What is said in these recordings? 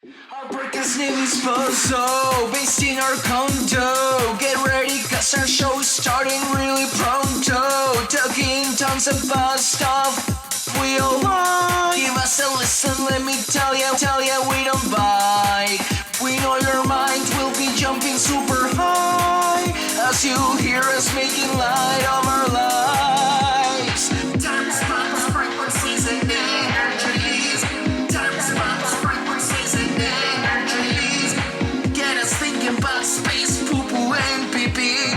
Our podcast name is Bozo, based in our condo. Get ready, cause our show is starting really pronto. Talking tons about stuff we all like. Give us a listen, let me tell ya, we don't bite. We know your mind will be jumping super high as you hear us making light of our lives. Time spots, frequencies, and energies. Time spots, frequencies, and energies. Get us thinking about space, poo-poo, and pee-pee.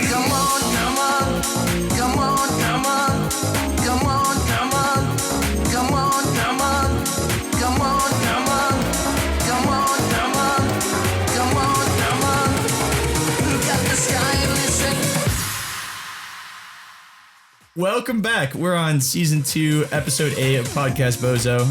Come on, come on, come on, come on, come on, come on, come on, come on, come on, come on, come on, come on, come on, come on. Look at the sky and listen. Welcome back. We're on season 2, episode 8 of PodcastBozo.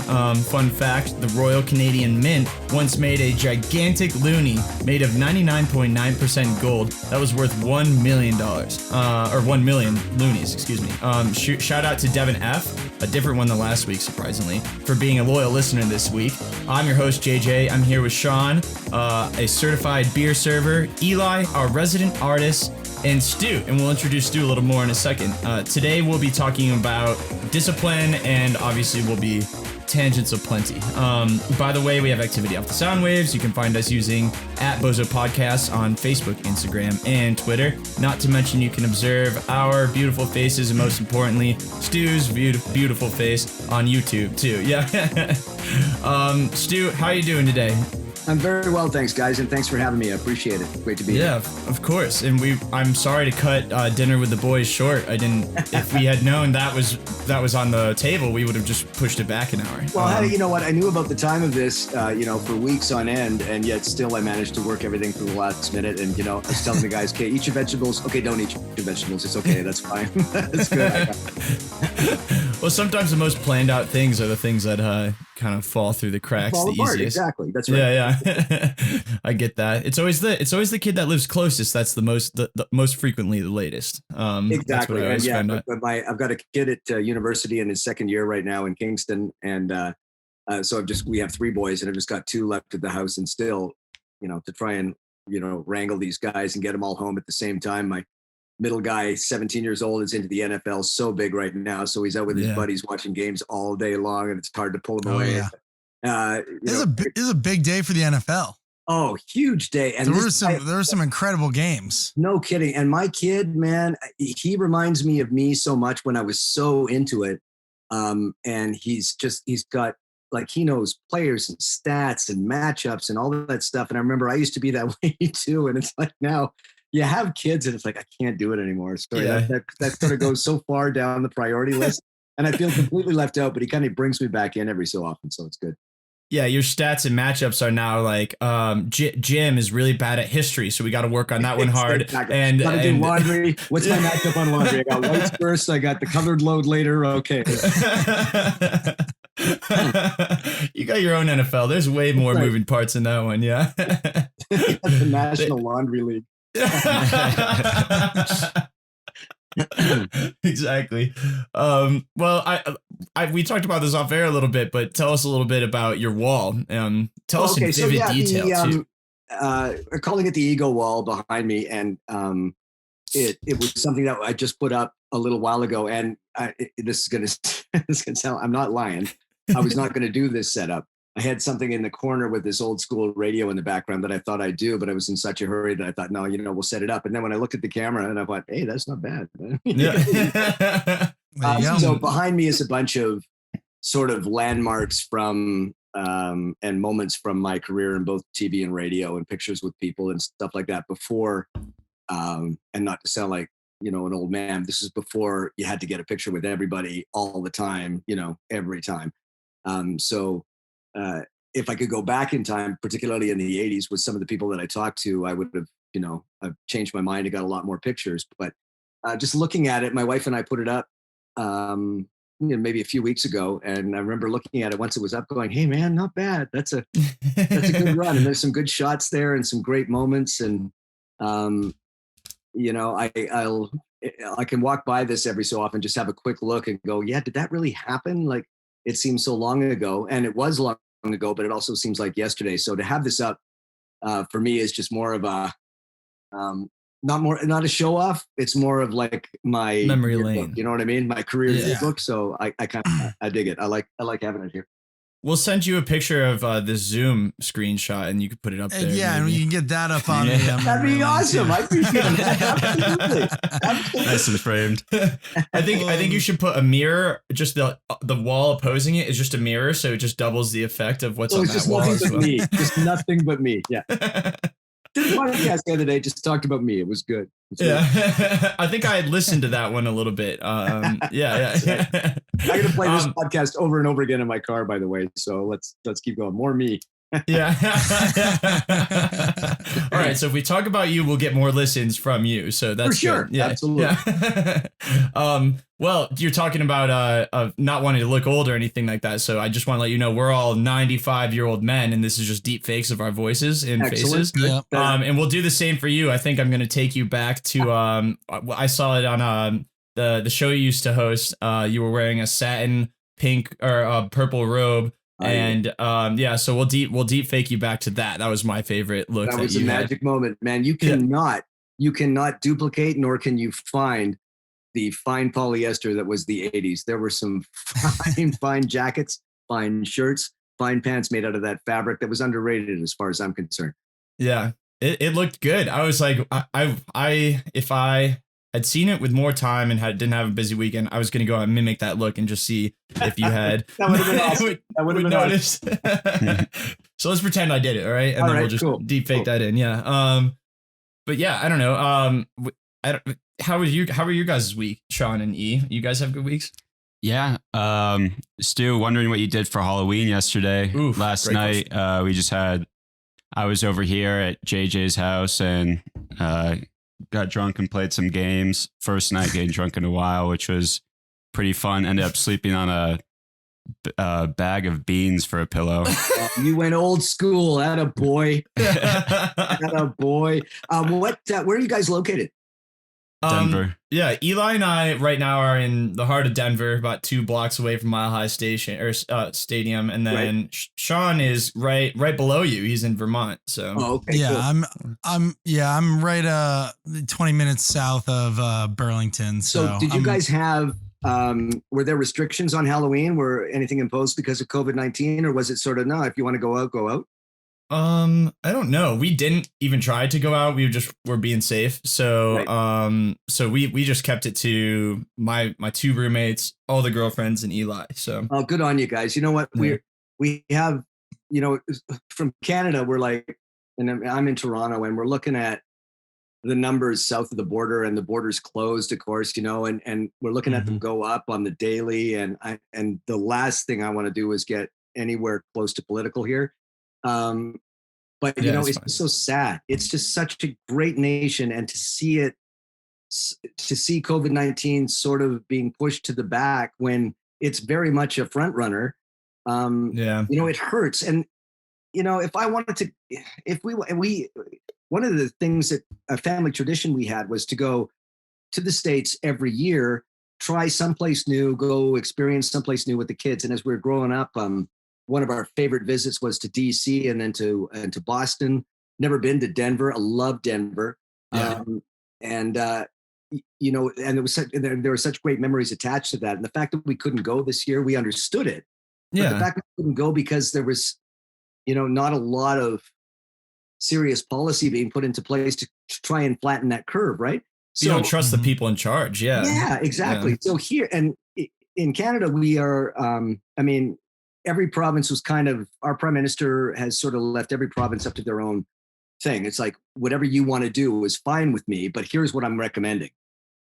Fun fact, the Royal Canadian Mint once made a gigantic loonie made of 99.9% gold that was worth $1 million. Or 1 million loonies, excuse me. Shout out to Devin F., a different one than last week, surprisingly, for being a loyal listener this week. I'm your host, JJ. I'm here with Sean, a certified beer server, Eli, our resident artist, and Stu, and we'll introduce Stu a little more in a second. Today we'll be talking about discipline, and obviously we'll be tangents aplenty. By the way, we have activity off the sound waves. You can find us using @Bozo Podcasts on Facebook, Instagram, and Twitter. Not to mention you can observe our beautiful faces, and most importantly, Stu's beautiful face on YouTube too. Yeah. Stu, how are you doing today? I'm very well, thanks, guys, and thanks for having me. I appreciate it. Great to be here. Yeah, of course. And I'm sorry to cut dinner with the boys short. If we had known that was on the table, we would have just pushed it back an hour. Well, you know what? I knew about the time of this, for weeks on end, and yet still I managed to work everything for the last minute. And I was telling the guys, okay, eat your vegetables. Okay, don't eat your vegetables. It's okay. That's fine. That's good. Well, sometimes the most planned out things are the things that kind of fall through the cracks the easiest. Exactly. That's right. Yeah. I get that. It's always the kid that lives closest that's the most frequently the latest. Exactly. But I've got a kid at university in his second year right now in Kingston, and so we have 3 boys, and I've just got 2 left at the house, and still, to try and wrangle these guys and get them all home at the same time. My middle guy, 17 years old, is into the NFL, so big right now. So he's out with his buddies watching games all day long, and it's hard to pull him away. Yeah. This is a big day for the NFL. Oh, huge day. And there were some incredible games. No kidding. And my kid, man, he reminds me of me so much when I was so into it. And he's got, like, he knows players and stats and matchups and all that stuff. And I remember I used to be that way too. And it's like now, you have kids and it's like, I can't do it anymore. So that sort of goes so far down the priority list, and I feel completely left out, but he kind of brings me back in every so often. So it's good. Yeah. Your stats and matchups are now like, Jim is really bad at history. So we got to work on that one hard. Exactly. And gotta do laundry. What's my matchup on laundry? I got whites first. I got the colored load later. Okay. You got your own NFL. There's way more moving parts in that one. Yeah. The National Laundry League. Exactly. Well, we talked about this off air a little bit, but tell us a little bit about your wall. Tell us in vivid detail too. We're calling it the ego wall behind me, and it was something that I just put up a little while ago, and this is gonna sound, I'm not lying. I was not going to do this setup. I had something in the corner with this old school radio in the background that I thought I'd do, but I was in such a hurry that I thought, no, we'll set it up. And then when I looked at the camera, and I thought, hey, that's not bad. Yeah. So behind me is a bunch of sort of landmarks from and moments from my career in both TV and radio, and pictures with people and stuff like that before. And not to sound like, an old man, this is before you had to get a picture with everybody all the time, every time. If I could go back in time, particularly in the 80s, with some of the people that I talked to, I would have, I've changed my mind and got a lot more pictures. But just looking at it, my wife and I put it up maybe a few weeks ago, and I remember looking at it once it was up, going, "Hey, man, not bad. That's a good run." And there's some good shots there and some great moments. And I can walk by this every so often, just have a quick look and go, "Yeah, did that really happen?" Like, it seems so long ago, and it was long ago, but it also seems like yesterday. So to have this up for me is just more of a not a show off. It's more of like my memory yearbook, lane. you know what I mean? My career Yeah. yearbook. So I kind of I dig it. I like having it here. We'll send you a picture of the Zoom screenshot, and you can put it up there. Yeah, and maybe. you can get that up on Yeah. the. That'd be memory lane, awesome. too. I appreciate it. Absolutely. Nice and framed. I think you should put a mirror. Just the wall opposing it is just a mirror, so it just doubles the effect of what's So on it's that just wall. nothing as but well. me. Just nothing but me. Yeah. Did a podcast the other day, just talked about me. It was good. Yeah, I think I had listened to that one a little bit. Yeah. I'm gonna play this podcast over and over again in my car, by the way. So let's keep going. More me. Yeah. All right. So if we talk about you, we'll get more listens from you. So that's For sure. good. Yeah. Absolutely. Yeah. Well, you're talking about not wanting to look old or anything like that. So I just want to let you know we're all 95-year-old men, and this is just deep fakes of our voices and faces. Yep. And we'll do the same for you. I think I'm going to take you back to I saw it on the show you used to host. You were wearing a satin pink or purple robe. And so we'll deep fake you back to that. That was my favorite look. That was a magic moment, man. You cannot duplicate, nor can you find the fine polyester that was the 80s. There were some fine jackets, fine shirts, fine pants made out of that fabric that was underrated as far as I'm concerned. Yeah, it looked good. I was like, if I had seen it with more time and didn't have a busy weekend, I was going to go out and mimic that look and just see if you had. That would have been awesome. That would have been noticed. So let's pretend I did it, all right? And all then right, we'll just cool. deep fake that in. Yeah. But yeah, I don't know. How were you guys' week, Sean and E? You guys have good weeks? Yeah. Stu, wondering what you did for Halloween yesterday. Oof, Last great night, I was over here at JJ's house and got drunk and played some games. First night getting drunk in a while, which was pretty fun. Ended up sleeping on a bag of beans for a pillow. You went old school. Atta boy. Atta boy. Where are you guys located? Denver. Yeah, Eli and I right now are in the heart of Denver, about 2 blocks away from Mile High Station or Stadium, and then Sean is right below you. He's in Vermont. So okay. Yeah, Cool. I'm right 20 minutes south of Burlington. So did you guys have were there restrictions on Halloween? Were anything imposed because of COVID-19, or was it sort of no, if you want to go out, go out? I don't know. We didn't even try to go out. We were being safe. So, so we just kept it to my 2 roommates, all the girlfriends, and Eli. So, Oh, good on you guys. You know what? Yeah. We have, from Canada, we're like, and I'm in Toronto, and we're looking at the numbers south of the border, and the border's closed, of course, and we're looking at them go up on the daily. And the last thing I want to do is get anywhere close to political here. But it's fine. so sad. It's just such a great nation, and to see COVID-19 sort of being pushed to the back when it's very much a front runner. It hurts. And if I wanted to, if we one of the things that a family tradition we had was to go to the States every year, try someplace new, go experience someplace new with the kids. And as we were growing up, one of our favorite visits was to DC and then to Boston. Never been to Denver. I love Denver. Yeah. And there were such great memories attached to that. And the fact that we couldn't go this year, we understood it. But the fact that we couldn't go because there was, not a lot of serious policy being put into place to try and flatten that curve, right? So you don't trust the people in charge. Yeah. Yeah, exactly. Yeah. So here and in Canada, we are, every province was our prime minister has sort of left every province up to their own thing. It's like, whatever you want to do is fine with me, but here's what I'm recommending.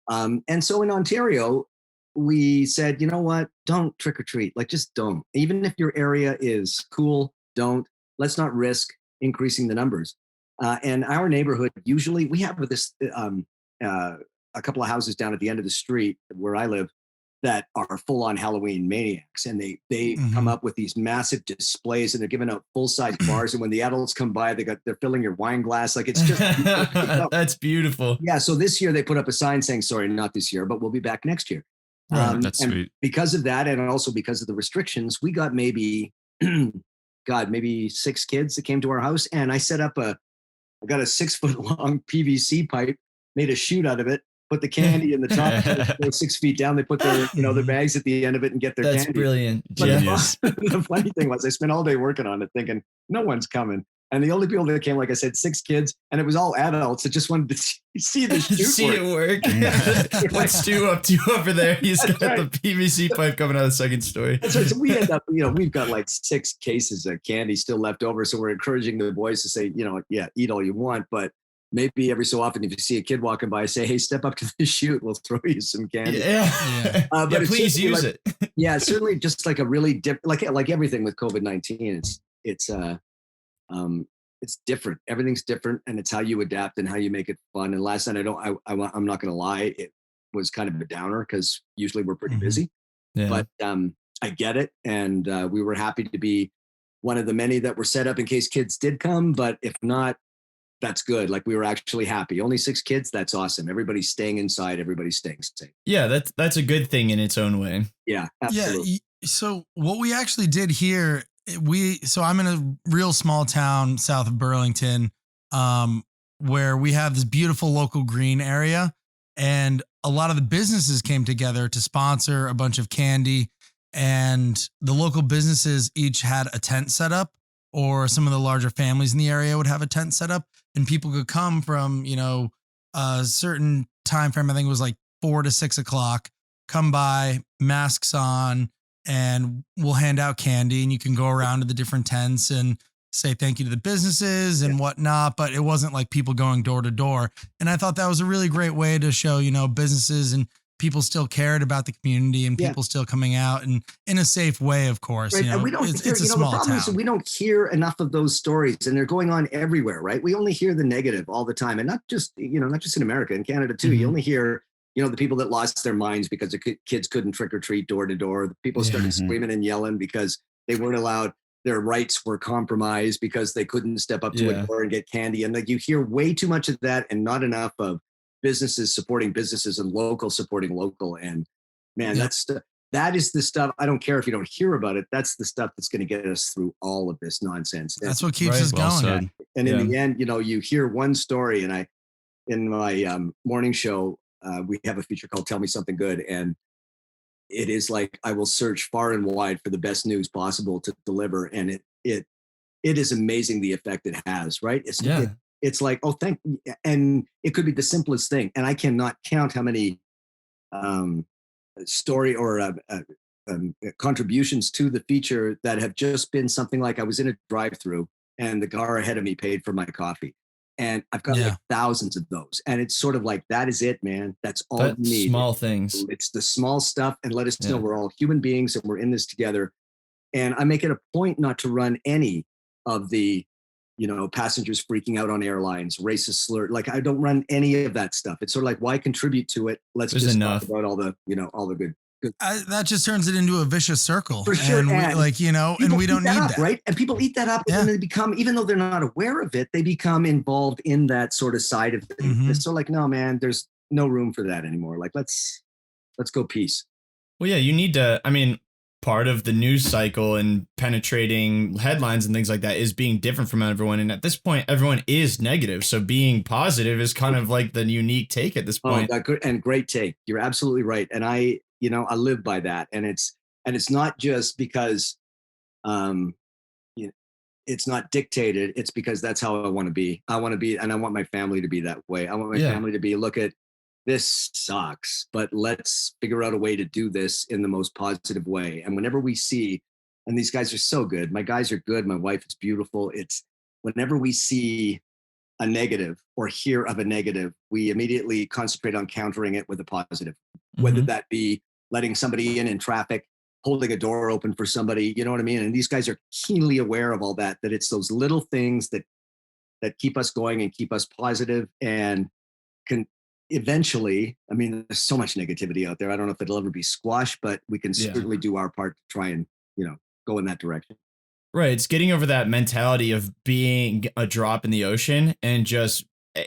And so in Ontario, we said, you know what, don't trick or treat. Like, just don't. Even if your area is cool, don't. Let's not risk increasing the numbers. And our neighborhood, usually we have this, a couple of houses down at the end of the street where I live that are full on Halloween maniacs. And they come up with these massive displays, and they're giving out full size bars. And when the adults come by, they're filling your wine glass. Like, it's just, That's beautiful. Yeah. So this year they put up a sign saying, sorry, not this year, but we'll be back next year. That's and sweet. because of that, and also because of the restrictions, we got maybe, maybe 6 kids that came to our house, and I set up I got a 6-foot long PVC pipe, made a chute out of it, put the candy in the top, go 6 feet down. They put their, their bags at the end of it and get their That's candy. brilliant. But Genius. the funny thing was, I spent all day working on it, thinking no one's coming. And the only people that came, like I said, 6 kids, and it was all adults that just wanted to see the chute See work. it work. What's Stu up to over there? He's got the PVC pipe coming out of the second story. That's right. So we end up, we've got like 6 cases of candy still left over. So we're encouraging the boys to say, eat all you want, but maybe every so often, if you see a kid walking by, say, hey, step up to the chute, we'll throw you some candy. Yeah. But Please use it. Yeah, certainly just like a really like everything with COVID-19, it's different. Everything's different, and it's how you adapt and how you make it fun. And last night, I'm not going to lie, it was kind of a downer because usually we're pretty busy, but I get it. And we were happy to be one of the many that were set up in case kids did come. But if not, that's good. Like, we were actually happy. Only 6 kids. That's awesome. Everybody's staying inside. Everybody's staying safe. Yeah, that's a good thing in its own way. Yeah, absolutely. Yeah. So what we actually did here, so I'm in a real small town south of Burlington, where we have this beautiful local green area, and a lot of the businesses came together to sponsor a bunch of candy, and the local businesses each had a tent set up, or some of the larger families in the area would have a tent set up, and people could come from, a certain time frame. I think it was like 4 to 6 o'clock, come by, masks on, and we'll hand out candy, and you can go around to the different tents and say thank you to the businesses and whatnot. But it wasn't like people going door to door. And I thought that was a really great way to show, businesses and people still cared about the community, and people still coming out, and in a safe way, of course. Right. And we don't it's hear, a small the problem town. is we don't hear enough of those stories, and they're going on everywhere, right? We only hear the negative all the time, and not just in America, in Canada too. You only hear, the people that lost their minds because the kids couldn't trick or treat door to door. The people started screaming and yelling because they weren't allowed. Their rights were compromised because they couldn't step up to a door and get candy. And you hear way too much of that, and not enough of businesses supporting businesses and local supporting local. And man, that is the stuff. I don't care if you don't hear about it. That's the stuff that's going to get us through all of this nonsense. That's what keeps us going. And in the end, you hear one story, and in my morning show, we have a feature called Tell Me Something Good. And it is like, I will search far and wide for the best news possible to deliver. And it is amazing the effect it has, right? It's like, oh, and it could be the simplest thing. And I cannot count how many story or contributions to the feature that have just been something like, I was in a drive-through and the car ahead of me paid for my coffee. And I've got like thousands of those. And it's sort of like, that is it, man. That's all you need. Small things. It's the small stuff. And let us know we're all human beings and we're in this together. And I make it a point not to run any of the, passengers freaking out on airlines, racist slur. Like, I don't run any of that stuff. It's sort of like, why contribute to it? Let's just talk about all the, all the good. That just turns it into a vicious circle. For sure. And we don't need that. Right. And people eat that up, and they become, even though they're not aware of it, they become involved in that sort of side of things. It's so like, no, man, there's no room for that anymore. Like, let's go peace. Well, yeah, you need to, part of the news cycle and penetrating headlines and things like that is being different from everyone. And at this point, everyone is negative. So being positive is kind of like the unique take at this point. And great take. You're absolutely right. And I live by that. And it's not just because, it's not dictated. It's because that's how I want to be. I want to be, and I want my family to be that way. I want my family to be, look at, this sucks, but let's figure out a way to do this in the most positive way. And whenever we see, and these guys are so good, my guys are good, my wife is beautiful. It's whenever we see a negative or hear of a negative, we immediately concentrate on countering it with a positive, whether that be letting somebody in traffic, holding a door open for somebody, you know what I mean? And these guys are keenly aware of all that it's those little things that keep us going and keep us positive and can eventually, there's so much negativity out there. I don't know if it'll ever be squashed, but we can certainly do our part to try and, go in that direction. Right. It's getting over that mentality of being a drop in the ocean and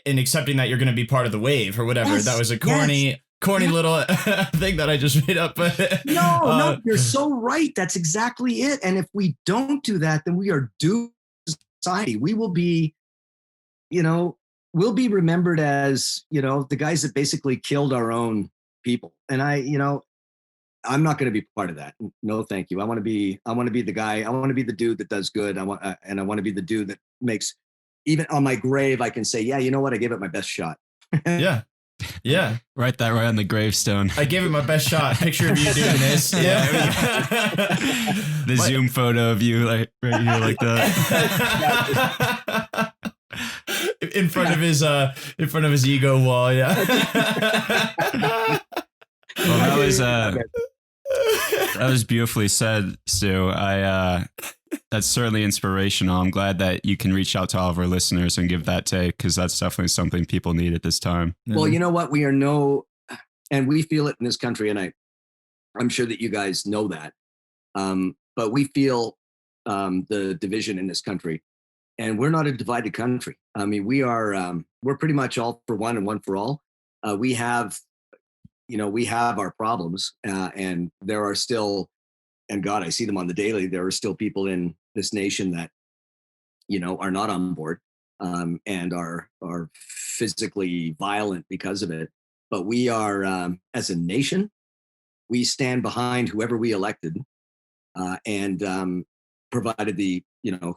accepting that you're going to be part of the wave or whatever. That was a corny corny little thing that I just made up. But no, you're so right. That's exactly it. And if we don't do that, then we are doomed to society. We will be, we'll be remembered as, the guys that basically killed our own people. And I'm not going to be part of that. No, thank you. I want to be the guy. I want to be the dude that does good. I want to be the dude that makes, even on my grave, I can say, yeah, you know what? I gave it my best shot. Yeah. Yeah. Write that right on the gravestone. I gave it my best shot. Picture of you doing this. Yeah. The Zoom photo of you like right here like that. in front of his ego wall. Yeah. Well, that was beautifully said, Stu. That's certainly inspirational. I'm glad that you can reach out to all of our listeners and give that take, because that's definitely something people need at this time. Well, you know what? And we feel it in this country, and I'm sure that you guys know that. But we feel the division in this country, and we're not a divided country. I mean, we're pretty much all for one and one for all. We have our problems, and there are still, and God, I see them on the daily. There are still people in this nation that, are not on board, and are physically violent because of it. But we are, as a nation, we stand behind whoever we elected, and provided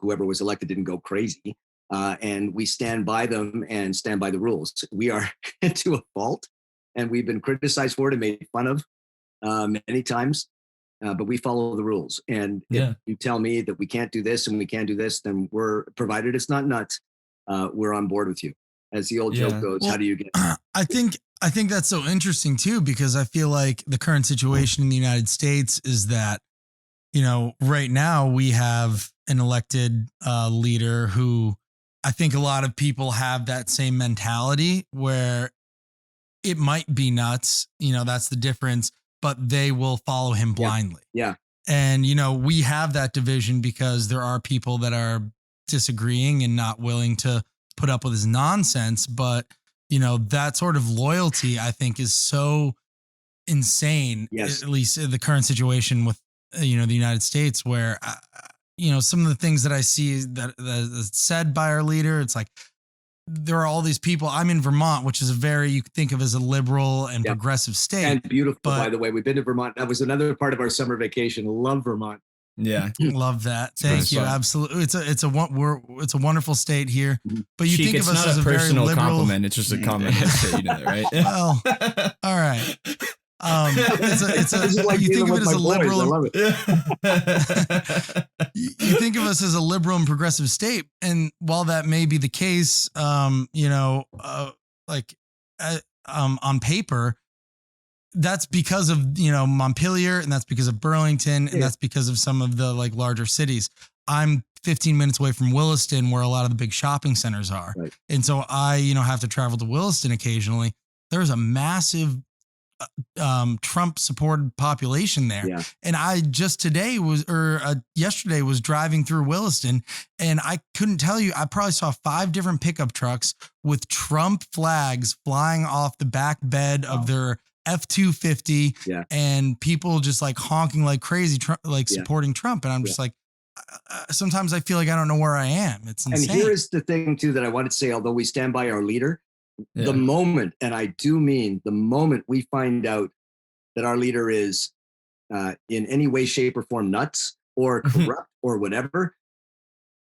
whoever was elected didn't go crazy, and we stand by them and stand by the rules. We are to a fault, and we've been criticized for it and made fun of many times. But we follow the rules. And if you tell me that we can't do this and we can't do this, then provided it's not nuts, we're on board with you. As the old joke goes, how do you get? I think that's so interesting too, because I feel like the current situation in the United States is that, right now we have an elected leader who I think a lot of people have that same mentality where it might be nuts, that's the difference, but they will follow him blindly. Yeah. And, we have that division because there are people that are disagreeing and not willing to put up with his nonsense. But, that sort of loyalty, I think, is so insane, yes. At least in the current situation with, the United States, where, some of the things that I see that is said by our leader, it's like, there are all these people. I'm in Vermont, which is you could think of as a liberal and progressive state. And beautiful, by the way. We've been to Vermont. That was another part of our summer vacation. Love Vermont. Yeah. Love that. Thank you. Fun. Absolutely. It's a wonderful state here. But you think of us as a very liberal compliment. It's just a comment. Right? Well, all right. You think of it as a liberal. I love it. You think of us as a liberal and progressive state, and while that may be the case, on paper, that's because of Montpelier, and that's because of Burlington, and that's because of some of the larger cities. I'm 15 minutes away from Williston, where a lot of the big shopping centers are, right. And so I have to travel to Williston occasionally. There's a massive Trump supported population there. Yeah. And I just yesterday was driving through Williston, and I couldn't tell you, I probably saw 5 different pickup trucks with Trump flags flying off the back bed of their F-250, and people just honking like crazy, supporting Trump. And I'm just sometimes I feel like I don't know where I am. It's insane. And here is the thing too, that I wanted to say, although we stand by our leader, the moment, and I do mean the moment we find out that our leader is in any way, shape, or form nuts or corrupt or whatever,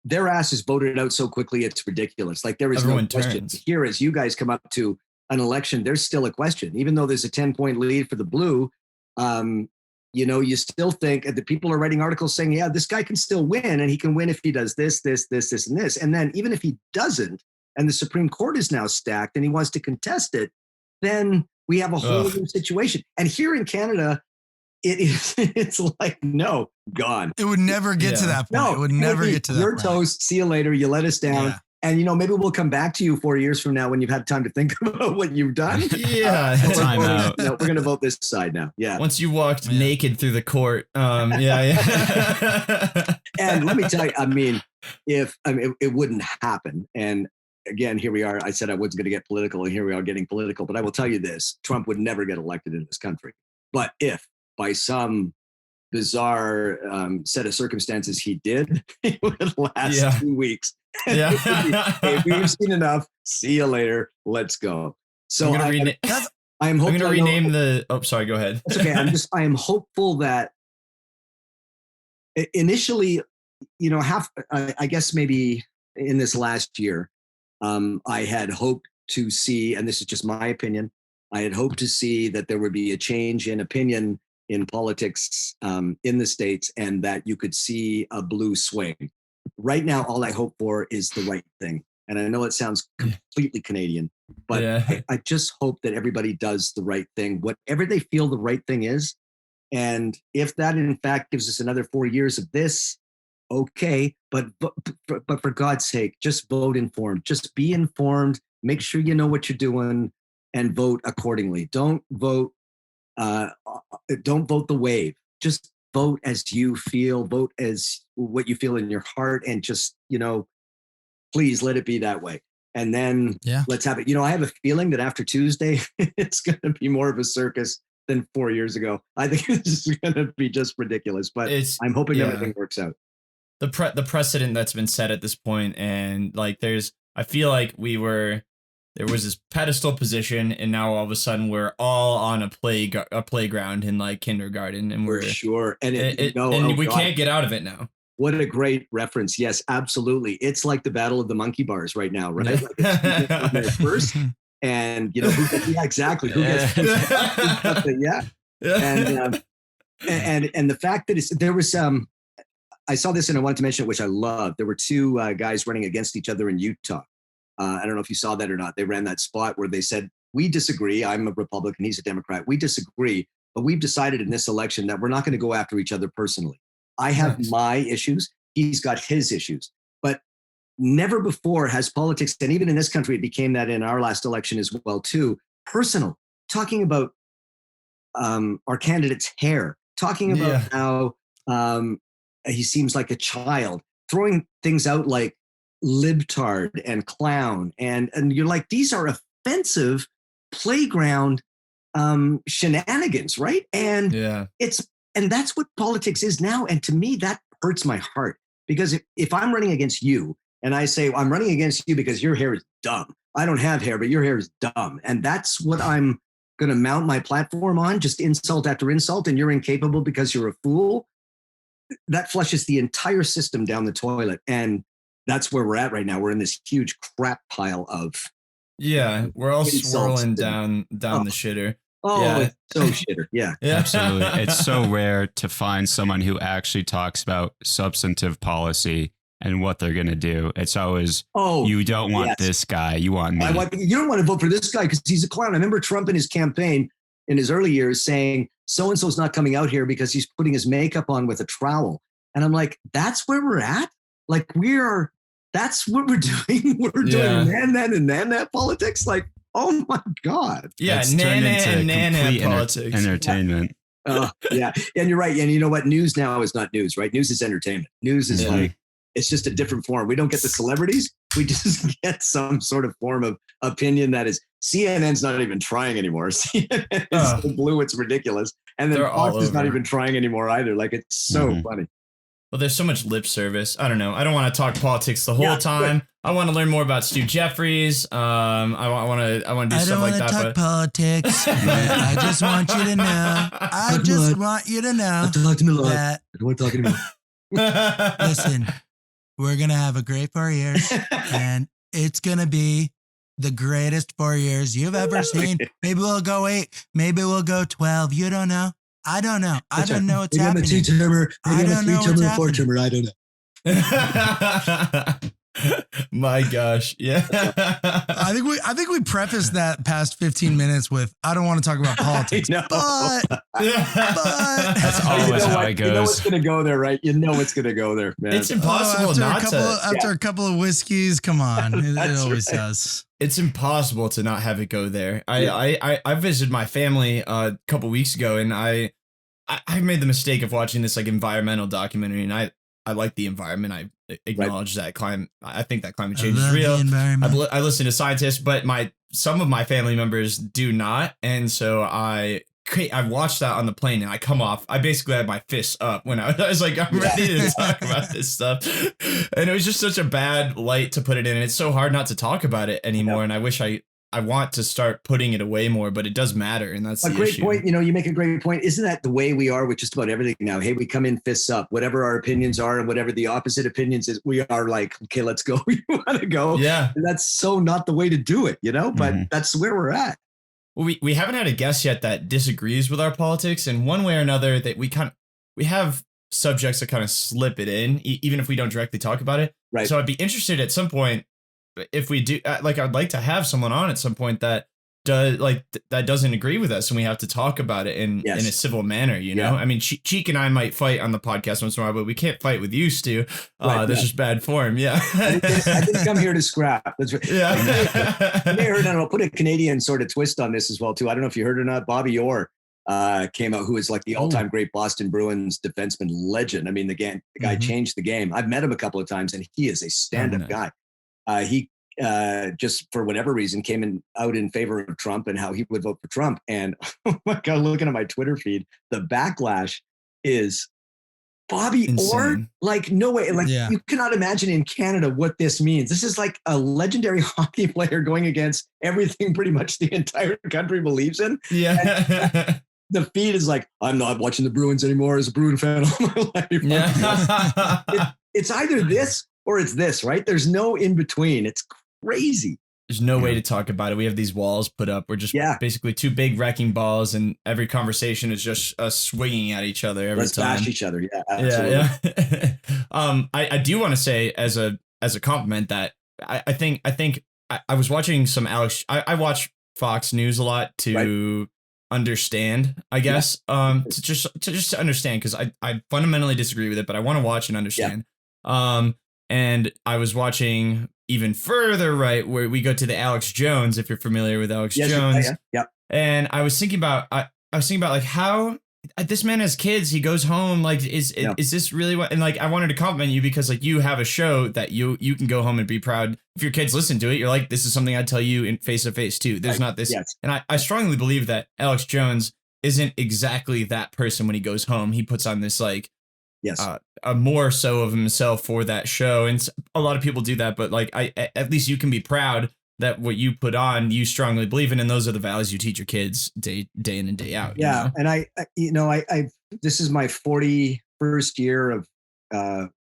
their ass is voted out so quickly it's ridiculous. There is Everyone no question. turns. Here, as you guys come up to an election, there's still a question. Even though there's a 10-point lead for the blue, you still think that people are writing articles saying, yeah, this guy can still win, and he can win if he does this, and this. And then even if he doesn't, and the Supreme Court is now stacked and he wants to contest it, then we have a whole new situation. And here in Canada, it's no, gone. It would never get to that point. No, it would never get to that point. You're toast. See you later. You let us down. Yeah. And, maybe we'll come back to you 4 years from now when you've had time to think about what you've done. Time out. No, we're going to vote this side now. Yeah. Once you walked naked through the court. And let me tell you, it wouldn't happen. And again, here we are. I said I wasn't going to get political, and here we are getting political. But I will tell you this: Trump would never get elected in this country. But if by some bizarre set of circumstances he did, it would last 2 weeks. Yeah. Hey, we've seen enough. See you later. Let's go. So I'm going to rename the. Oh, sorry. Go ahead. That's okay. I am hopeful that initially, I guess maybe in this last year, I had hoped to see, and this is just my opinion, I had hoped to see that there would be a change in opinion in politics in the States, and that you could see a blue swing. Right now, all I hope for is the right thing. And I know it sounds completely Canadian, but I just hope that everybody does the right thing, whatever they feel the right thing is. And if that, in fact, gives us another 4 years of this, okay. But for God's sake, just vote informed. Just be informed. Make sure you know what you're doing and vote accordingly. Don't vote the wave. Just vote as you feel. Vote as what you feel in your heart, and just, please let it be that way. And then let's have it. I have a feeling that after Tuesday, it's going to be more of a circus than 4 years ago. I think this is going to be just ridiculous, but I'm hoping everything works out. The precedent that's been set at this point, and I feel like there was this pedestal position, and now all of a sudden we're all on a playground in like kindergarten, and we're sure, and we can't get out of it now. What a great reference! Yes, absolutely. It's like the battle of the monkey bars right now, right? Like it's first, and exactly. Who gets and the fact that there was I saw this and I wanted to mention it, which I love. There were two guys running against each other in Utah. I don't know if you saw that or not. They ran that spot where they said, we disagree. I'm a Republican. He's a Democrat. We disagree. But we've decided in this election that we're not going to go after each other personally. I have my issues. He's got his issues. But never before has politics, and even in this country, it became that in our last election as well, too, personal. Talking about our candidate's hair. Talking about how he seems like a child. Throwing things out like libtard and clown, and you're like, these are offensive playground shenanigans, right? And that's what politics is now. And to me, that hurts my heart, because if I'm running against you and I say, I'm running against you because your hair is dumb, I don't have hair, but your hair is dumb, and that's what I'm going to mount my platform on, just insult after insult, and you're incapable because you're a fool, that flushes the entire system down the toilet. And that's where we're at right now. We're in this huge crap pile of we're all swirling down the shitter. It's so shitter. Yeah, absolutely. It's so rare to find someone who actually talks about substantive policy and what they're going to do. It's always, you don't want this guy, you want me. You don't want to vote for this guy because he's a clown. I remember Trump in his campaign in his early years saying, so-and-so's not coming out here because he's putting his makeup on with a trowel. And I'm like, that's where we're at? Like, that's what we're doing. We're doing nan politics. Like, oh my God. Yeah, nan politics. Entertainment. And you're right. And you know what? News now is not news, right? News is entertainment. News is like, it's just a different form. We don't get the celebrities. We just get some sort of form of opinion that is, CNN's not even trying anymore. CNN is so blue, it's ridiculous. And then Fox is not even trying anymore either. Like, it's so funny. Well, there's so much lip service. I don't know. I don't want to talk politics the whole time. I want to learn more about Stu Jeffries. I want to do stuff like that. I don't want to talk politics. But I just want you to know. I just want you to know. Talk to me a lot. I don't want to talk anymore. Listen, we're gonna have a great 4 years, and it's gonna be the greatest 4 years you've ever seen. Maybe we'll go 8. Maybe we'll go 12. You don't know. I don't know. I don't know what's happening. Maybe I'm a 2-termer. Maybe I'm a 3-termer, 4-termer. I don't know. My gosh. Yeah. I think we prefaced that past 15 minutes with, I don't want to talk about politics. But that's always how it goes. You know it's going to go there, right? You know it's going to go there, man. It's impossible after a couple of whiskeys, come on. It always does. It's impossible to not have it go there. I visited my family a couple weeks ago, and I made the mistake of watching this like environmental documentary, and I like the environment. I acknowledge that I think that climate I change is love real. the environment. I listen to scientists, but some of my family members do not, and so I watched that on the plane, and I come off. I basically had my fists up when I was like, I'm ready to talk about this stuff, and it was just such a bad light to put it in, and it's so hard not to talk about it anymore. And I wish I want to start putting it away more, but it does matter, and that's a the great issue. point. You know, you make a great point. Isn't that the way we are with just about everything now? Hey, we come in fists up, whatever our opinions are, and whatever the opposite opinions is, we are like, okay, let's go. You want to go? Yeah, and that's so not the way to do it, you know. But that's where we're at. Well, we haven't had a guest yet that disagrees with our politics, and one way or another that we have subjects that kind of slip it in, even if we don't directly talk about it. Right. So I'd be interested at some point if we do, like, I'd like to have someone on at some point that that doesn't agree with us, and we have to talk about it in a civil manner. You know, I mean, Cheek and I might fight on the podcast once in a while, but we can't fight with you, Stu. That's just bad form. Yeah, I didn't come here to scrap. That's right. Yeah, you may have heard, and I'll put a Canadian sort of twist on this as well too. I don't know if you heard or not. Bobby Orr came out, who is like the all-time great Boston Bruins defenseman legend. I mean, the guy changed the game. I've met him a couple of times, and he is a stand-up guy. He just for whatever reason came out in favor of Trump and how he would vote for Trump. And oh my God, looking at my Twitter feed, the backlash is Bobby Orr. Like, no way. Like, you cannot imagine in Canada what this means. This is like a legendary hockey player going against everything pretty much the entire country believes in. Yeah. The feed is like, I'm not watching the Bruins anymore as a Bruin fan all my life. Yeah. It's either this or it's this, right? There's no in between. It's crazy. There's no way to talk about it. We have these walls put up. We're just basically two big wrecking balls, and every conversation is just us swinging at each other every time. Let's bash each other. Yeah, absolutely. Yeah. I do want to say as a compliment that I think I was watching some Alex. I watch Fox News a lot to understand, I guess, to just understand, because I fundamentally disagree with it, but I want to watch and understand. And I was watching even further right where we go to the Alex Jones, if you're familiar with Alex Jones. Yeah. And I was thinking about like how this man has kids. He goes home. Like, is this really what? And like, I wanted to compliment you because like you have a show that you can go home and be proud. If your kids listen to it, you're like, this is something I'd tell you in face to face too. There's not this. Yes. And I strongly believe that Alex Jones isn't exactly that person when he goes home. He puts on this like, a more so of himself for that show. And a lot of people do that, but like, at least you can be proud that what you put on, you strongly believe in, and those are the values you teach your kids day in and day out. Yeah. You know? And I this is my 41st year of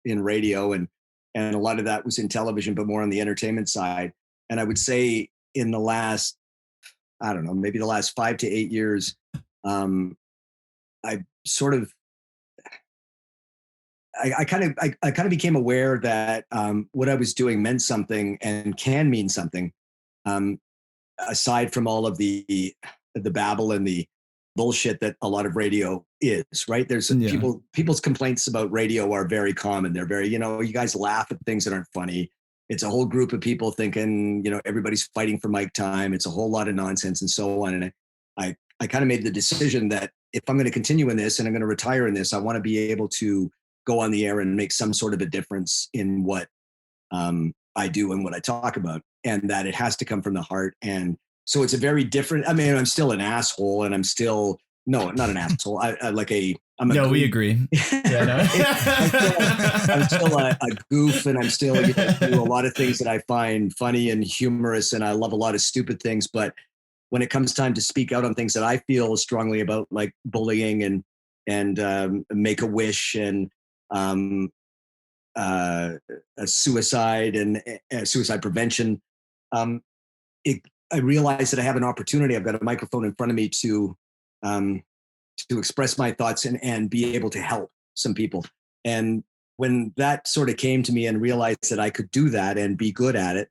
in radio, and a lot of that was in television, but more on the entertainment side. And I would say in the last, I don't know, maybe the last 5 to 8 years, I sort of, I kind of became aware that what I was doing meant something and can mean something, aside from all of the babble and the bullshit that a lot of radio is. Right? There's people's complaints about radio are very common. They're very, you guys laugh at things that aren't funny. It's a whole group of people thinking, everybody's fighting for mic time. It's a whole lot of nonsense and so on. And I kind of made the decision that if I'm going to continue in this and I'm going to retire in this, I want to be able to go on the air and make some sort of a difference in what I do and what I talk about, and that it has to come from the heart. And so it's a very different, I mean, I'm still an asshole, and I'm still, no, not an asshole. We agree. Yeah, no. I'm still a goof, and I'm still do a lot of things that I find funny and humorous, and I love a lot of stupid things. But when it comes time to speak out on things that I feel strongly about, like bullying and Make-A-Wish and a suicide and suicide prevention, I realized that I have an opportunity. I've got a microphone in front of me to express my thoughts and be able to help some people. And when that sort of came to me and realized that I could do that and be good at it,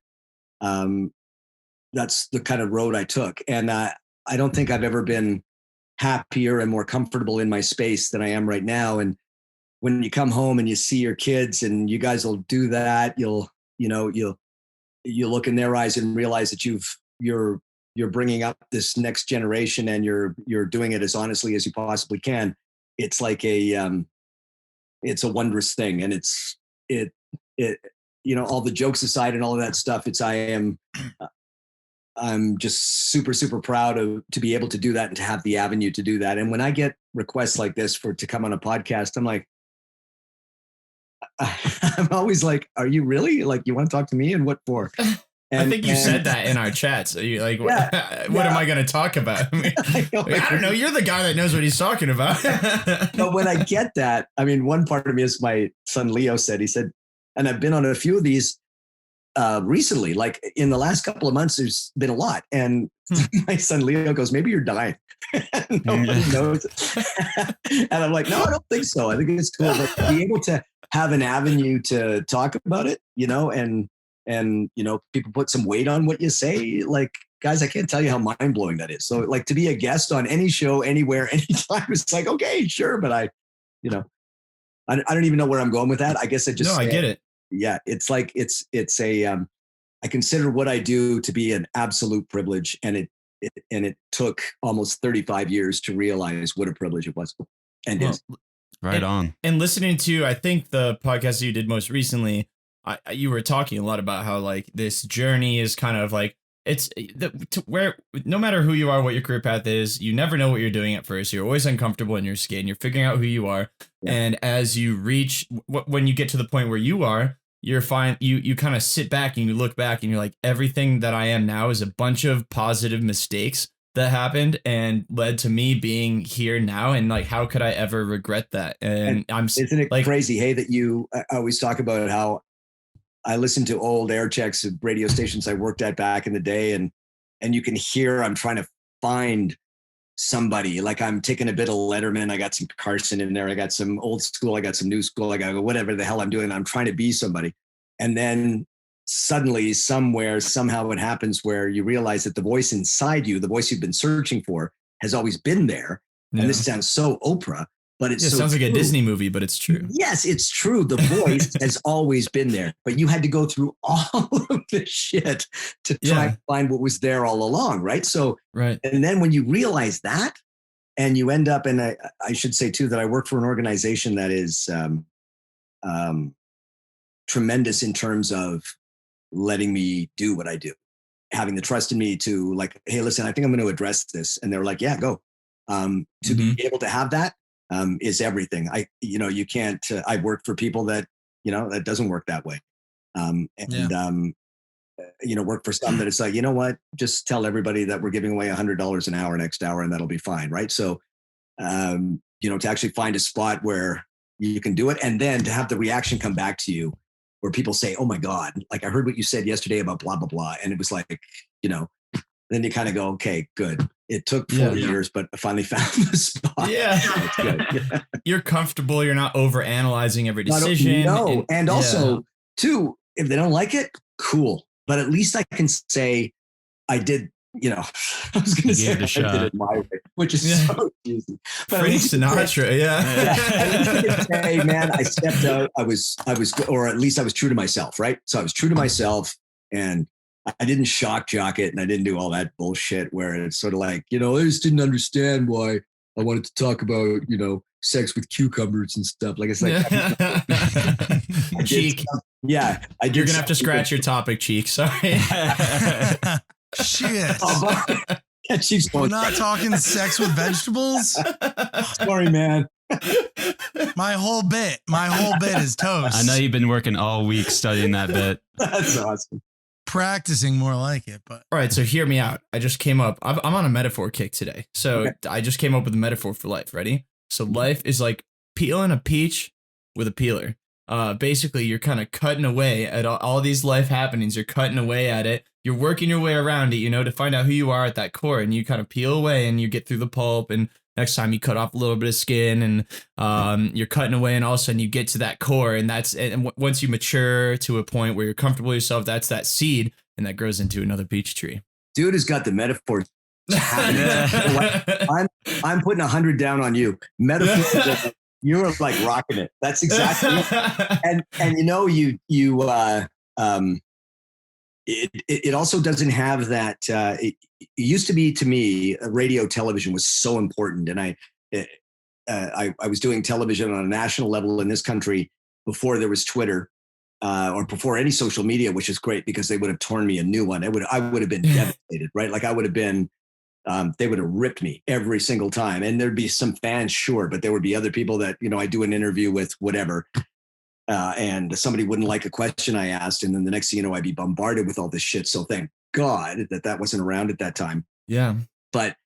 that's the kind of road I took. And I don't think I've ever been happier and more comfortable in my space than I am right now. And when you come home and you see your kids and you guys will do that, you'll look in their eyes and realize that you're bringing up this next generation, and you're doing it as honestly as you possibly can. It's like it's a wondrous thing. And it, all the jokes aside and all of that stuff, I'm just super, super proud to be able to do that and to have the avenue to do that. And when I get requests like this to come on a podcast, I'm like, I'm always like, are you really like, you want to talk to me and what for? I think you said that in our chats. You like, what am I going to talk about? I don't know. You're the guy that knows what he's talking about. But when I get that, I mean, one part of me, as my son Leo said, he said, and I've been on a few of these recently, like in the last couple of months, there's been a lot. And my son Leo goes, maybe you're dying. Nobody knows. And I'm like, no, I don't think so. I think it's cool. But to be able to have an avenue to talk about it, and people put some weight on what you say, like, guys, I can't tell you how mind blowing that is. So like to be a guest on any show, anywhere, anytime, it's like, okay, sure. But I don't even know where I'm going with that. I guess I get it. Yeah. It's like, it's I consider what I do to be an absolute privilege. And it took almost 35 years to realize what a privilege it was. And is. Right on. And listening to, I think the podcast you did most recently, you were talking a lot about how like this journey is kind of like, it's where no matter who you are, what your career path is, you never know what you're doing at first. You're always uncomfortable in your skin. You're figuring out who you are. Yeah. And as you reach, when you get to the point where you are, you're fine. You kind of sit back and you look back and you're like, everything that I am now is a bunch of positive mistakes that happened and led to me being here now. And like, how could I ever regret that? And isn't it like crazy? Hey, that I always talk about how I listen to old air checks of radio stations I worked at back in the day. And you can hear, I'm trying to find somebody, like I'm taking a bit of Letterman. I got some Carlson in there. I got some old school. I got some new school. I got whatever the hell I'm doing. I'm trying to be somebody. And then suddenly somehow it happens where you realize that the voice inside you, the voice you've been searching for, has always been there. Yeah. And this sounds so Oprah, but it sounds like a Disney movie, but it's true. Yes, it's true. The voice has always been there, but you had to go through all of this shit to try to find what was there all along. Right. So, right. And then when you realize that, and you end up, and I should say too, that I work for an organization that is tremendous in terms of letting me do what I do, having the trust in me to like, hey, listen, I think I'm going to address this. And they're like, yeah, go. To be able to have that is everything. You can't, I've worked for people that, that doesn't work that way. Work for some that it's like, you know what, just tell everybody that we're giving away $100 an hour next hour and that'll be fine. Right. So, to actually find a spot where you can do it and then to have the reaction come back to you where people say, oh my God, like I heard what you said yesterday about blah, blah, blah. And it was like, then you kind of go, okay, good. It took 4 years, but I finally found the spot. Yeah. You're comfortable. You're not over analyzing every decision. No. And also too, if they don't like it, cool. But at least I can say I did, I was going to say I did it my way, which is so easy. Frank Sinatra, Hey man, I stepped out. I was, or at least I was true to myself, right? So I was true to myself, and I didn't shock jock it, and I didn't do all that bullshit where it's sort of like, I just didn't understand why I wanted to talk about, sex with cucumbers and stuff. Like it's like, Cheek. Yeah, you're gonna have to scratch your topic, Cheek. Sorry. Shit. We're not talking sex with vegetables. Sorry, man. My whole bit is toast. I know you've been working all week studying that bit. That's awesome. Practicing more like it, but all right. So hear me out. I just came up. I'm on a metaphor kick today. So I just came up with a metaphor for life. Ready? So life is like peeling a peach with a peeler. Basically, you're kind of cutting away at all these life happenings. You're cutting away at it. You're working your way around it, to find out who you are at that core. And you kind of peel away and you get through the pulp. And next time you cut off a little bit of skin and you're cutting away. And all of a sudden you get to that core. And once you mature to a point where you're comfortable with yourself, that's that seed. And that grows into another peach tree. Dude has got the metaphor. I'm putting 100 down on you. Metaphor. You're like rocking it. That's exactly it. And it also doesn't have that. It used to be, to me, radio television was so important. And I was doing television on a national level in this country before there was Twitter. Or before any social media, which is great because they would have torn me a new one. I would have been devastated, right? Like I would have been, they would have ripped me every single time. And there'd be some fans, sure, but there would be other people that, I do an interview with whatever. And somebody wouldn't like a question I asked. And then the next thing you know, I'd be bombarded with all this shit. So thank God that wasn't around at that time. Yeah. But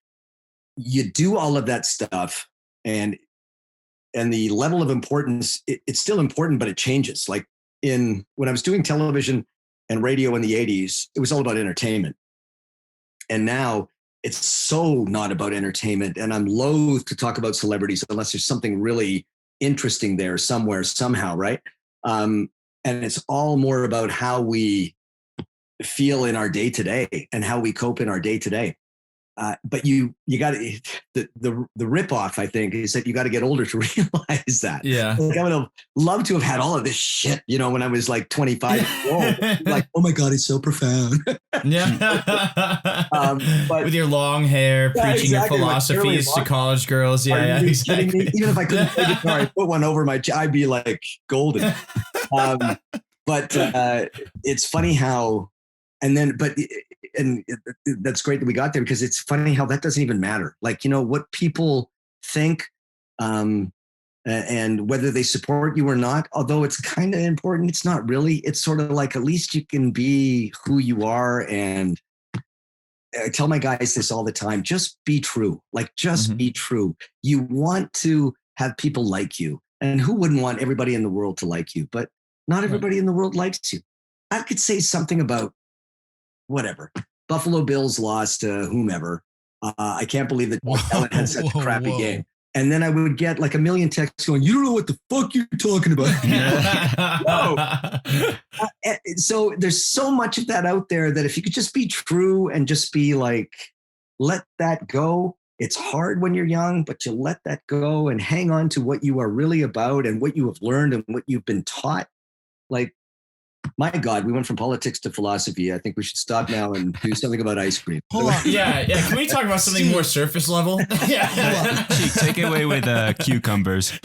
you do all of that stuff and the level of importance, it's still important, but it changes. Like, when I was doing television and radio in the 80s, it was all about entertainment. And now it's so not about entertainment. And I'm loath to talk about celebrities unless there's something really interesting there somewhere, somehow, right? And it's all more about how we feel in our day to day and how we cope in our day to day. But you got to, the ripoff, I think, is that you got to get older to realize that. Yeah. Like I would have loved to have had all of this shit, when I was like 25 years old. Like, oh my God, it's so profound. Yeah. But, with your long hair, preaching exactly, your philosophies to college girls. Yeah, exactly. Even if I couldn't play guitar, I'd put one over my, I'd be like golden. But it's funny how, and that's great that we got there because it's funny how that doesn't even matter. Like, what people think, and whether they support you or not, although it's kind of important, it's not really. It's sort of like, at least you can be who you are. And I tell my guys this all the time, just be true. Like, just be true. You want to have people like you. And who wouldn't want everybody in the world to like you? But not everybody in the world likes you. I could say something about whatever. Buffalo Bills lost to whomever. I can't believe that Ellen had such a crappy game. And then I would get like a million texts going, you don't know what the fuck you're talking about. No. So there's so much of that out there that if you could just be true and just be like, let that go. It's hard when you're young, but you let that go and hang on to what you are really about and what you have learned and what you've been taught. Like, my God, we went from politics to philosophy. I think we should stop now and do something about ice cream. Hold on. Yeah. Can we talk about something more surface level? Yeah. Take it away with cucumbers.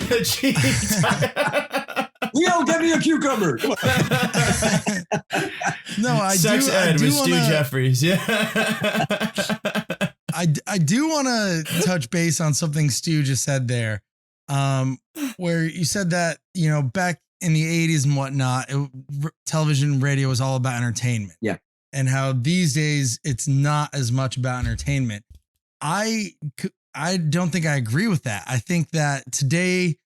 Leo, get me a cucumber. Come on. No, I Sex do. ed I do with wanna, Stu Jeffries. Yeah. I do want to touch base on something Stu just said there, where you said that, back in the 80s and whatnot, television and radio was all about entertainment. Yeah. And how these days it's not as much about entertainment. I don't think I agree with that. I think that today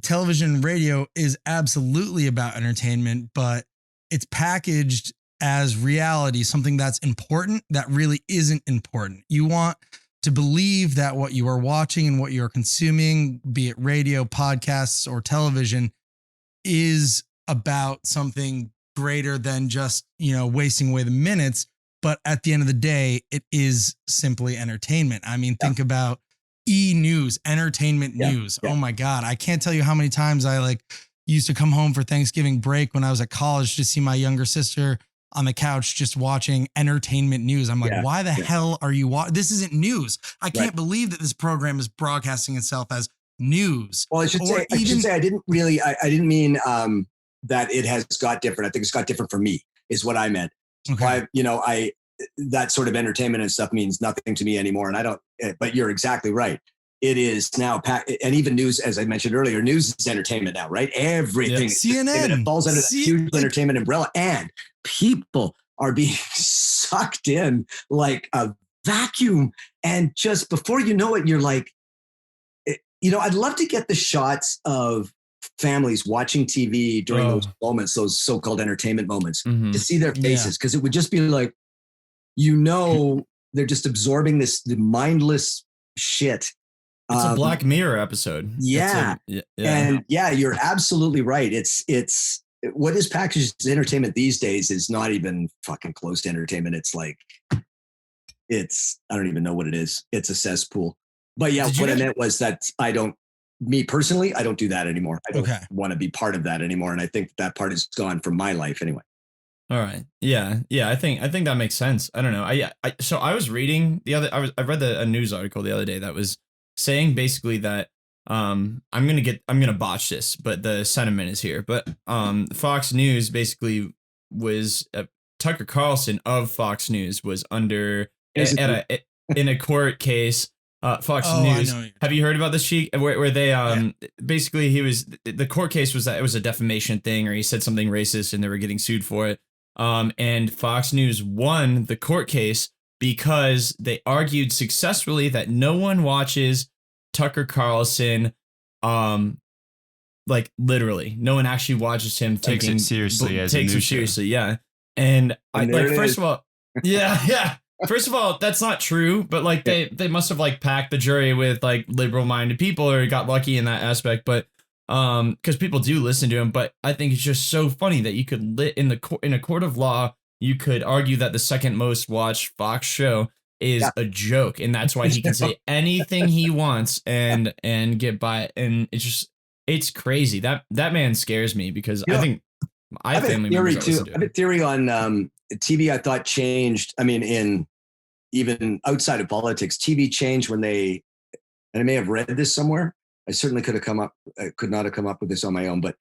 television and radio is absolutely about entertainment, but it's packaged as reality, something that's important that really isn't important. You want to believe that what you are watching and what you are consuming, be it radio, podcasts, or television, is about something greater than just, wasting away the minutes. But at the end of the day, it is simply entertainment. I mean, think about news, entertainment news. Yeah. Oh my God. I can't tell you how many times I used to come home for Thanksgiving break when I was at college to see my younger sister on the couch just watching entertainment news. I'm like, why the hell are you watching? This isn't news. I can't believe that this program is broadcasting itself as news. Well, I should say I didn't mean that it has got different. I think it's got different for me is what I meant. Okay. That sort of entertainment and stuff means nothing to me anymore. And I don't, but you're exactly right. It is now, and even news, as I mentioned earlier, news is entertainment now, right? Everything. CNN. It falls under that huge entertainment umbrella. And people are being sucked in like a vacuum. And just before you know it, you're like, I'd love to get the shots of families watching TV during those moments, those so-called entertainment moments, to see their faces. Because it would just be like, they're just absorbing the mindless shit. It's a Black Mirror episode. Yeah. And you're absolutely right. It's what is packaged as entertainment these days is not even fucking close to entertainment. It's like, I don't even know what it is. It's a cesspool. But what I meant was that me personally, I don't do that anymore. I don't want to be part of that anymore. And I think that part is gone from my life anyway. All right. Yeah. I think that makes sense. I don't know. So I was reading I read a news article the other day that was saying basically that I'm gonna botch this, but the sentiment is here. But Fox News basically was Tucker Carlson of Fox News was under in a court case. Fox News. Have you heard about this sheet where they basically the court case was that it was a defamation thing, or he said something racist and they were getting sued for it. And Fox News won the court case because they argued successfully that no one watches Tucker Carlson, like literally, no one actually watches him takes it seriously yeah. And I like first of all, yeah. First of all, that's not true, but like they must have like packed the jury with like liberal minded people or got lucky in that aspect, but because people do listen to him. But I think it's just so funny that you could in a court of law, you could argue that the second most watched Fox show is a joke, and that's why he can say anything he wants and get by it. And it's crazy. That man scares me because I think I have family members that listen to him. I have a theory on TV. I thought changed. I mean, even outside of politics, TV changed when and I may have read this somewhere. I certainly could not have come up with this on my own, but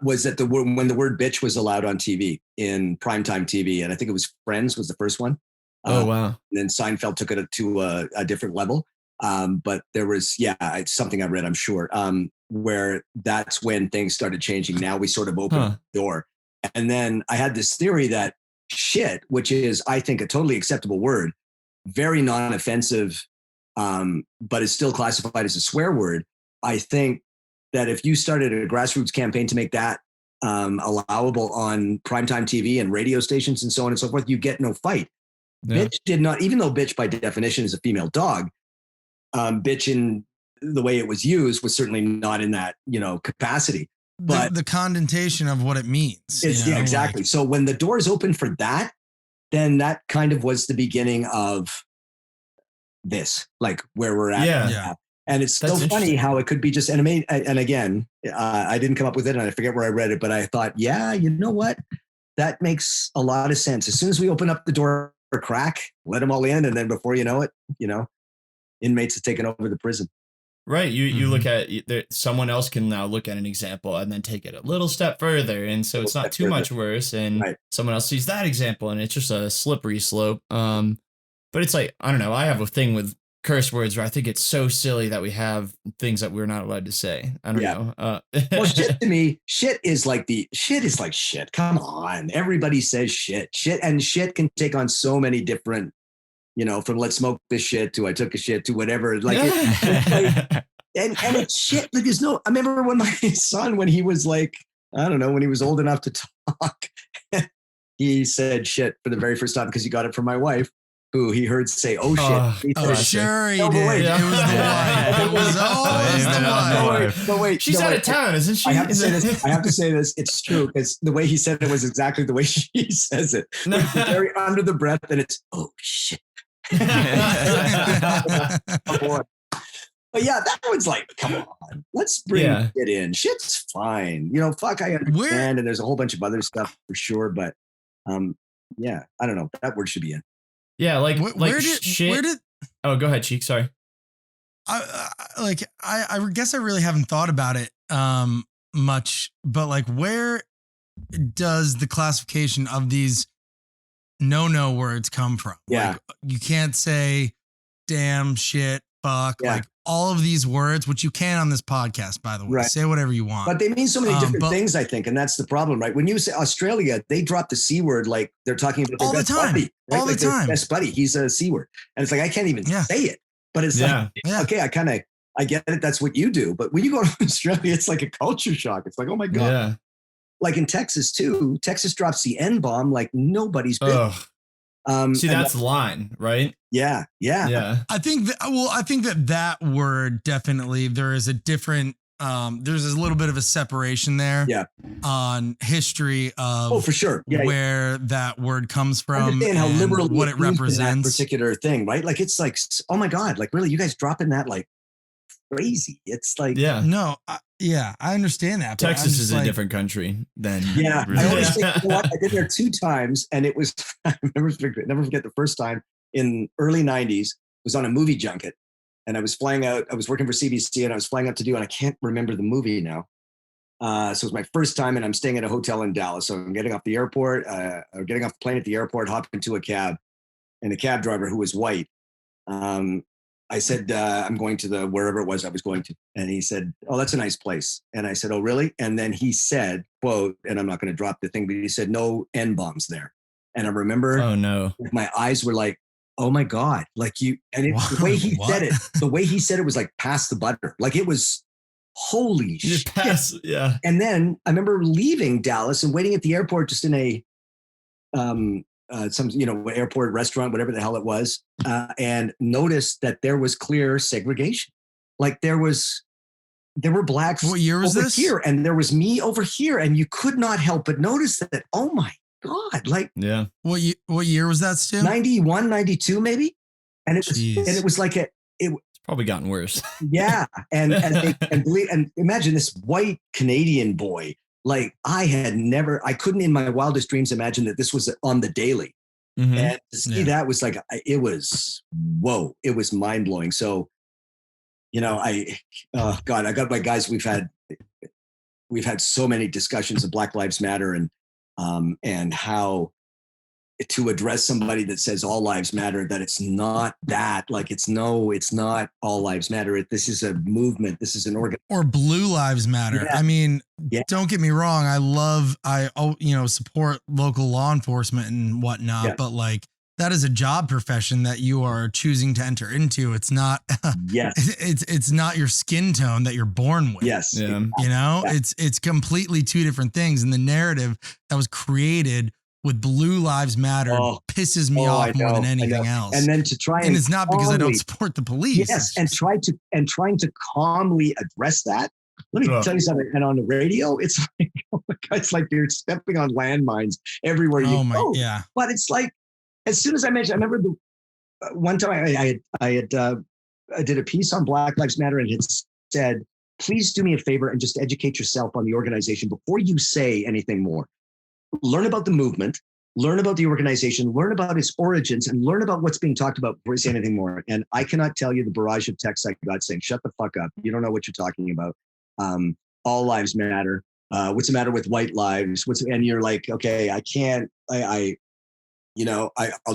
was that when the word bitch was allowed on TV in primetime TV, and I think it was Friends was the first one. Oh, wow. And then Seinfeld took it to a different level. But there was, it's something I read, I'm sure, where that's when things started changing. Now we sort of opened the door. And then I had this theory that shit, which is, I think, a totally acceptable word, very non-offensive, but is still classified as a swear word. I think that if you started a grassroots campaign to make that allowable on primetime TV and radio stations and so on and so forth, you get no fight. Yeah. Bitch did not, even though bitch by definition is a female dog, bitch in the way it was used was certainly not in that, capacity. But the connotation of what it means. Exactly. So when the doors open for that, then that kind of was the beginning of this, like where we're at. Yeah. And it's so funny how it could be just animated. And again, I didn't come up with it and I forget where I read it, but I thought, you know what? That makes a lot of sense. As soon as we open up the door or crack, let them all in. And then before you know it, inmates have taken over the prison. Right. You look at someone else can now look at an example and then take it a little step further. And so it's not too much worse. And someone else sees that example and it's just a slippery slope. But it's like, I don't know. I have a thing with curse words where I think it's so silly that we have things that we're not allowed to say. I don't know. Well, shit to me, shit is like shit. Come on. Everybody says shit. And shit can take on so many different, from let's smoke this shit to I took a shit to whatever. Like, and it's shit. Like I remember when my son, when he was like, I don't know, when he was old enough to talk, he said shit for the very first time because he got it from my wife, who he heard say, "Oh shit!" Sure he did. It was the one. It was always the one. But wait, she's out of town, isn't she? I have to say this. It's true because the way he said it was exactly the way she says it. It's very under the breath, and it's oh shit. But that one's like, come on, let's bring it in. Shit's fine. Fuck, I understand, and there's a whole bunch of other stuff for sure, but I don't know. That word should be in. Yeah, shit. Oh, go ahead, Cheek. Sorry. I guess I really haven't thought about it much, but like, where does the classification of these no words come from? Yeah, like, you can't say damn, shit, fuck, like all of these words, which you can on this podcast, by the way. Say whatever you want, but they mean so many different things, I think, and that's the problem, right? When you say Australia, they drop the C word like they're talking about all the time, buddy, right? All the time. Best buddy, he's a C word, and it's like I can't even say it, but it's like okay, I get it. That's what you do, but when you go to Australia, it's like a culture shock. It's like, oh my god. Yeah. Like in Texas too. Texas drops the N bomb like nobody's business. See, that's the line, right? Yeah. I think that word definitely there is a different. There's a little bit of a separation there. Yeah. On history of for sure. Where that word comes from. Understand how liberal what it represents. That particular thing, right? Like it's like, oh my god, like really, you guys dropping that like crazy. It's like I understand that. Texas is a different country than I always think, I did there 2 times, and it was I never forget the first time in early '90s. Was on a movie junket, and I was flying out. I was working for CBC, and I was flying out to do, and I can't remember the movie now. So it was my first time, and I'm staying at a hotel in Dallas. So I'm getting off the airport, or getting off the plane at the airport, hopping into a cab, and the cab driver, who was white, I said, I'm going to the wherever it was I was going to. And he said, oh, that's a nice place. And I said, oh, really? And then he said, quote, and I'm not going to drop the thing, but he said, no N-bombs there. And I remember Oh no. my eyes were like, oh my God. Like you, and the way he said it was like pass the butter. Like it was holy shit. Yeah. And then I remember leaving Dallas and waiting at the airport just in a, some, airport restaurant, whatever the hell it was, and noticed that there was clear segregation. Like there were blacks. What year was over this? Here, and there was me over here, and you could not help but notice that. Oh my God! Like Yeah. What year was that, Stu? 91, 92 maybe, and it was like It's probably gotten worse. yeah, and imagine this white Canadian boy. Like I couldn't in my wildest dreams imagine that this was on the daily. Mhm. And to see that was like, it was mind blowing. So, I got my guys, we've had so many discussions of Black Lives Matter and how to address somebody that says all lives matter, that it's not that, like, it's not all lives matter. This is a movement. This is an organ. Or Blue Lives Matter. Yeah. I mean, Yeah. don't get me wrong. I support local law enforcement and whatnot, Yeah. but like that is a job profession that you are choosing to enter into. It's not, Yes. it's not your skin tone that you're born with. Yes. Yeah. Yeah. It's completely two different things. And the narrative that was created with Blue Lives Matter pisses me off more than anything else. And then to try and it's not because I don't calmly- support the police. Yes, and trying to calmly address that. Let me tell you something. And on the radio, it's like, oh my God, it's like you're stepping on landmines everywhere you go. Yeah. But it's like, as soon as I mentioned, I remember one time I did a piece on Black Lives Matter, and it said, please do me a favor and just educate yourself on the organization before you say anything more. Learn about the movement, learn about the organization, learn about its origins, and learn about what's being talked about before you say anything more. And I cannot tell you the barrage of texts I got saying, shut the fuck up. You don't know what you're talking about. All lives matter. What's the matter with white lives? And you're like, okay, I can't, I'll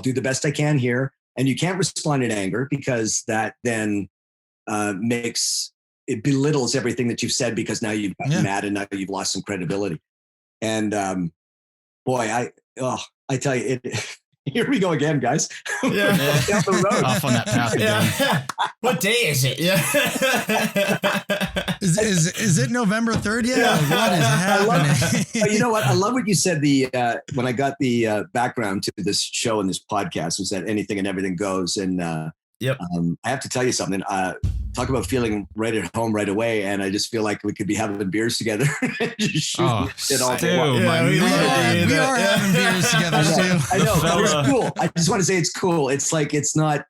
do the best I can here. And you can't respond in anger, because that then it belittles everything that you've said, because now you've gotten mad and now you've lost some credibility. And boy, I tell you, here we go again, guys. Yeah. Down the road. Off on that path again. Yeah. What day is it? Yeah. Is it November 3rd yet? Yeah. What is happening? You know what? I love what you said. When I got the background to this show and this podcast, was that anything and everything goes. And Yep. I have to tell you something. Talk about feeling right at home right away, and I just feel like we could be having beers together. Just shooting shit all day long. We are having beers together too. I know. It's cool. I just want to say it's cool. It's like, it's not.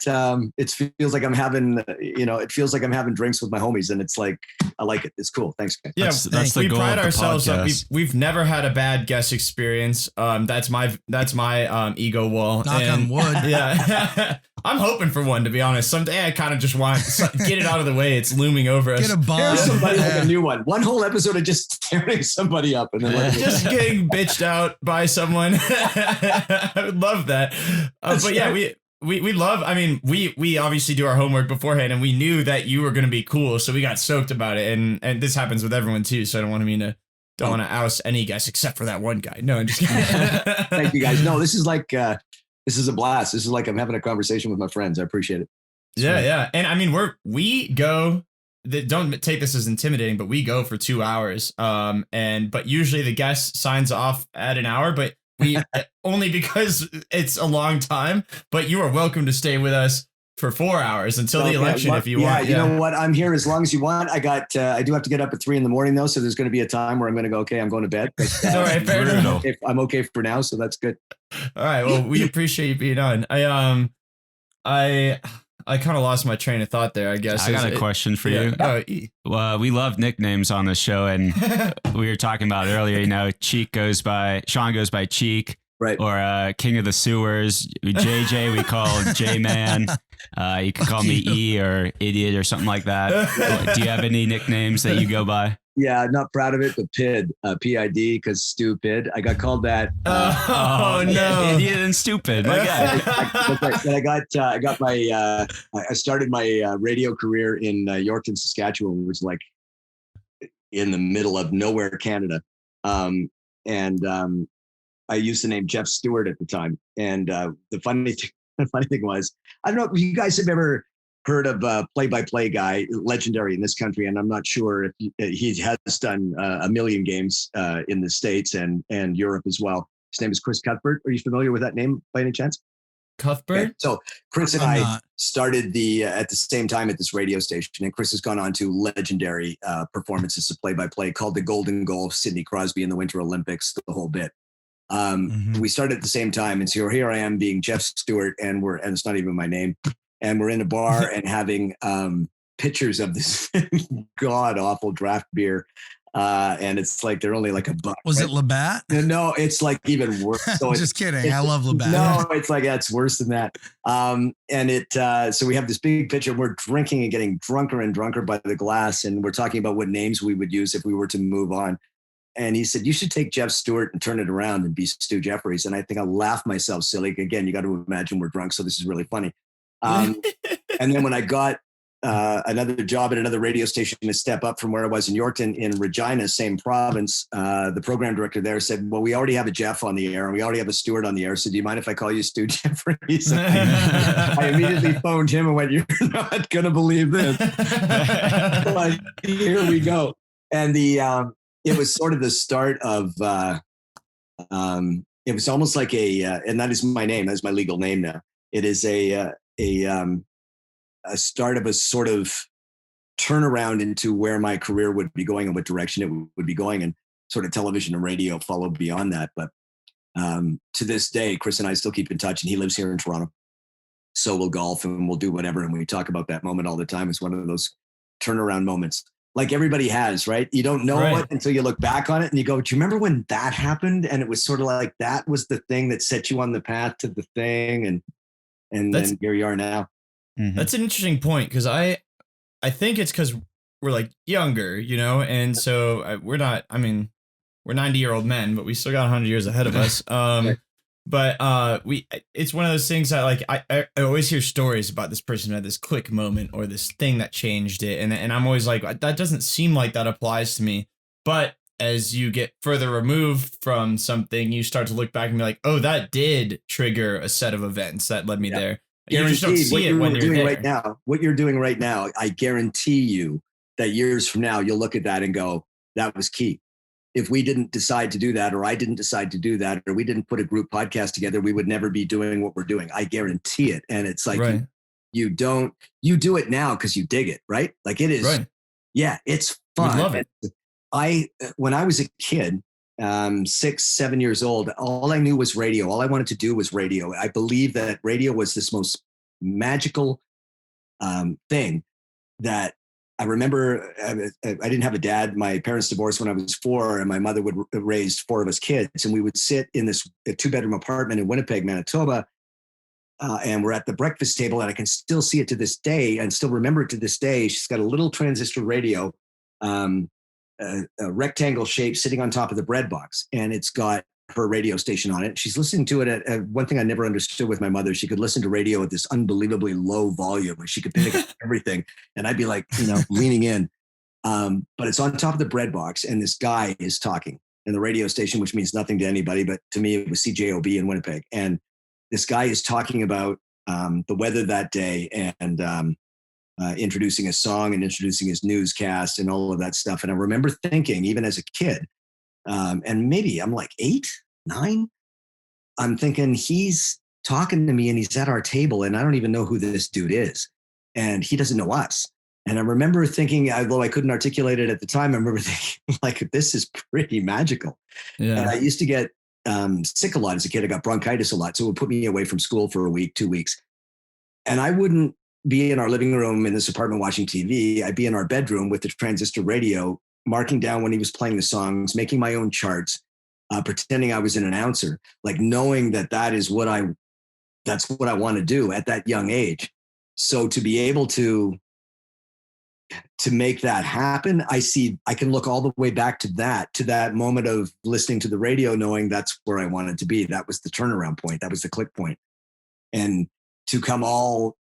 It feels like I'm having. It feels like I'm having drinks with my homies, and it's like, I like it. It's cool. Thanks, guys. Yeah, that's the we goal pride of the ourselves on, podcast. we've never had a bad guest experience. That's my ego wall. Knock on wood. Yeah. I'm hoping for one, to be honest. Someday I kind of just want to get it out of the way. It's looming over us. Get a bomb. Tear somebody like a new one. One whole episode of just tearing somebody up and then Just getting bitched out by someone. I would love that. But yeah, we love, I mean, we obviously do our homework beforehand, and we knew that you were going to be cool. So we got stoked about it. And this happens with everyone too. So I don't want to oust any guests except for that one guy. No, I'm just kidding. Thank you, guys. No, this is like, this is a blast. This is like I'm having a conversation with my friends. I appreciate it. Yeah. And I mean, don't take this as intimidating, but we go for 2 hours. But usually the guest signs off at an hour, but we only because it's a long time, but you are welcome to stay with us for 4 hours until the election if you want. You know what? I'm here as long as you want. I do have to get up at 3 a.m. though. So there's going to be a time where I'm going to go, okay, I'm going to bed. But, all right, fair enough. I'm okay for now. So that's good. All right. Well, we appreciate you being on. I kind of lost my train of thought there, I guess. I got a question for you. Well, we love nicknames on the show, and we were talking about earlier, Sean goes by Cheek. Right. Or King of the Sewers. JJ, we call J-Man. You can call me E or Idiot or something like that. Do you have any nicknames that you go by? Yeah, not proud of it, but PID, PID, because stupid. I got called that. No. Idiot and stupid. My God. I started my radio career in Yorkton, Saskatchewan, which is like in the middle of nowhere, Canada. I used the name Jeff Stewart at the time. And the funny thing was, I don't know if you guys have ever heard of a play-by-play guy, legendary in this country, and I'm not sure if he has done a million games in the States and Europe as well. His name is Chris Cuthbert. Are you familiar with that name by any chance? Cuthbert? Okay. So Chris and I started at the same time at this radio station, and Chris has gone on to legendary performances of play-by-play called the Golden Goal, Sidney Crosby in the Winter Olympics, the whole bit. We started at the same time, and so here I am being Jeff Stewart, and it's not even my name. And we're in a bar and having pictures of this god awful draft beer. And it's like, they're only like $1. Was it Labatt? No, it's like even worse. So Just kidding. I love Labatt. No, it's like, that's worse than that. So we have this big picture. We're drinking and getting drunker and drunker by the glass. And we're talking about what names we would use if we were to move on. And he said, you should take Jeff Stewart and turn it around and be Stu Jeffries. And I think I laughed myself silly. Again, you got to imagine we're drunk. So this is really funny. And then when I got another job at another radio station to step up from where I was in Yorkton in Regina, same province, the program director there said, well, we already have a Jeff on the air and we already have a Stewart on the air. So do you mind if I call you Stu Jeffries? I immediately phoned him and went, you're not going to believe this. Like, here we go. And it was sort of the start of, it was almost like and that is my name. That's my legal name now. It is a start of a sort of turnaround into where my career would be going and what direction it would be going, and sort of television and radio followed beyond that. But to this day, Chris and I still keep in touch, and he lives here in Toronto. So we'll golf and we'll do whatever. And we talk about that moment all the time. It's one of those turnaround moments like everybody has, right? You don't know it until you look back on it and you go, do you remember when that happened? And it was sort of like, that was the thing that set you on the path to the thing. And then here you are now. Mm-hmm. That's an interesting point, because I think it's because we're like younger, and so we're not. I mean, we're 90-year-old men, but we still got 100 years ahead of us. But it's one of those things that, like, I always hear stories about this person who had this click moment or this thing that changed it, and I'm always like, that doesn't seem like that applies to me. But as you get further removed from something, you start to look back and be like, oh, that did trigger a set of events that led me there. You just don't see it when you're there. What you're doing right now, I guarantee you that years from now, you'll look at that and go, that was key. If we didn't decide to do that, or I didn't decide to do that, or we didn't put a group podcast together, we would never be doing what we're doing. I guarantee it. And it's like, you do it now because you dig it, right? Like it is. Right. Yeah, it's fun. We love it. When I was a kid, 6, 7 years old, all I knew was radio. All I wanted to do was radio. I believe that radio was this most magical thing that I remember. I didn't have a dad. My parents divorced when I was 4, and my mother would raise 4 of us kids. And we would sit in this 2-bedroom apartment in Winnipeg, Manitoba. And we're at the breakfast table, and I can still see it to this day and still remember it to this day. She's got a little transistor radio, a rectangle shape sitting on top of the bread box, and it's got her radio station on it. She's listening to it at one thing I never understood with my mother. She could listen to radio at this unbelievably low volume, and she could pick up everything. And I'd be like, leaning in. But it's on top of the bread box, and this guy is talking in the radio station, which means nothing to anybody, but to me, it was CJOB in Winnipeg. And this guy is talking about the weather that day, and introducing a song and introducing his newscast and all of that stuff. And I remember thinking, even as a kid, and maybe I'm like 8, 9, I'm thinking, he's talking to me and he's at our table and I don't even know who this dude is. And he doesn't know us. And I remember thinking, although I couldn't articulate it at the time, I remember thinking, like, this is pretty magical. Yeah. And I used to get sick a lot as a kid. I got bronchitis a lot. So it would put me away from school for a week, 2 weeks. And I wouldn't be in our living room in this apartment watching TV. I'd be in our bedroom with the transistor radio, marking down when he was playing the songs, making my own charts, pretending I was an announcer, like knowing that's what I want to do at that young age. So to be able to make that happen, I can look all the way back to that moment of listening to the radio, knowing that's where I wanted to be. That was the turnaround point. That was the click point. And to come all,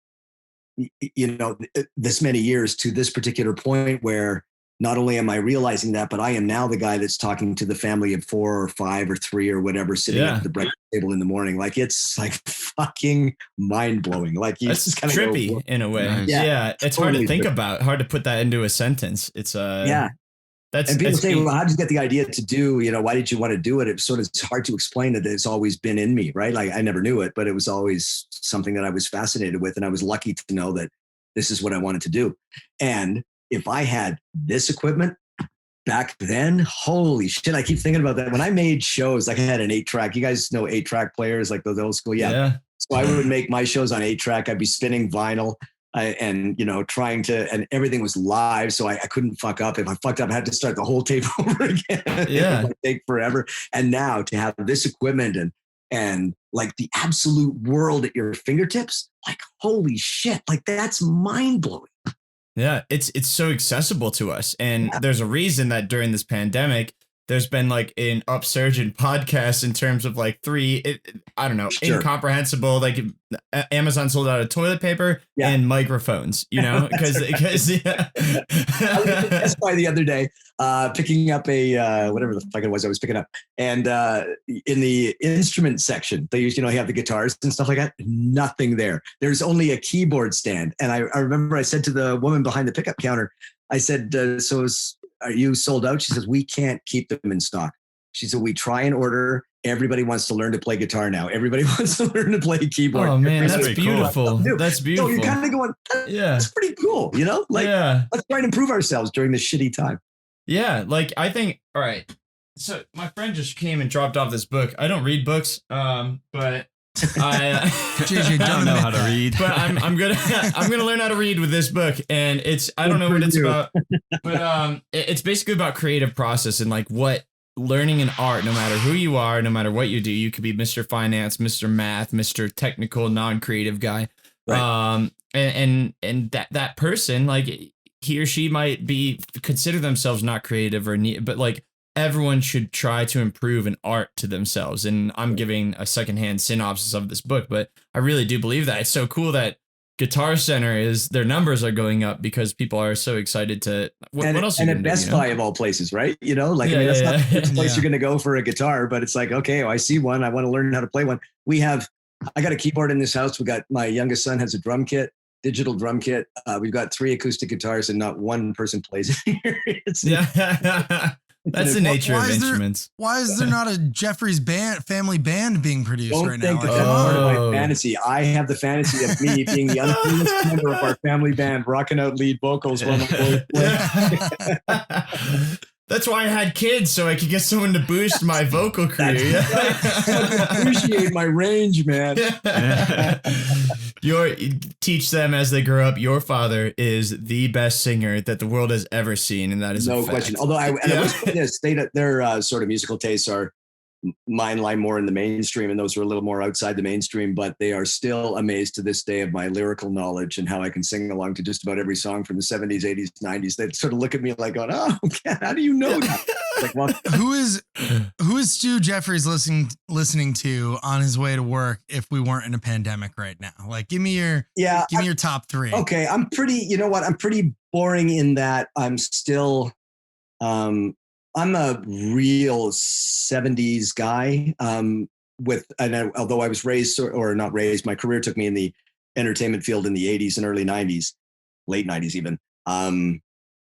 this many years to this particular point where not only am I realizing that, but I am now the guy that's talking to the family of 4 or 5 or 3 or whatever, sitting at the breakfast table in the morning. Like, it's like fucking mind blowing. Like, it's trippy in a way. Nice. Yeah. It's totally hard to think about, hard to put that into a sentence. It's and people say, well, how did you get the idea to do, why did you want to do it? It's sort of hard to explain that it's always been in me, right? Like, I never knew it, but it was always something that I was fascinated with. And I was lucky to know that this is what I wanted to do. And if I had this equipment back then, holy shit, I keep thinking about that. When I made shows, like I had an 8-track, you guys know 8-track players, like those old school. Yeah. So I would make my shows on 8-track. I'd be spinning vinyl. Trying to, and everything was live. So I couldn't fuck up. If I fucked up, I had to start the whole tape over again. Yeah. It would take forever. And now to have this equipment and like the absolute world at your fingertips, like, holy shit, like that's mind blowing. Yeah. It's so accessible to us. And there's a reason that during this pandemic, there's been like an upsurge in podcasts in terms of like incomprehensible, like Amazon sold out of toilet paper and microphones, because I was at Best Buy the other day, picking up a, whatever the fuck it was I was picking up. And in the instrument section, they use, you have the guitars and stuff like that. Nothing there. There's only a keyboard stand. And I remember I said to the woman behind the pickup counter, I said, are you sold out? She says, we can't keep them in stock. She said, we try and order. Everybody wants to learn to play guitar now. Everybody wants to learn to play keyboard. Oh man, that's beautiful. That's beautiful. So you're kind of going, that's pretty cool. Let's try and improve ourselves during this shitty time. Yeah. Like, I think, all right. So my friend just came and dropped off this book. I don't read books, but JJ don't know how to read, but I'm gonna learn how to read with this book, and I don't know what it's about, but it's basically about creative process and like what learning an art, no matter who you are, no matter what you do, you could be Mr. Finance, Mr. Math, Mr. Technical, non-creative guy, right. And that person, like he or she might consider themselves not creative but like. Everyone should try to improve an art to themselves. And I'm giving a secondhand synopsis of this book, but I really do believe that. It's so cool that Guitar Center their numbers are going up because people are so excited to, what else are you and at Best Buy of all places, right? That's not the place you're going to go for a guitar, but it's like, okay, I see one. I want to learn how to play one. I got a keyboard in this house. My youngest son has a drum kit, digital drum kit. We've got 3 acoustic guitars and not one person plays it here. That's the nature of instruments. Why is there not a Jeffries family band being produced right now? That's part of my fantasy. I have the fantasy of me being the unfinished member of our family band, rocking out lead vocals while my boys play. That's why I had kids, so I could get someone to boost my vocal career. I appreciate my range, man. Teach them as they grow up. Your father is the best singer that the world has ever seen, and that is no question. Although I will say this, their sort of musical tastes are mine lie more in the mainstream, and those are a little more outside the mainstream, but they are still amazed to this day of my lyrical knowledge and how I can sing along to just about every song from the 70s, 80s, 90s. They sort of look at me like going, oh, how do you know that? Like, well, who is Stu Jeffries listening to on his way to work if we weren't in a pandemic right now? Like, give me your top 3. Okay. I'm pretty boring in that I'm still, I'm a real 70s guy. Although I was raised or not raised, my career took me in the entertainment field in the 80s and early 90s, late 90s even.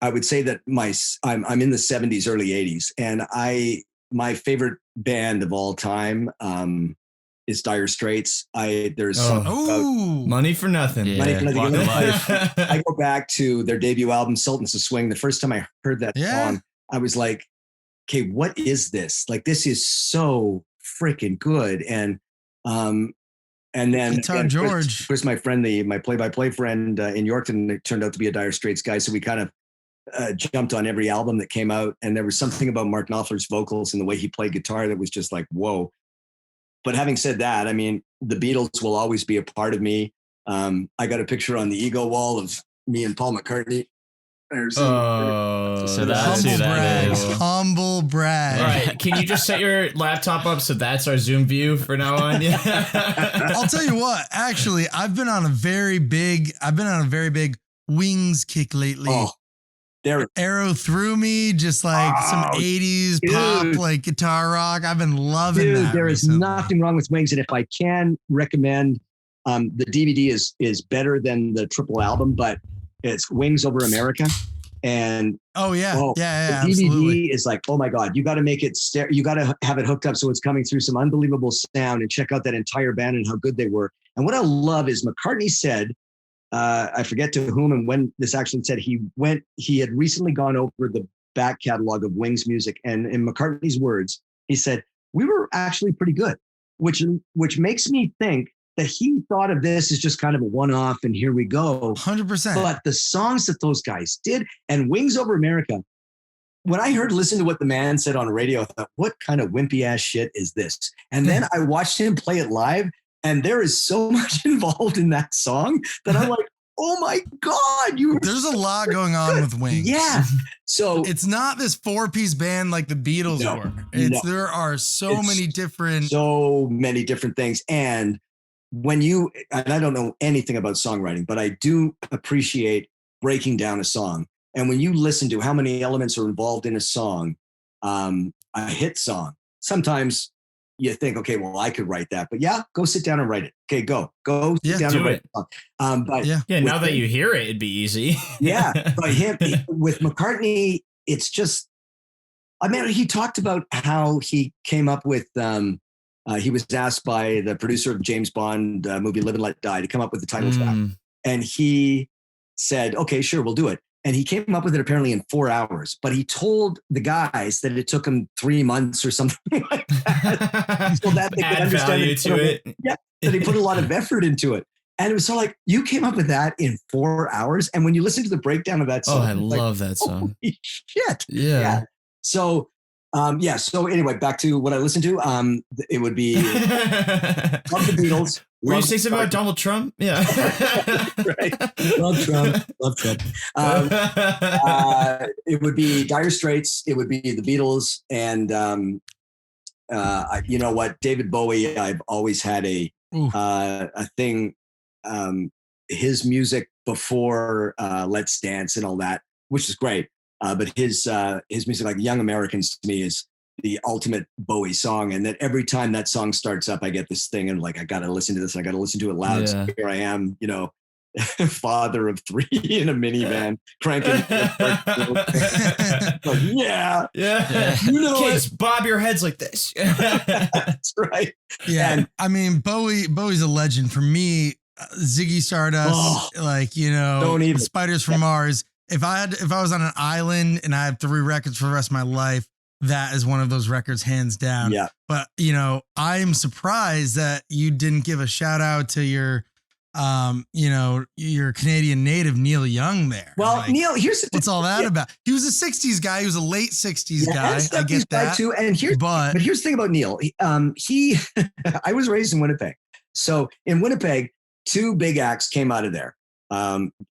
I would say that I'm in the 70s, early 80s, and my favorite band of all time is Dire Straits. There's Money for Nothing. Yeah, Money for Nothing. I go back to their debut album, Sultans of Swing. The first time I heard that song, I was like, okay, what is this? Like, this is so freaking good. And then Guitar George, Chris, my friend, my play-by-play friend in Yorkton, turned out to be a Dire Straits guy. So we kind of jumped on every album that came out. And there was something about Mark Knopfler's vocals and the way he played guitar that was just like, whoa. But having said that, I mean, the Beatles will always be a part of me. I got a picture on the ego wall of me and Paul McCartney. So that's who that is. Humble brag. All right, can you just set your laptop up so that's our Zoom view for now on? Yeah. I'll tell you what, actually, I've been on a very big Wings kick lately. Oh, there. Arrow Through Me, just like some 80s pop, like guitar rock. I've been loving that. There is nothing wrong with Wings. And if I can recommend, the DVD is better than the triple album, but it's Wings Over America. And yeah, the DVD absolutely. is like, oh my God, you got to make it, you got to have it hooked up so it's coming through some unbelievable sound, and check out that entire band and how good they were. And what I love is McCartney said, I forget to whom and when this actually said, he had recently gone over the back catalog of Wings music. And in McCartney's words, he said, we were actually pretty good, which makes me think that he thought of this as just kind of a one-off and here we go. 100%. But the songs that those guys did, and Wings Over America, when I listen to what the man said on the radio, I thought, what kind of wimpy ass shit is this? And then I watched him play it live, and there is so much involved in that song that I'm like, oh my God, there's a lot going on with Wings. Yeah. So it's not this 4-piece band like the Beatles were. There are so many different things. And and I don't know anything about songwriting, but I do appreciate breaking down a song. And when you listen to how many elements are involved in a song, a hit song, sometimes you think, okay, well, I could write that, but go sit down and write it. Okay, go sit down and write it. Now that you hear it, it'd be easy. But with McCartney, it's just, I mean, he talked about how he came up with, he was asked by the producer of James Bond movie Live and Let Die to come up with the title track. And he said, okay, sure, we'll do it. And he came up with it apparently in 4 hours, but he told the guys that it took him 3 months or something like that. So that they could understand value to it. Yeah, that he put a lot of effort into it. And it was so like, you came up with that in 4 hours. And when you listen to the breakdown of that song, I love that song. Holy shit. Yeah. So, so anyway, back to what I listened to. It would be love the Beatles. Were you saying something about Donald Trump? Yeah. Right. Love Trump. It would be Dire Straits. It would be the Beatles. And you know what? David Bowie, I've always had a thing. His music before Let's Dance and all that, which is great. But his music, like Young Americans, to me is the ultimate Bowie song. And that every time that song starts up, I get this thing and like, I got to listen to this. I got to listen to it loud. Yeah. So here I am, father of 3 in a minivan, cranking. Like, yeah. Kids, bob your heads like this. That's right. Yeah. And I mean, Bowie's a legend for me. Ziggy Stardust, don't even. Spiders from Mars. If I was on an island and I had 3 records for the rest of my life, that is one of those records, hands down. Yeah. But I'm surprised that you didn't give a shout out to your Canadian native Neil Young there. Well, Neil, here's the what's all that about? He was a 60s guy. He was a late 60s guy. I get that too. And here's the thing about Neil. I was raised in Winnipeg. So in Winnipeg, 2 big acts came out of there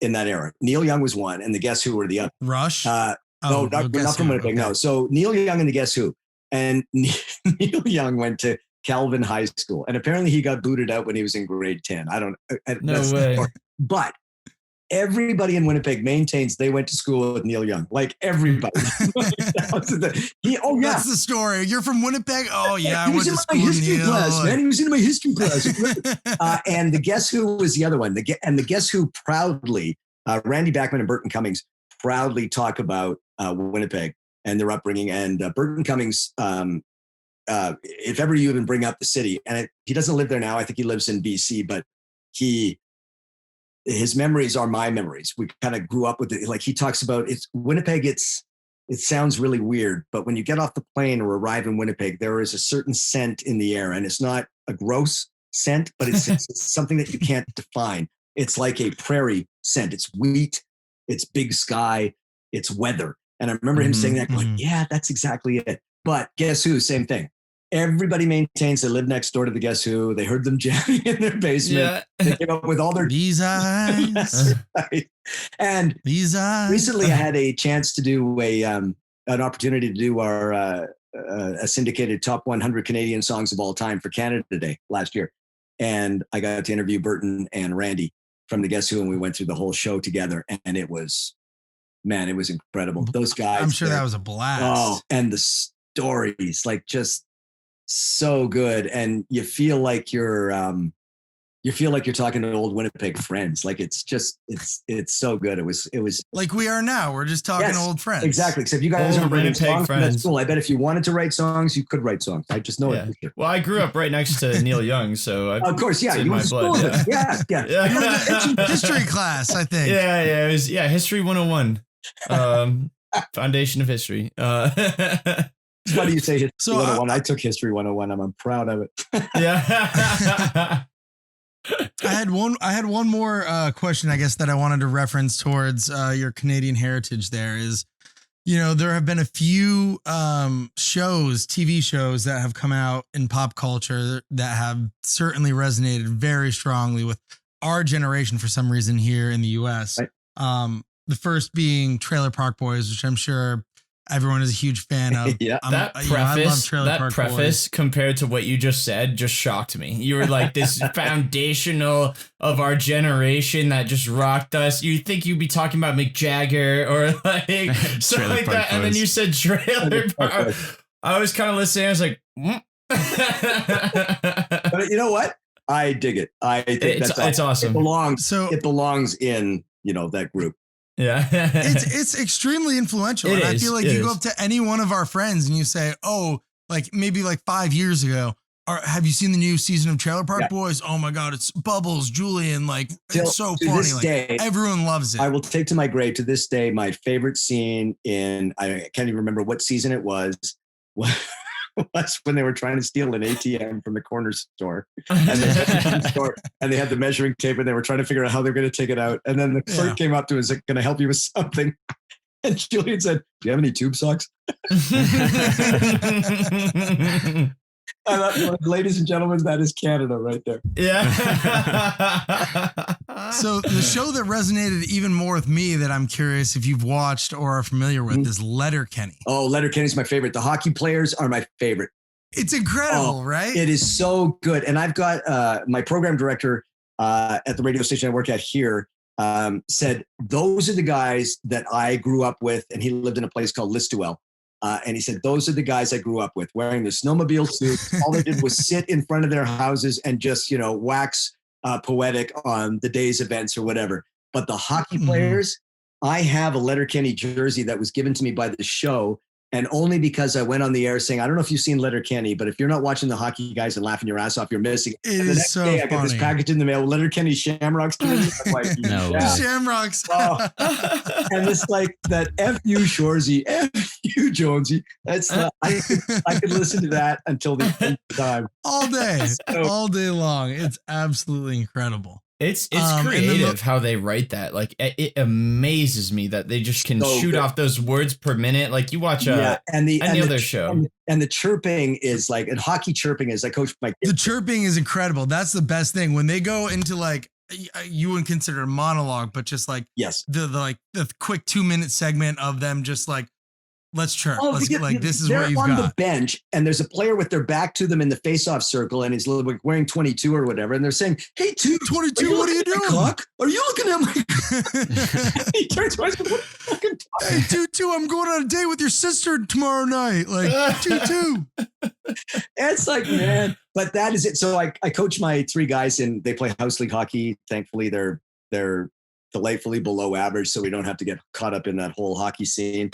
in that era. Neil Young was one, and the Guess Who were the other. Rush? No, not from Winnipeg. Okay. No. So Neil Young and the Guess Who. And Neil Young went to Calvin High School, and apparently he got booted out when he was in grade 10. I don't know. No way. But everybody in Winnipeg maintains they went to school with Neil Young. Like everybody. That's the story. You're from Winnipeg? Oh yeah, I went to school with Neil. Man, he was in my history class. And the Guess Who was the other one. The Guess Who proudly, Randy Bachman and Burton Cummings proudly talk about Winnipeg and their upbringing. And Burton Cummings, if ever you even bring up the city, and he doesn't live there now. I think he lives in BC, but his memories are my memories. We kind of grew up with it. Like he talks about Winnipeg. It sounds really weird, but when you get off the plane or arrive in Winnipeg, there is a certain scent in the air, and it's not a gross scent, but it's something that you can't define. It's like a prairie scent. It's wheat. It's big sky. it's weather. And I remember him saying that, going, yeah, that's exactly it. But guess who? Same thing. Everybody maintains they live next door to the Guess Who. They heard them jamming in their basement. Yeah. They came up with all their These eyes. That's right. And These eyes. recently I had a chance to do an opportunity to do our a syndicated top 100 Canadian songs of all time for Canada Day last year. And I got to interview Burton and Randy from the Guess Who, and we went through the whole show together. And it was incredible. Those guys. I'm sure that was a blast. Oh, and the stories, like, just so good. And you feel like you're talking to old Winnipeg friends. Like, it's so good. It was like we are now. We're just talking old friends. Exactly. Except you guys Old are writing Winnipeg songs. friends. That's cool. I bet if you wanted to write songs, you could write songs. I just know it for sure. Well, I grew up right next to Neil Young, so Of course, yeah. it's in You my went to blood. school with it. Yeah. You were in the history class, I think. Yeah, it was History 101. Foundation of History. It's funny you say History So, 101. I took History 101. I'm proud of it. Yeah. I had one more question, I guess, that I wanted to reference towards your Canadian heritage. There is, there have been a few TV shows that have come out in pop culture that have certainly resonated very strongly with our generation for some reason here in the US. Right. The first being Trailer Park Boys, which I'm sure everyone is a huge fan of. Yeah. That I love Trailer Park preface Boys. compared to what you just said just shocked me. You were like this foundational of our generation that just rocked us. You think you'd be talking about Mick Jagger or like something like that, and then you said Trailer Park. I was kind of listening. I was like, But you know what? I dig it. I think it's awesome. It belongs in that group. Yeah. it's extremely influential. It and I is, feel like it you go is. up to any one of our friends and you say, oh, like maybe like 5 years ago, or have you seen the new season of Trailer Park Boys? Oh my God, it's Bubbles, Julian, like it's so to funny. this Like day, everyone loves it. I will take to my grave to this day my favorite scene I can't even remember what season it was when they were trying to steal an ATM from the corner store. And they had the measuring tape and they were trying to figure out how they were going to take it out. And then the clerk came up to him and said, "Can I help you with something?" And Julian said, "Do you have any tube socks?" Ladies and gentlemen, that is Canada right there. Yeah. So the show that resonated even more with me that I'm curious if you've watched or are familiar with is Letterkenny. Oh, Letterkenny's my favorite. The hockey players are my favorite. It's incredible, right? It is so good. And I've got my program director at the radio station I work at here said, those are the guys that I grew up with. And he lived in a place called Listowel. And he said, those are the guys I grew up with, wearing their snowmobile suits. All they did was sit in front of their houses and just, wax poetic on the day's events or whatever. But the hockey players, I have a Letterkenny jersey that was given to me by the show. And only because I went on the air saying, I don't know if you've seen Letterkenny, but if you're not watching the hockey guys and laughing your ass off, you're missing. It and the is next so day, funny. I got this package in the mail, Letterkenny Shamrocks. I'm like, No way. The Shamrocks. Oh. And it's like that F you Shorzy, F you Jonesy. That's I could listen to that until the end of time. All day long. It's absolutely incredible. It's creative how they write that. Like it amazes me that they just can shoot off those words per minute. Like you watch any other show. And the chirping is like, and hockey chirping is, I coach my kids. The chirping is incredible. That's the best thing. When they go into like, you wouldn't consider a monologue, but just like the quick 2-minute segment of them just like, let's chirp. Let's like, this is what you've got. They're on the bench and there's a player with their back to them in the face-off circle and he's like wearing 22 or whatever. And they're saying, "Hey, 22, what are you doing? Clock? Are you looking at my..." He turns around and says, "What are you fucking talking?" "Hey, 22, I'm going on a date with your sister tomorrow night." Like, 22. It's like, man, but that is it. So I coach my 3 guys and they play house league hockey. Thankfully, they're delightfully below average, so we don't have to get caught up in that whole hockey scene.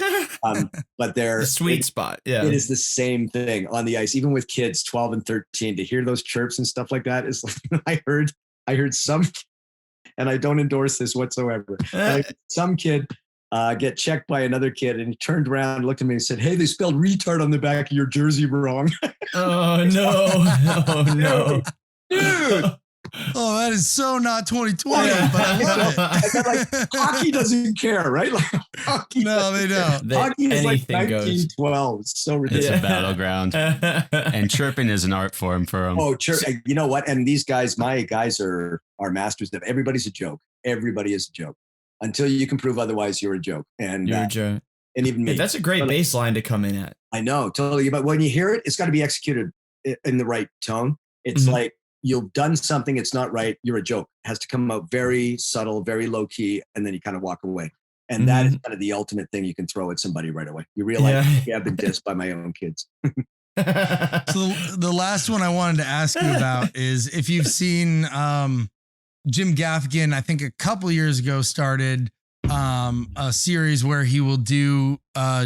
But they're the sweet spot. Yeah, it is the same thing on the ice, even with kids 12 and 13. To hear those chirps and stuff like that is like, I heard some, and I don't endorse this whatsoever. Some kid get checked by another kid, and he turned around, looked at me, and said, "Hey, they spelled retard on the back of your jersey wrong." Oh no! Oh no! Dude. Oh, that is so not 2020, but I love it. And like, hockey doesn't care, right? Like hockey. No, they don't. Hockey is like Anything goes. 1912. It's so It's ridiculous. a battleground. And chirping is an art form for them. Oh, sure. You know what? And these guys, my guys are masters of everybody's a joke. Everybody is a joke. Until you can prove otherwise, you're a joke. And You're a joke. and even me. Yeah, that's a great baseline to come in at. I know, totally. But when you hear it, it's got to be executed in the right tone. It's Mhm. like you've done something, it's not right, you're a joke. It has to come out very subtle, very low key, and then you kind of walk away. And that is kind of the ultimate thing you can throw at somebody right away. You realize, yeah, I've been dissed by my own kids. So the last one I wanted to ask you about is if you've seen Jim Gaffigan, I think a couple years ago started a series where he will do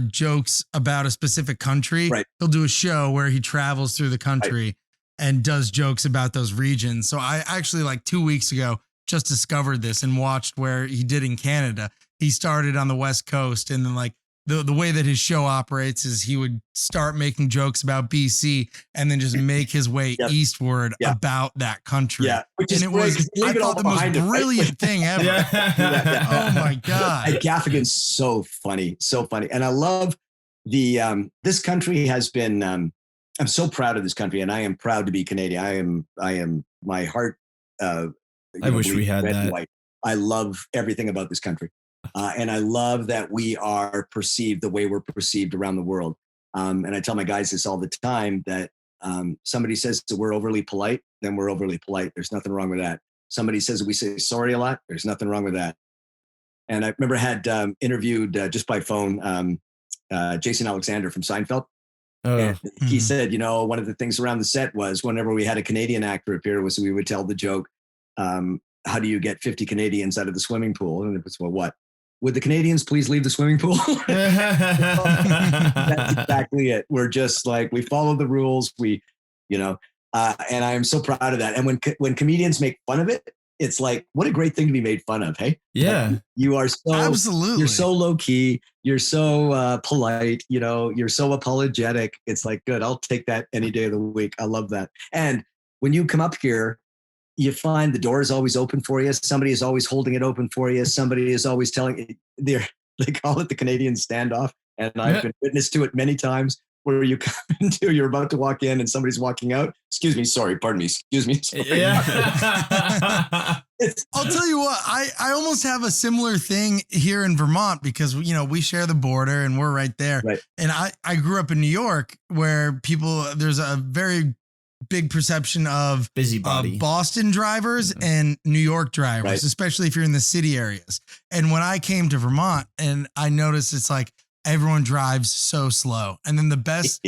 jokes about a specific country. Right. He'll do a show where he travels through the country and does jokes about those regions. So I actually like 2 weeks ago just discovered this and watched where he did in Canada. He started on the West Coast, and then like the way that his show operates is he would start making jokes about BC and then just make his way eastward about that country. Yeah, which is and it great, was, 'cause leave I it all thought the most behind him, right? brilliant thing ever. Oh my God. And Gaffigan's so funny, so funny. And I love the this country has been I'm so proud of this country, and I am proud to be Canadian. I am my heart I wish we had red and that. white. I love everything about this country. And I love that we are perceived the way we're perceived around the world. And I tell my guys this all the time, that somebody says that we're overly polite, then we're overly polite. There's nothing wrong with that. Somebody says that we say sorry a lot. There's nothing wrong with that. And I remember had interviewed just by phone Jason Alexander from Seinfeld. And he said, you know, one of the things around the set was whenever we had a Canadian actor appear, was we would tell the joke, how do you get 50 Canadians out of the swimming pool? And it was, well, what? Would the Canadians please leave the swimming pool? That's exactly it. We're just like, we follow the rules. We, you know, and I am so proud of that. And when comedians make fun of it, it's like, what a great thing to be made fun of. Hey, Yeah, like, you are so Absolutely. You're so low key. You're so polite. You know, you're so apologetic. It's like, good. I'll take that any day of the week. I love that. And when you come up here, you find the door is always open for you. Somebody is always holding it open for you. Somebody is always telling you. They call it the Canadian standoff. And I've been witness to it many times, where you come into, you're about to walk in and somebody's walking out. Excuse me. Sorry. Pardon me. Excuse me. Sorry. yeah. I'll tell you what, I almost have a similar thing here in Vermont because, you know, we share the border and we're right there. Right. And I grew up in New York, where there's a very big perception of Busybody. Boston drivers and New York drivers, Right. especially if you're in the city areas. And when I came to Vermont, and I noticed it's like everyone drives so slow. And then the best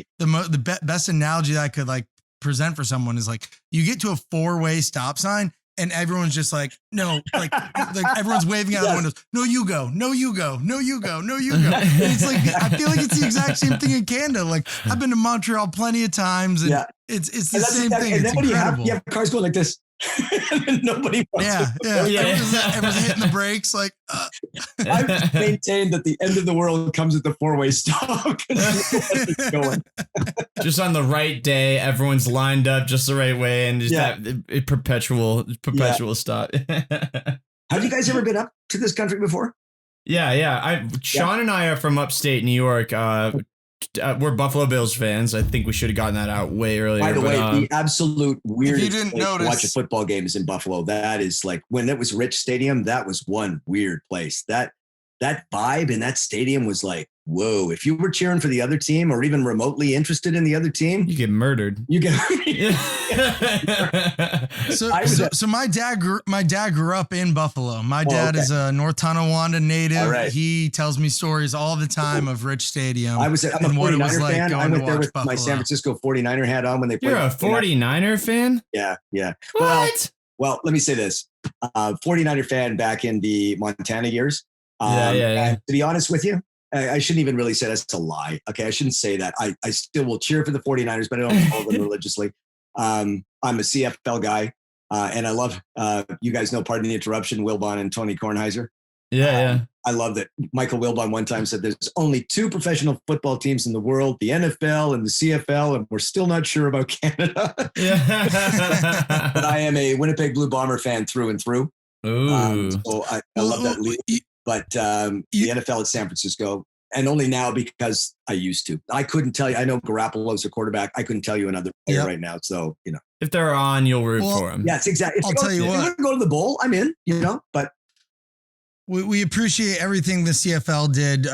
analogy that I could like present for someone is like, you get to a 4-way stop sign and everyone's just like, no, like everyone's waving out the windows. No, you go. No, you go. No, you go. No, you go. And it's like, I feel like it's the exact same thing in Canada. Like I've been to Montreal plenty of times, and it's the same thing. And It's then when incredible. you have cars going like this, and nobody wants to. Everyone's hitting the brakes like. I've maintained that the end of the world comes at the 4-way stop. It's going. Just on the right day, everyone's lined up just the right way, and just that perpetual stop. Have you guys ever been up to this country before? Yeah. Sean and I are from upstate New York. We're Buffalo Bills fans. I think we should have gotten that out way earlier. By the way, the absolute weirdest didn't place to notice- watch a football game is in Buffalo. That is like, when it was Rich Stadium, that was one weird place. That vibe in that stadium was like, whoa. If you were cheering for the other team or even remotely interested in the other team, you get murdered. you get. So my dad grew up in Buffalo. My dad is a North Tonawanda native. All right. He tells me stories all the time of Rich Stadium. I'm a and what it was 49er like fan. I going to went there watch with my Buffalo. San Francisco 49er hat on when they played. You're a 49er fan? Yeah. What? Well, let me say this. 49er fan back in the Montana years. Yeah. And to be honest with you, I shouldn't even really say that's a lie. Okay, I shouldn't say that. I still will cheer for the 49ers, but I don't follow them religiously. I'm a CFL guy, and I love, you guys know, pardon the interruption, Wilbon and Tony Kornheiser. Yeah. I love that Michael Wilbon one time said there's only 2 professional football teams in the world, the NFL and the CFL, and we're still not sure about Canada. Yeah. But I am a Winnipeg Blue Bomber fan through and through. So I love that league. But the NFL at San Francisco, and only now because I used to. I couldn't tell you. I know Garoppolo's a quarterback. I couldn't tell you another player right now. So, if they're on, you'll root for them. Yes, exactly. I'll tell you what. If we go to the bowl, I'm in, but. We appreciate everything the CFL did,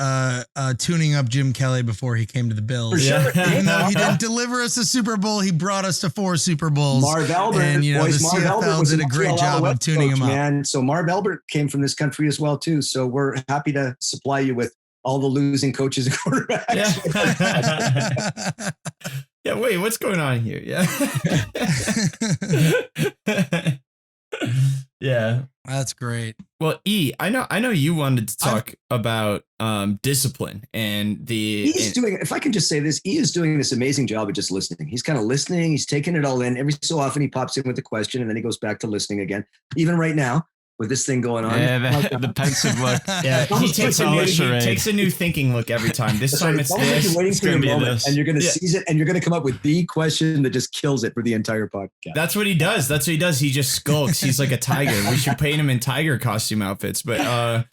tuning up Jim Kelly before he came to the Bills. For sure. Even though he didn't deliver us a Super Bowl, he brought us to 4 Super Bowls. Marv Albert, and the Marv CFL Albert did a great job of tuning him up. Man. So Marv Albert came from this country as well too. So we're happy to supply you with all the losing coaches and quarterbacks. Yeah. Wait, what's going on here? Yeah. Yeah. That's great. Well, I know you wanted to talk about discipline and if I can just say this, E is doing this amazing job of just listening. He's kind of listening. He's taking it all in. Every so often he pops in with a question and then he goes back to listening again. Even right now with this thing going on. Yeah, the pensive look. Yeah, he takes a new thinking look every time. This time it's this. You're waiting It's for your gonna be moment, this. and you're going to seize it, and you're going to come up with the question that just kills it for the entire podcast. That's what he does. He just skulks. He's like a tiger. We should paint him in tiger costume outfits. But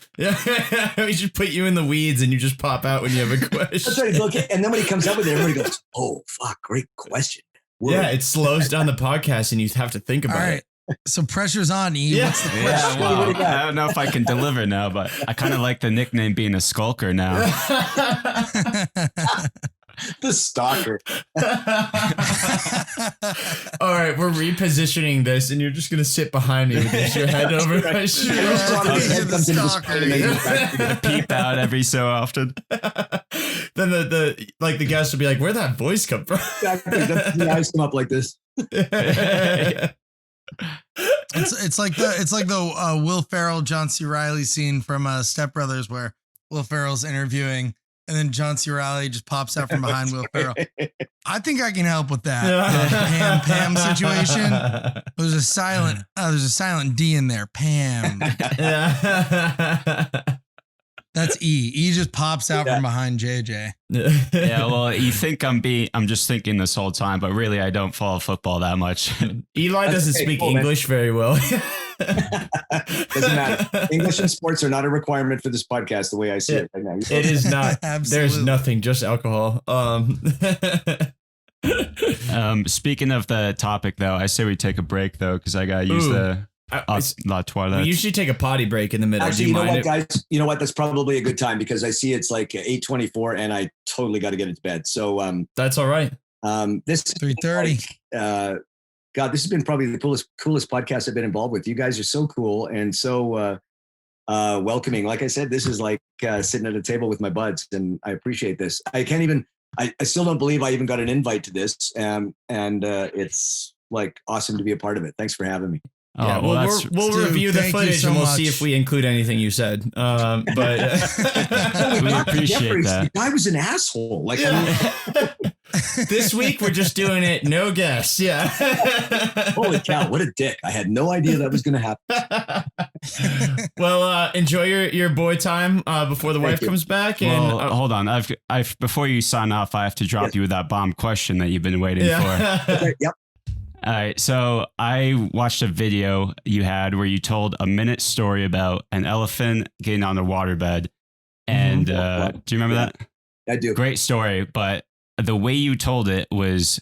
we should put you in the weeds, and you just pop out when you have a question. That's right. Look, and then when he comes up with it, everybody goes, "Oh, fuck, great question." Word. Yeah, it slows down the podcast, and you have to think about it. So pressure's on, E. Yeah. What's the question? Yeah, well, I don't know if I can deliver now, but I kind of like the nickname being a skulker now. The stalker. All right, we're repositioning this, and you're just gonna sit behind me with your head over my shoulder. I peep out every so often. Then the guest will be like, "Where'd that voice come from?" Exactly. The eyes come up like this. It's like the Will Ferrell, John C. Reilly scene from Step Brothers where Will Ferrell's interviewing and then John C. Reilly just pops out from behind Will Ferrell. I think I can help with that Pam situation. There's a silent D in there. Pam. That's E. E just pops out from behind JJ. Yeah, well, you think I'm just thinking this whole time, but really I don't follow football that much. Eli doesn't speak English very well. Doesn't matter. English and sports are not a requirement for this podcast the way I see it right now. It is not. Absolutely. There's nothing, just alcohol. Speaking of the topic, though, I say we take a break, though, because I got to use la toilette. We usually take a potty break in the middle. Actually, Do you know mind what, guys? You know what? That's probably a good time because I see it's like 8:24 and I totally got to get into bed. So That's all right. this 3:30. God, this has been probably the coolest podcast I've been involved with. You guys are so cool and so welcoming. Like I said, this is like sitting at a table with my buds, and I appreciate this. I still don't believe I even got an invite to this, and it's like awesome to be a part of it. Thanks for having me. Yeah, we'll review the footage and we'll see if we include anything you said. But we appreciate that. The guy was an asshole. Like this week we're just doing it, no guests. Yeah. Holy cow! What a dick! I had no idea that was going to happen. Well, enjoy your boy time before the wife comes back. And well, hold on. I've before you sign off, I have to drop you with that bomb question that you've been waiting for. Okay, yep. All right, so I watched a video you had where you told a minute story about an elephant getting on the waterbed. And do you remember that? I do. Great story, but the way you told it was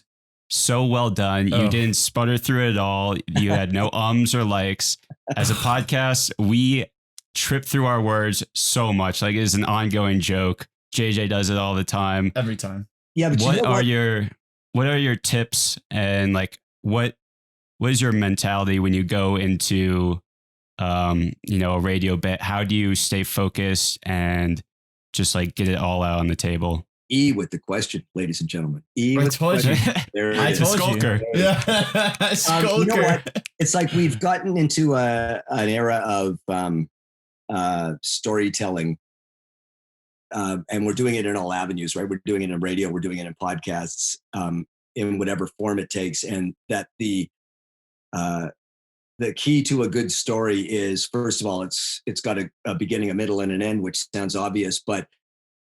so well done. You didn't sputter through it at all. You had no ums or likes. As a podcast, we trip through our words so much. Like it's an ongoing joke. JJ does it all the time. Every time. Yeah, but what are your tips and like what is your mentality when you go into a radio bit? How do you stay focused and just like get it all out on the table? E with the question, ladies and gentlemen. E I with told the you. question. There it I is. told Skulker. you. Yeah. Skulker. You know what? It's like we've gotten into an era of storytelling. And we're doing it in all avenues, right? We're doing it in radio, we're doing it in podcasts, in whatever form it takes. And that the the key to a good story is, first of all, it's got a beginning, a middle, and an end, which sounds obvious, but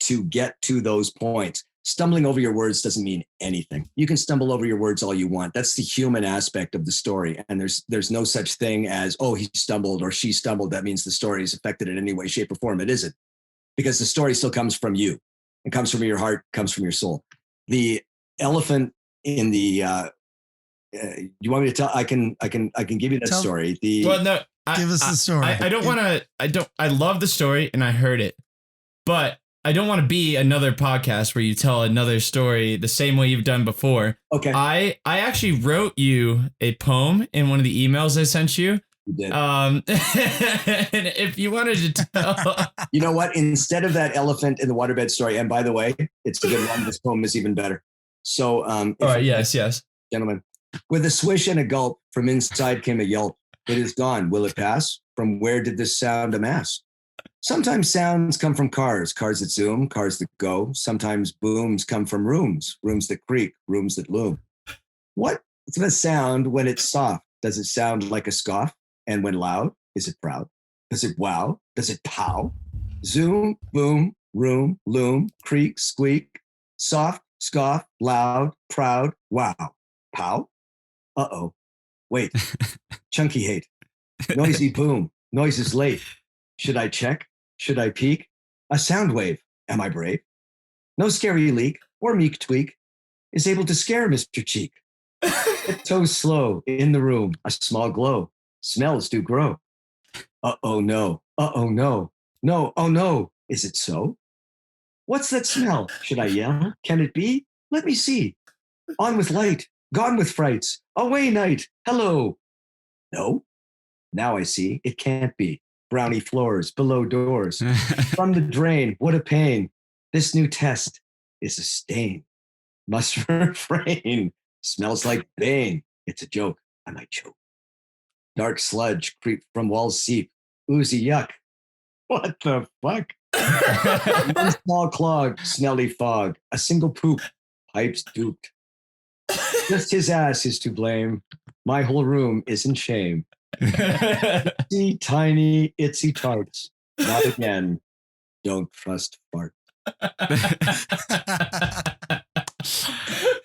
to get to those points, stumbling over your words doesn't mean anything. You can stumble over your words all you want. That's the human aspect of the story. And there's no such thing as, oh, he stumbled or she stumbled. That means the story is affected in any way, shape, or form. It isn't, because the story still comes from you. It comes from your heart, comes from your soul. The elephant in the, you want me to tell? I can give you that story. Well, no, Give us the story. I don't want to. I love the story and I heard it, but I don't want to be another podcast where you tell another story the same way you've done before. Okay. I actually wrote you a poem in one of the emails I sent you. You did. And if you wanted to tell, you know what? Instead of that elephant in the waterbed story, and by the way, it's a good one. This poem is even better. So, all right, yes, gentlemen. With a swish and a gulp, from inside came a yelp. It is gone. Will it pass? From where did this sound amass? Sometimes sounds come from cars that zoom, cars that go. Sometimes booms come from rooms that creak, rooms that loom. What's the sound when it's soft? Does it sound like a scoff? And when loud, is it proud? Does it wow? Does it pow? Zoom, boom, room, loom, creak, squeak, soft, scoff, loud, proud, wow, pow. Uh-oh. Wait. Chunky hate. Noisy boom. Noise is late. Should I check? Should I peek? A sound wave. Am I brave? No scary leak or meek tweak is able to scare Mr. Cheek. Tiptoe slow in the room. A small glow. Smells do grow. Uh-oh, no. Uh-oh, no. No, oh, no. Is it so? What's that smell? Should I yell? Can it be? Let me see. On with light. Gone with frights. Away night. Hello. No. Now I see. It can't be. Brownie floors, below doors. From the drain. What a pain. This new test is a stain. Must refrain. Smells like bane. It's a joke. I might choke. Dark sludge creep from walls seep. Oozy yuck. What the fuck? One small clog, smelly fog. A single poop. Pipes duped. Just his ass is to blame. My whole room is in shame. See tiny itsy tarts. Not again. Don't trust fart.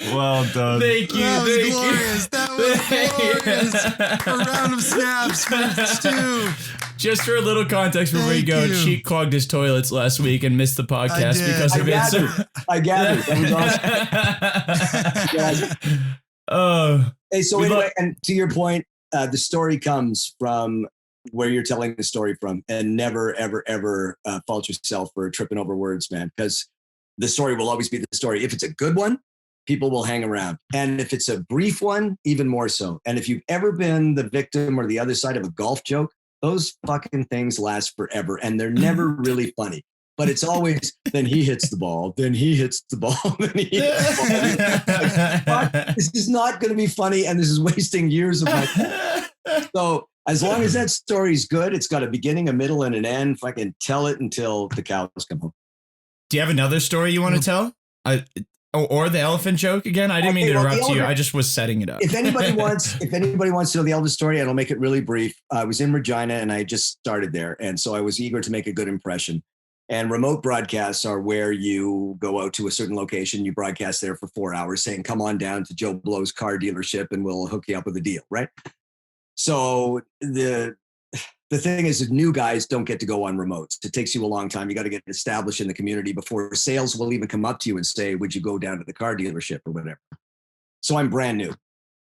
Well done. Thank you. That was Thank glorious. You. That was glorious. A round of snaps for Stu. Just for a little context before we go, Thank you. Cheek clogged his toilets last week and missed the podcast did. because of it. So, I gathered. That was awesome. oh, Hey, so We anyway, and to your point, the story comes from where you're telling the story from, and never, ever, ever fault yourself for tripping over words, man, because the story will always be the story. If it's a good one, people will hang around. And if it's a brief one, even more so. And if you've ever been the victim or the other side of a golf joke, those fucking things last forever. And they're never really funny. But it's always, then he hits the ball, then he hits the ball, then he hits the ball. Like, fuck, this is not going to be funny, and this is wasting years of my time. So as long as that story's good, it's got a beginning, a middle, and an end. Fucking tell it until the cows come home. do you have another story you want to tell? Or the elephant joke again? I didn't mean to interrupt you. I just was setting it up. If anybody wants to know the Elvis story, and I'll make it really brief. I was in Regina and I just started there. And so I was eager to make a good impression. And remote broadcasts are where you go out to a certain location, you broadcast there for 4 hours saying, come on down to Joe Blow's car dealership and we'll hook you up with a deal, right? So the thing is that new guys don't get to go on remotes. It takes you a long time. You got to get established in the community before sales will even come up to you and say, would you go down to the car dealership or whatever? So I'm brand new.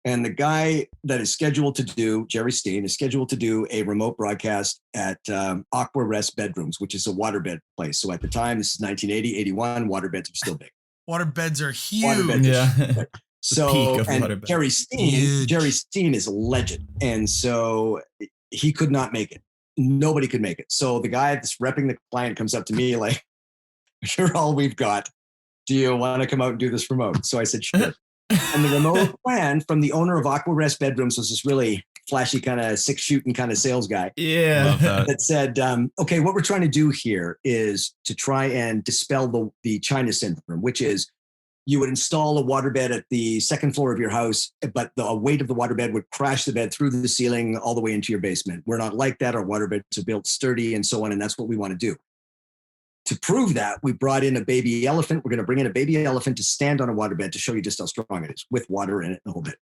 And the guy that is scheduled to do, Jerry Steen, is scheduled to do a remote broadcast at Aqua Rest Bedrooms, which is a waterbed place. So at the time, this is 1980, 81, waterbeds are still big. Waterbeds are huge. Waterbeds yeah. So, and waterbed. Jerry Steen is a legend. And so he could not make it. Nobody could make it. So the guy that's repping the client comes up to me like, you're all we've got. Do you want to come out and do this remote? So I said, sure. And the remote plan from the owner of Aqua Rest Bedrooms was this really flashy kind of six-shooting kind of sales guy. Yeah. That said, okay, what we're trying to do here is to try and dispel the China syndrome, which is you would install a waterbed at the second floor of your house, but the weight of the waterbed would crash the bed through the ceiling all the way into your basement. We're not like that. Our waterbeds are built sturdy and so on, and that's what we want to do. To prove that, we brought in a baby elephant. We're going to bring in a baby elephant to stand on a waterbed to show you just how strong it is with water in it and a whole bit.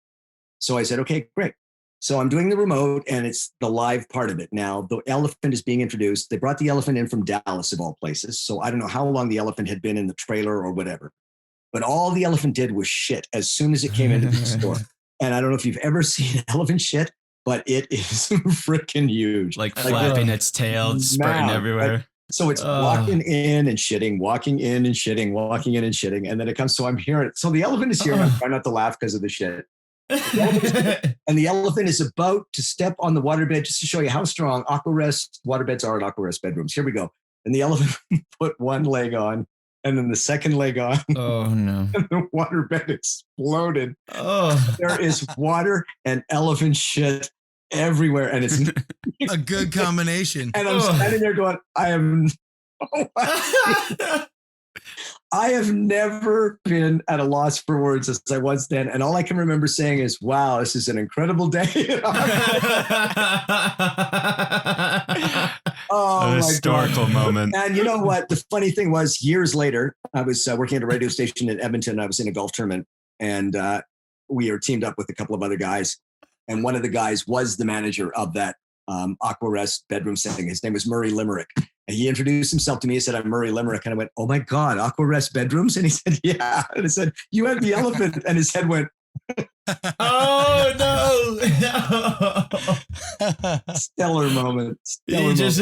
So I said, okay, great. So I'm doing the remote, and it's the live part of it. Now, the elephant is being introduced. They brought the elephant in from Dallas, of all places. So I don't know how long the elephant had been in the trailer or whatever. But all the elephant did was shit as soon as it came into the store. And I don't know if you've ever seen elephant shit, but it is freaking huge. Like flapping its tail, spurting everywhere. So it's walking in and shitting, walking in and shitting, walking in and shitting. And then it comes, so I'm hearing it. So the elephant is here. And I'm trying not to laugh because of the shit. And the elephant is about to step on the waterbed, just to show you how strong AquaRest waterbeds are at AquaRest bedrooms. Here we go. And the elephant put one leg on, and then the second leg on. Oh no. And the waterbed exploded. Oh. There is water and elephant shit everywhere. And it's A good combination. and I'm standing there going, I have never been at a loss for words as I was then. And all I can remember saying is, wow, this is an incredible day. Oh, a historical moment. And you know what? The funny thing was, years later, I was working at a radio station in Edmonton. I was in a golf tournament, and we were teamed up with a couple of other guys. And one of the guys was the manager of that AquaRest bedroom setting. His name was Murray Limerick. And he introduced himself to me. He said, I'm Murray Limerick. And I went, oh my God, AquaRest bedrooms? And he said, yeah. And I said, you have the elephant. And his head went, Oh no. stellar moment. You just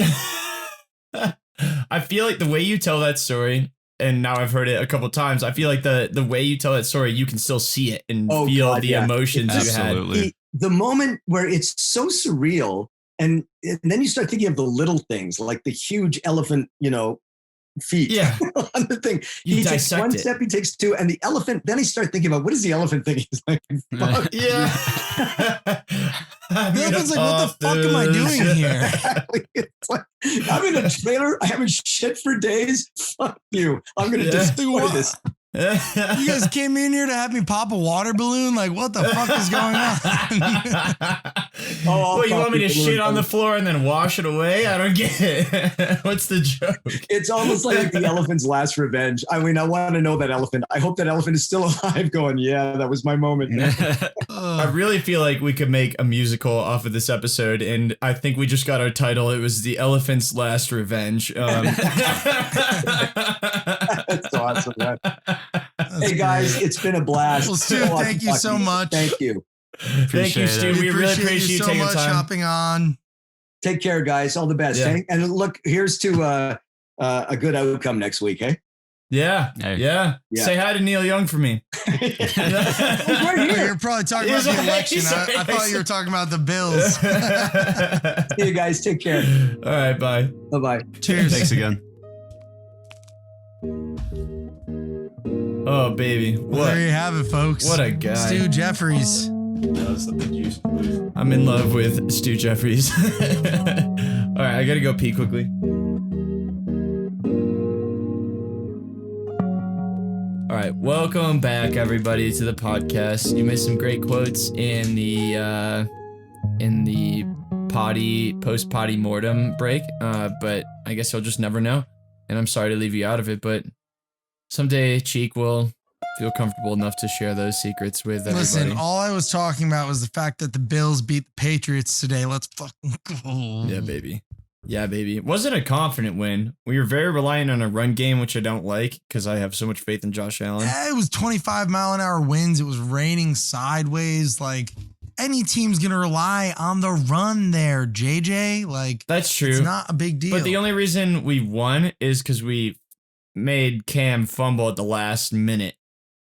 I feel like the way you tell that story, and now I've heard it a couple times, I feel like the way you tell that story, you can still see it and feel the emotions you had. The moment where it's so surreal, and then you start thinking of the little things, like the huge elephant, feet. Yeah. On the thing. You He takes one step, he takes two, and the elephant, then he starts thinking about, what is the elephant thinking? He's like, fuck. Yeah. The elephant's like, what the fuck am I doing here? It's like, I'm in a trailer. I haven't shit for days. Fuck you. I'm going to destroy this. You guys came in here to have me pop a water balloon? Like, what the fuck is going on? Well, you want me to shit on the floor and then wash it away? I don't get it. What's the joke? It's almost like the elephant's last revenge. I mean, I want to know that elephant. I hope that elephant is still alive going, yeah, that was my moment. I really feel like we could make a musical off of this episode, and I think we just got our title. It was The Elephant's Last Revenge. That's awesome, man. Hey guys, it's been a blast. Well, Stu, thank you so much. Thank you. Thank you, Stu. We really appreciate you so taking much time. hopping on. Take care, guys. All the best. Yeah. Hey? And look, here's to a good outcome next week, hey? Yeah. Hey. Yeah. Say hi to Neil Young for me. Right here. You're probably talking about the election. I thought you were talking about the Bills. See you guys. Take care. All right. Bye. Bye-bye. Cheers. Thanks again. Oh, baby. Well, there you have it, folks. What a guy. Stu Jeffries. I'm in love with Stu Jeffries. All right. I got to go pee quickly. All right, welcome back, everybody, to the podcast. You missed some great quotes in the post-potty mortem break, but I guess you'll just never know. And I'm sorry to leave you out of it, but someday Cheek will feel comfortable enough to share those secrets with everybody. Listen, all I was talking about was the fact that the Bills beat the Patriots today. Let's fucking go. Yeah, baby. Yeah, baby. It wasn't a confident win. We were very reliant on a run game, which I don't like because I have so much faith in Josh Allen. Yeah, it was 25-mile-an-hour winds. It was raining sideways. Like, any team's going to rely on the run there, JJ. Like, that's true. It's not a big deal. But the only reason we won is because we made Cam fumble at the last minute,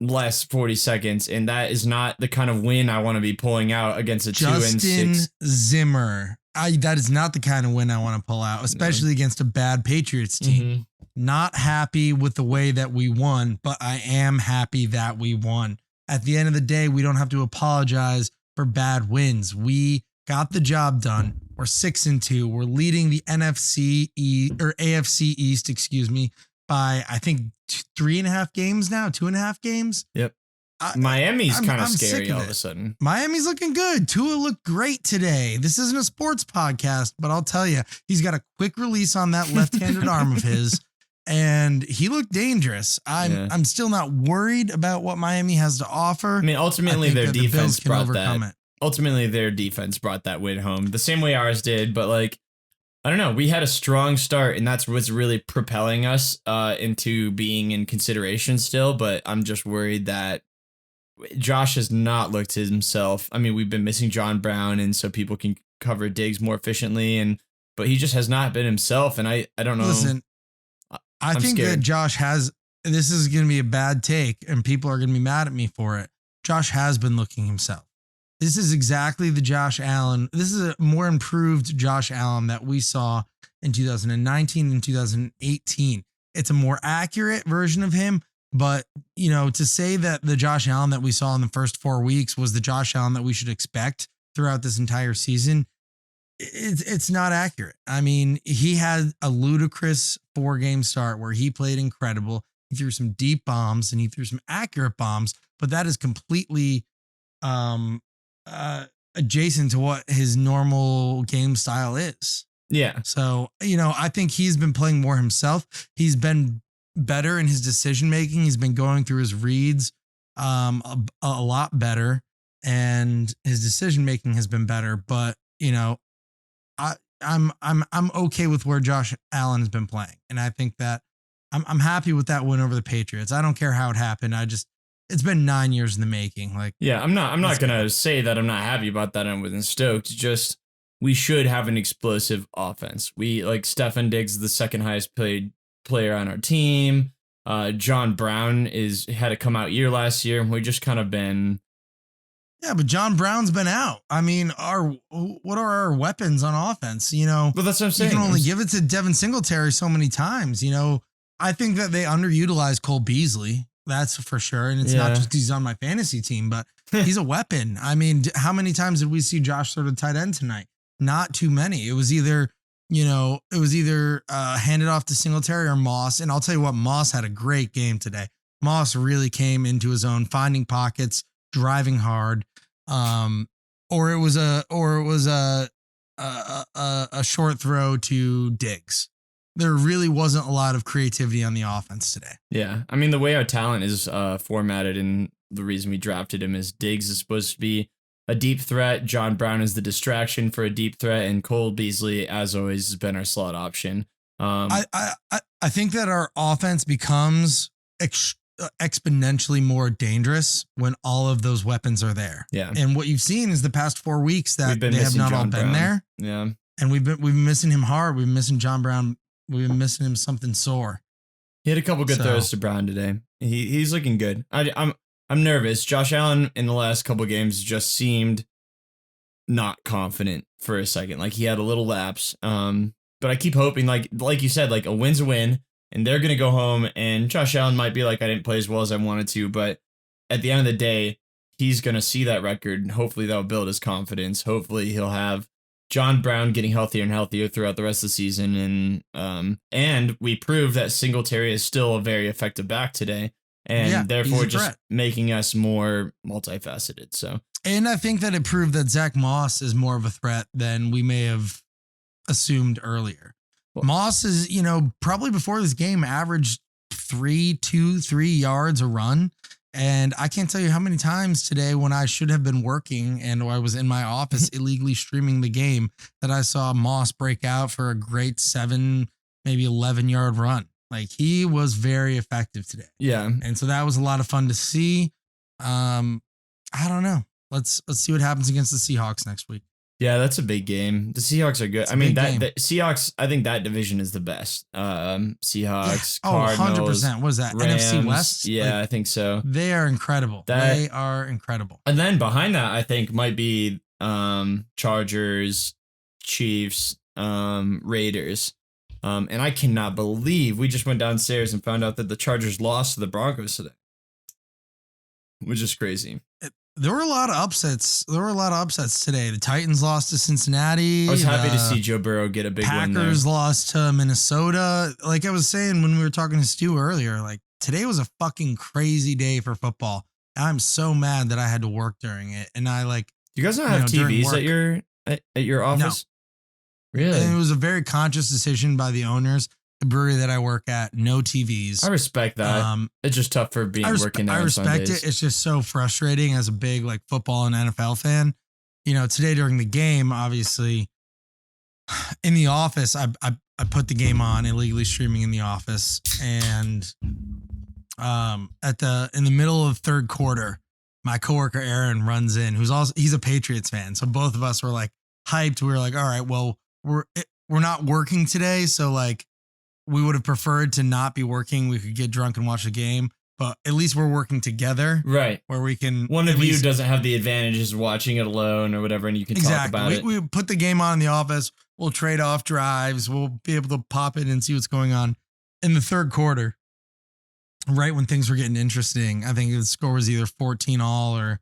last 40 seconds, and that is not the kind of win I want to be pulling out against a Justin 2-6. Zimmer. That is not the kind of win I want to pull out, especially against a bad Patriots team. Mm-hmm. Not happy with the way that we won, but I am happy that we won. At the end of the day, we don't have to apologize for bad wins. We got the job done. We're 6-2. We're leading the AFC East, by, I think, 3.5 games now, 2.5 games. Yep. I- Miami's I'm- kind of I'm sick scary of all of it. a sudden. Miami's looking good. Tua looked great today. This isn't a sports podcast, but I'll tell you, he's got a quick release on that left-handed arm of his, and he looked dangerous. I'm still not worried about what Miami has to offer. I mean, ultimately, I think their that the Bills defense can brought overcome that. it. Ultimately, their defense brought that win home the same way ours did. But like, I don't know, we had a strong start, and that's what's really propelling us into being in consideration still. But I'm just worried that Josh has not looked himself. I mean, we've been missing John Brown, and so people can cover Diggs more efficiently, but he just has not been himself. And I don't know. Listen, I think scared. that Josh has, this is going to be a bad take, and people are going to be mad at me for it. Josh has been looking himself. This is exactly the Josh Allen. This is a more improved Josh Allen that we saw in 2019 and 2018. It's a more accurate version of him. But, to say that the Josh Allen that we saw in the first 4 weeks was the Josh Allen that we should expect throughout this entire season, it's not accurate. I mean, he had a ludicrous 4-game start where he played incredible. He threw some deep bombs and he threw some accurate bombs, but that is completely adjacent to what his normal game style is. Yeah. So, I think he's been playing more himself. He's been better in his decision making. He's been going through his reads a lot better, and his decision making has been better. But I'm okay with where Josh Allen has been playing, and I think that I'm happy with that win over the Patriots. I don't care how it happened. It's been 9 years in the making. Like, yeah, I'm not gonna say that I'm not happy about that. I'm within stoked. Just we should have an explosive offense. We like Stefan Diggs, the second highest paid player on our team. John Brown had a come out year last year, and we just kind of been. Yeah, but John Brown's been out. I mean, what are our weapons on offense? But that's what I'm saying. You can only give it to Devin Singletary so many times. I think that they underutilize Cole Beasley. That's for sure. And it's not just because he's on my fantasy team, but he's a weapon. I mean, how many times did we see Josh throw to tight end tonight? Not too many. It was either handed off to Singletary or Moss. And I'll tell you what, Moss had a great game today. Moss really came into his own, finding pockets, driving hard. Or it was a short throw to Diggs. There really wasn't a lot of creativity on the offense today. Yeah. I mean, the way our talent is formatted, and the reason we drafted him is Diggs is supposed to be a deep threat. John Brown is the distraction for a deep threat, and Cole Beasley, as always, has been our slot option. I think that our offense becomes exponentially more dangerous when all of those weapons are there. Yeah. And what you've seen is the past 4 weeks that they have missing not John all been Brown. there. Yeah. And we've been missing him hard. We've been missing John Brown. We've been missing him something sore. He had a couple good throws to Brown today. He's looking good. I'm nervous. Josh Allen in the last couple games just seemed not confident for a second. Like he had a little lapse. But I keep hoping, like you said, like a win's a win, and they're gonna go home, and Josh Allen might be like, I didn't play as well as I wanted to, but at the end of the day, he's gonna see that record, and hopefully that'll build his confidence. Hopefully he'll have John Brown getting healthier and healthier throughout the rest of the season, and we proved that Singletary is still a very effective back today, and therefore just making us more multifaceted. So, and I think that it proved that Zach Moss is more of a threat than we may have assumed earlier. Well, Moss is, probably before this game averaged 3 yards a run. And I can't tell you how many times today when I should have been working and I was in my office illegally streaming the game that I saw Moss break out for a great 7, maybe 11-yard run. Like he was very effective today. Yeah. And so that was a lot of fun to see. I don't know. Let's see what happens against the Seahawks next week. Yeah, that's a big game. The Seahawks are good. I mean, the Seahawks, I think that division is the best. Seahawks, Cardinals. 100%. What is that? Rams, NFC West? Yeah, I think so. They are incredible. They are incredible. And then behind that, I think might be Chargers, Chiefs, Raiders. And I cannot believe we just went downstairs and found out that the Chargers lost to the Broncos today, which is crazy. there were a lot of upsets. There were a lot of upsets today. The Titans lost to Cincinnati. I was happy to see Joe Burrow get a big win there. Packers lost to Minnesota. Like I was saying when we were talking to Stu earlier, like today was a fucking crazy day for football. I'm so mad that I had to work during it. And I like, You guys don't have TVs at your office? No. Really? And it was a very conscious decision by the owners. The brewery that I work at, no TVs. I respect that. It's just tough for working there. I respect it. It's just so frustrating as a big like football and NFL fan. You know, today during the game, obviously, in the office, I put the game on, illegally streaming in the office, and in the middle of the third quarter, my coworker Aaron runs in, he's a Patriots fan, so both of us were like hyped. We were like, all right, well, we're not working today, so like. We would have preferred to not be working. We could get drunk and watch the game, but at least we're working together. Right. Where we can. One of you doesn't have the advantage of watching it alone or whatever, and you can talk about it. We put the game on in the office. We'll trade off drives. We'll be able to pop in and see what's going on. In the third quarter, right when things were getting interesting, I think the score was either 14-all or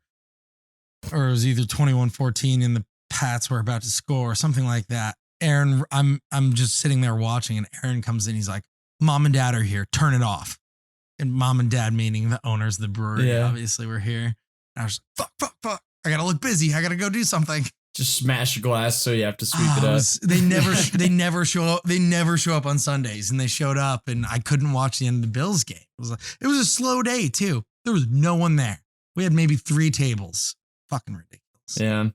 it was either 21-14 and the Pats were about to score or something like that. Aaron, I'm just sitting there watching, and Aaron comes in. He's like, "Mom and Dad are here. Turn it off." And Mom and Dad, meaning the owners of the brewery, obviously were here. And I was like, fuck. I gotta look busy. I gotta go do something. Just smash the glass so you have to sweep it up. They never show up. They never show up on Sundays, and they showed up, and I couldn't watch the end of the Bills game. It was a slow day too. There was no one there. We had maybe 3 tables. Fucking ridiculous. Yeah.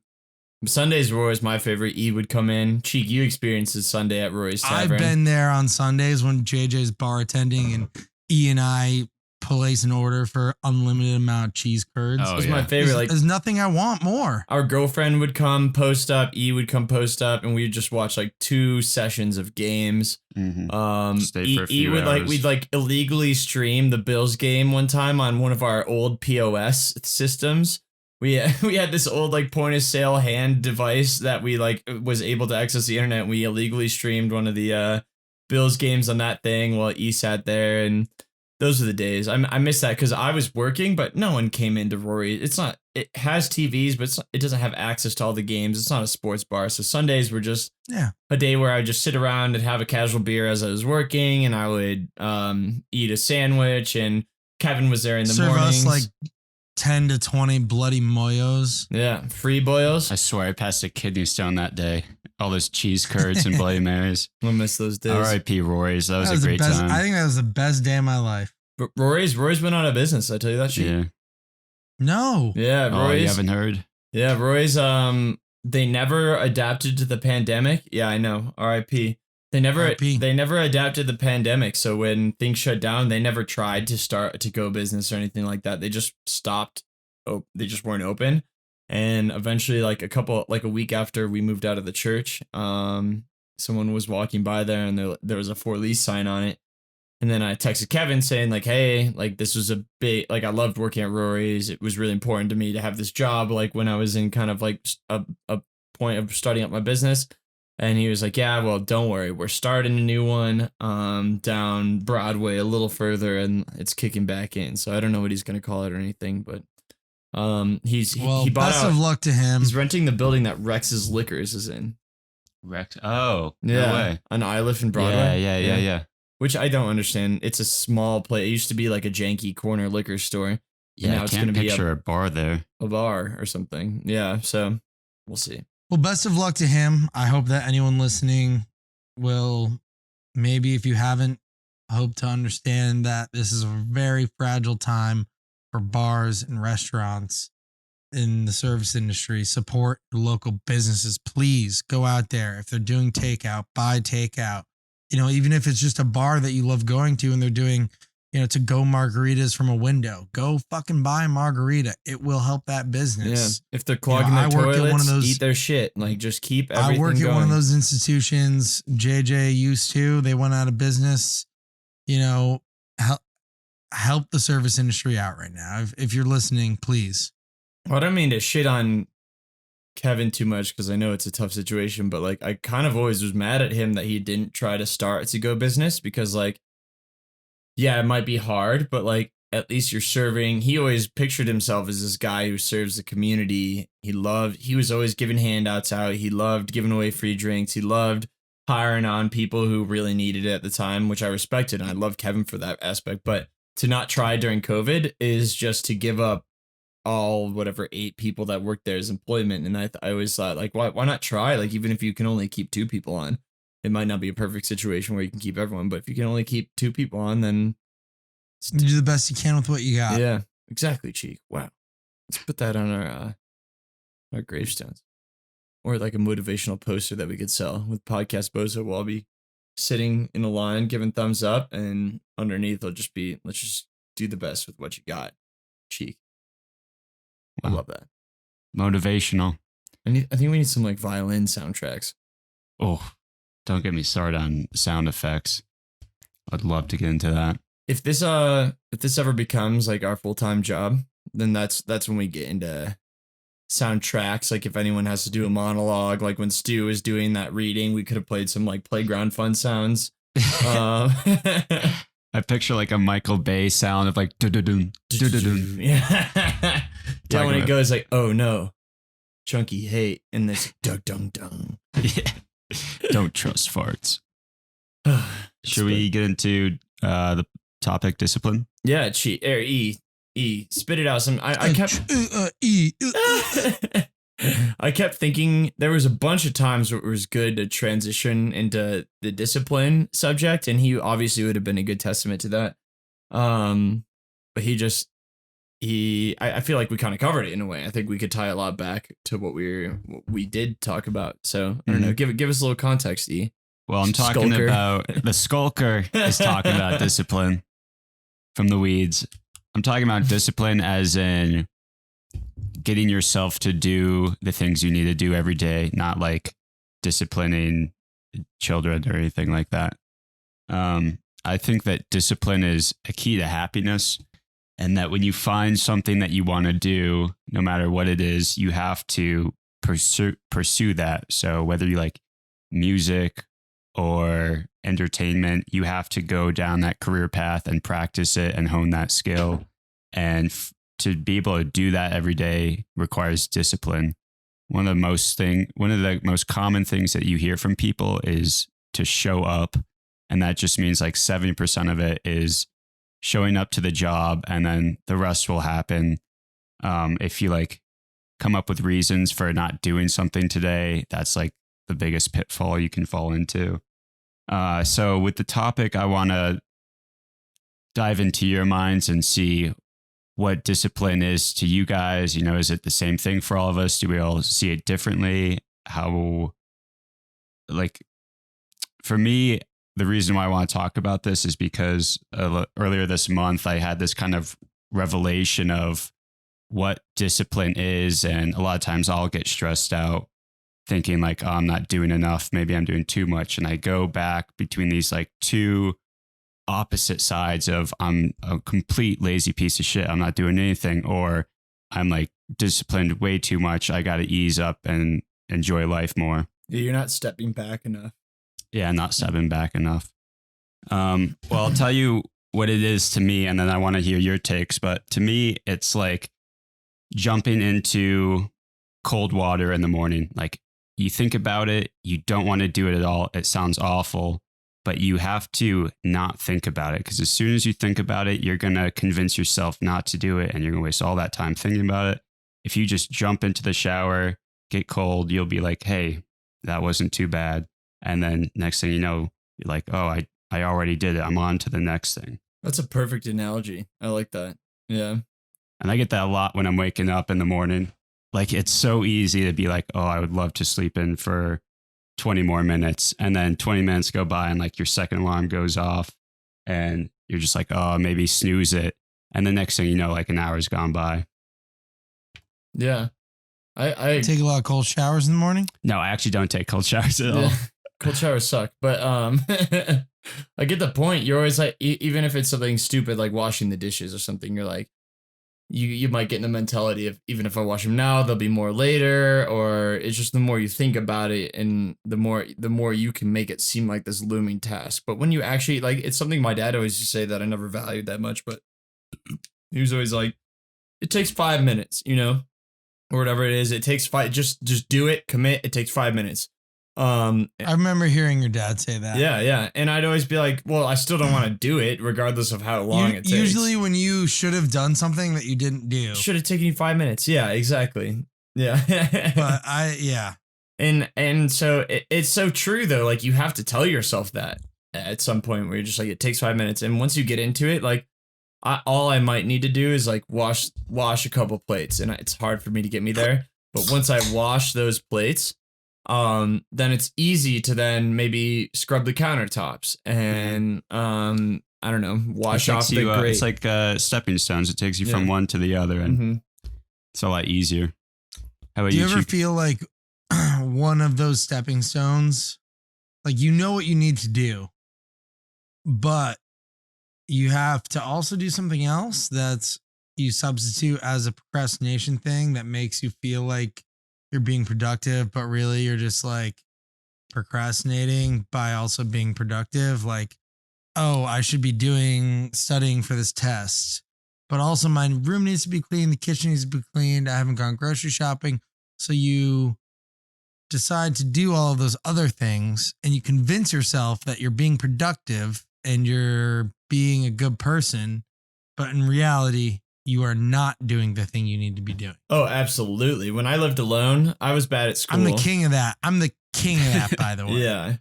Sundays were always my favorite. E would come in. Cheek, you experienced a Sunday at Roy's Tavern. I've been there on Sundays when JJ's bartending and E and I place an order for unlimited amount of cheese curds. It was my favorite. There's nothing I want more. Our girlfriend would come post up. E would come post up, and we'd just watch like 2 sessions of games. Mm-hmm. Stay for a few hours. We'd illegally stream the Bills game one time on one of our old POS systems. We had this old point of sale hand device that we was able to access the internet. We illegally streamed one of the Bills games on that thing while E sat there, and those are the days. I miss that because I was working, but no one came into Rory. It has TVs, but it doesn't have access to all the games. It's not a sports bar, so Sundays were just a day where I would just sit around and have a casual beer as I was working, and I would eat a sandwich, and Kevin was there in the mornings. Serve us 10 to 20 bloody moyos. Yeah, free boyos. I swear I passed a kidney stone that day. All those cheese curds and Bloody Marys. I miss those days. R.I.P. Rory's. That was a great time. I think that was the best day of my life. But Rory's been out of business. I tell you that shit. Yeah. No. Yeah, Rory's. Oh, you haven't heard? Yeah, Rory's. They never adapted to the pandemic. Yeah, I know. R.I.P. They never adapted the pandemic. So when things shut down, they never tried to go business or anything like that. They just stopped. Oh, they just weren't open. And eventually, a week after we moved out of the church, someone was walking by there, and there was a for lease sign on it. And then I texted Kevin saying hey, this was a big, I loved working at Rory's. It was really important to me to have this job, when I was in kind of a point of starting up my business. And he was like, yeah, well, don't worry. We're starting a new one down Broadway a little further, and it's kicking back in. So I don't know what he's going to call it or anything, but he bought best out, of luck to him. He's renting the building that Rex's Liquors is in. Rex? Oh, yeah. No way. On Iliff and Broadway. Yeah. Which I don't understand. It's a small place. It used to be a janky corner liquor store. Yeah, I can't picture a bar there. A bar or something. Yeah, so we'll see. Well, best of luck to him. I hope that anyone listening will, maybe if you haven't, hope to understand that this is a very fragile time for bars and restaurants in the service industry. Support your local businesses. Please go out there. If they're doing takeout, buy takeout. Even if it's just a bar that you love going to and they're doing, to go margaritas from a window, go fucking buy a margarita. It will help that business. Yeah. If they're clogging their toilets, eat their shit. Just keep everything going. I work at one of those institutions. JJ used to. They went out of business. Help the service industry out right now. If you're listening, please. Well, I don't mean to shit on Kevin too much because I know it's a tough situation, but I kind of always was mad at him that he didn't try to start to go business because yeah, it might be hard, but at least you're serving. He always pictured himself as this guy who serves the community. He was always giving handouts out. He loved giving away free drinks. He loved hiring on people who really needed it at the time, which I respected. And I love Kevin for that aspect. But to not try during COVID is just to give up all whatever 8 people that worked there as employment. And I always thought, like, why not try? Like, even if you can only keep 2 people on, it might not be a perfect situation where you can keep everyone. But if you can only keep 2 people on, then you do the best you can with what you got. yeah, exactly, Cheek. Wow. Let's put that on our gravestones. Or like a motivational poster that we could sell with PodcastBozo. We'll all be sitting in a line giving thumbs up, and underneath it'll just be, let's just do the best with what you got. Cheek. I love that. Motivational. I think we need some like violin soundtracks. Oh, don't get me started on sound effects. I'd love to get into that. If this ever becomes like our full-time job, then that's when we get into soundtracks. Like if anyone has to do a monologue, like when Stu was doing that reading, we could have played some like playground fun sounds. I picture like a Michael Bay sound of like do-do-dun, do-do-dun. Yeah. Yeah, when it goes like, oh no, chunky hate, and this dung. Yeah. Don't trust farts. Should we get into the topic discipline? Yeah, E, spit it out. I kept thinking there was a bunch of times where it was good to transition into the discipline subject, and he obviously would have been a good testament to that. But I feel like we kind of covered it in a way. I think we could tie a lot back to what we did talk about. So I don't know. Give us a little context, E. Well, I'm talking about the skulker is talking about discipline from the weeds. I'm talking about discipline as in getting yourself to do the things you need to do every day, not like disciplining children or anything like that. I think that discipline is a key to happiness, and that when you find something that you want to do, no matter what it is, you have to pursue that. So whether you like music or entertainment, you have to go down that career path and practice it and hone that skill. And to be able to do that every day requires discipline. One of the most common things that you hear from people is to show up. And that just means like 70% of it is showing up to the job, and then the rest will happen. If you like come up with reasons for not doing something today, that's like the biggest pitfall you can fall into. So with the topic, I want to dive into your minds and see what discipline is to you guys. You know, is it the same thing for all of us? Do we all see it differently? How, like, for me, the reason why I want to talk about this is because earlier this month, I had this kind of revelation of what discipline is. And a lot of times I'll get stressed out thinking like, oh, I'm not doing enough. Maybe I'm doing too much. And I go back between these like two opposite sides of I'm a complete lazy piece of shit. I'm not doing anything. Or I'm like disciplined way too much. I got to ease up and enjoy life more. Yeah, you're not stepping back enough. Yeah, not stepping back enough. Well, I'll tell you what it is to me, and then I want to hear your takes. But to me, it's like jumping into cold water in the morning. Like you think about it, you don't want to do it at all. It sounds awful, but you have to not think about it, because as soon as you think about it, you're going to convince yourself not to do it, and you're going to waste all that time thinking about it. If you just jump into the shower, get cold, you'll be like, hey, that wasn't too bad. And then next thing you know, you're like, oh, I already did it. I'm on to the next thing. That's a perfect analogy. I like that. Yeah. And I get that a lot when I'm waking up in the morning. Like, it's so easy to be like, oh, I would love to sleep in for 20 more minutes. And then 20 minutes go by and like your second alarm goes off and you're just like, oh, maybe snooze it. And the next thing you know, like an hour's gone by. Yeah. I take a lot of cold showers in the morning. No, I actually don't take cold showers at all. Yeah. Cold showers suck, but I get the point. You're always like, even if it's something stupid like washing the dishes or something, you're like, you might get in the mentality of, even if I wash them now, there'll be more later, or it's just the more you think about it, and the more you can make it seem like this looming task. But when you actually, like, it's something my dad always used to say that I never valued that much, but He was always like, it takes 5 minutes, you know, or whatever it is. It takes five. Just do it. Commit. It takes 5 minutes. I remember hearing your dad say that. Yeah. And I'd always be like, well, I still don't want to do it regardless of how long it takes. Usually when you should have done something that you didn't do. Should have taken you 5 minutes. Yeah, exactly. Yeah. But And so it's so true though. Like you have to tell yourself that at some point where you're just like, it takes 5 minutes. And once you get into it, like all I might need to do is like wash a couple plates. And it's hard for me to get me there. But once I wash those plates, then it's easy to then maybe scrub the countertops and I don't know, wash off the grate. It's like stepping stones. It takes you from one to the other, and it's a lot easier. How about you? Do you ever feel like one of those stepping stones, like you know what you need to do, but you have to also do something else that's you substitute as a procrastination thing that makes you feel like you're being productive, but really you're just like procrastinating by also being productive. Like, oh, I should be studying for this test, but also my room needs to be clean. The kitchen needs to be cleaned. I haven't gone grocery shopping. So you decide to do all of those other things and you convince yourself that you're being productive and you're being a good person. But in reality, you are not doing the thing you need to be doing. Oh, absolutely. When I lived alone, I was bad at school. I'm the king of that. By the way. Yeah.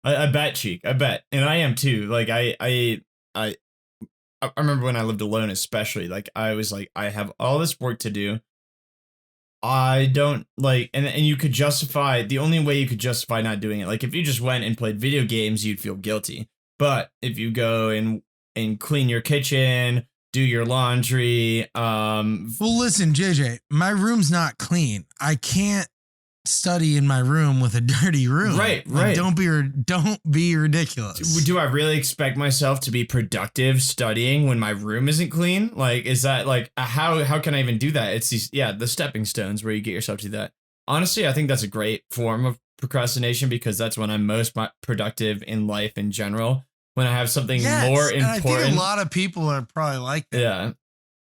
I bet, Cheek. I bet. And I am too. Like I remember when I lived alone, especially, like I was like, I have all this work to do. I don't like, and you could justify, the only way you could justify not doing it. Like if you just went and played video games, you'd feel guilty. But if you go and clean your kitchen, do your laundry. Well, listen, JJ, my room's not clean. I can't study in my room with a dirty room. Right. Like, don't be ridiculous. Do I really expect myself to be productive studying when my room isn't clean? Like, is that like, how can I even do that? It's the stepping stones where you get yourself to that. Honestly, I think that's a great form of procrastination because that's when I'm most productive in life in general. When I have something more important. I think a lot of people are probably like that. Yeah.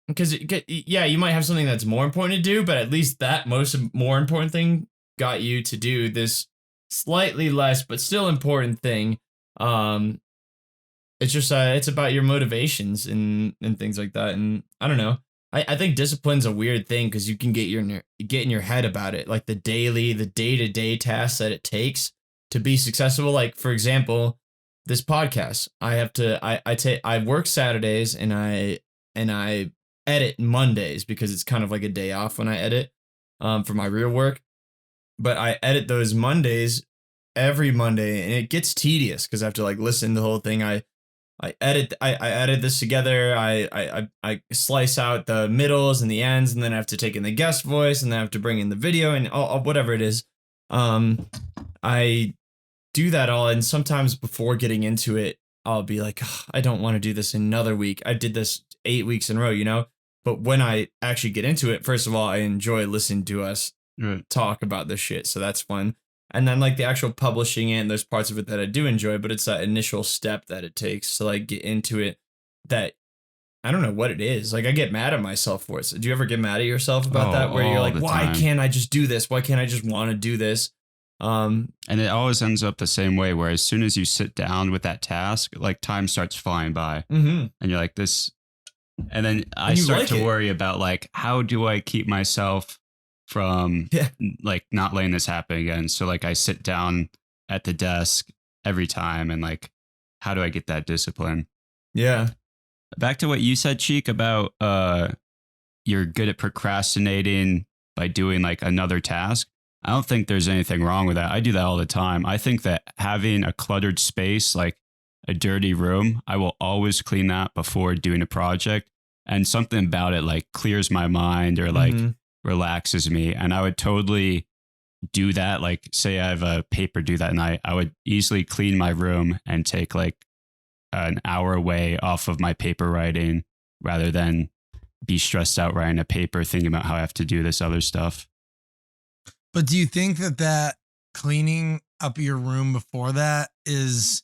Because, you might have something that's more important to do, but at least that more important thing got you to do this slightly less, but still important thing. It's just, it's about your motivations and things like that. And I don't know. I think discipline's a weird thing because you can get in your head about it. Like the day-to-day tasks that it takes to be successful. Like, for example, this podcast, I work Saturdays and I edit Mondays because it's kind of like a day off when I edit for my real work. But I edit those Mondays every Monday and it gets tedious because I have to like listen to the whole thing. I edit this together. I slice out the middles and the ends, and then I have to take in the guest voice, and then I have to bring in the video and whatever it is. I do that all, and sometimes before getting into it, I'll be like, I don't want to do this another week. I did this 8 weeks in a row, you know? But when I actually get into it, first of all, I enjoy listening to us talk about this shit, so that's fun. And then like the actual publishing it, and there's parts of it that I do enjoy, but it's that initial step that it takes to like get into it that I don't know what it is. Like I get mad at myself for it. So do you ever get mad at yourself about that? Where you're like, why can't I just do this? Why can't I just want to do this? And it always ends up the same way, where as soon as you sit down with that task, like time starts flying by, and you're like this, and then I start to worry about like, how do I keep myself from like not letting this happen again? So like I sit down at the desk every time, and like, how do I get that discipline? Yeah. Back to what you said, Cheek, about you're good at procrastinating by doing like another task. I don't think there's anything wrong with that. I do that all the time. I think that having a cluttered space, like a dirty room, I will always clean that before doing a project. And something about it like clears my mind or like relaxes me. And I would totally do that. Like say I have a paper due that night, I would easily clean my room and take like an hour away off of my paper writing rather than be stressed out writing a paper thinking about how I have to do this other stuff. But do you think that cleaning up your room before that is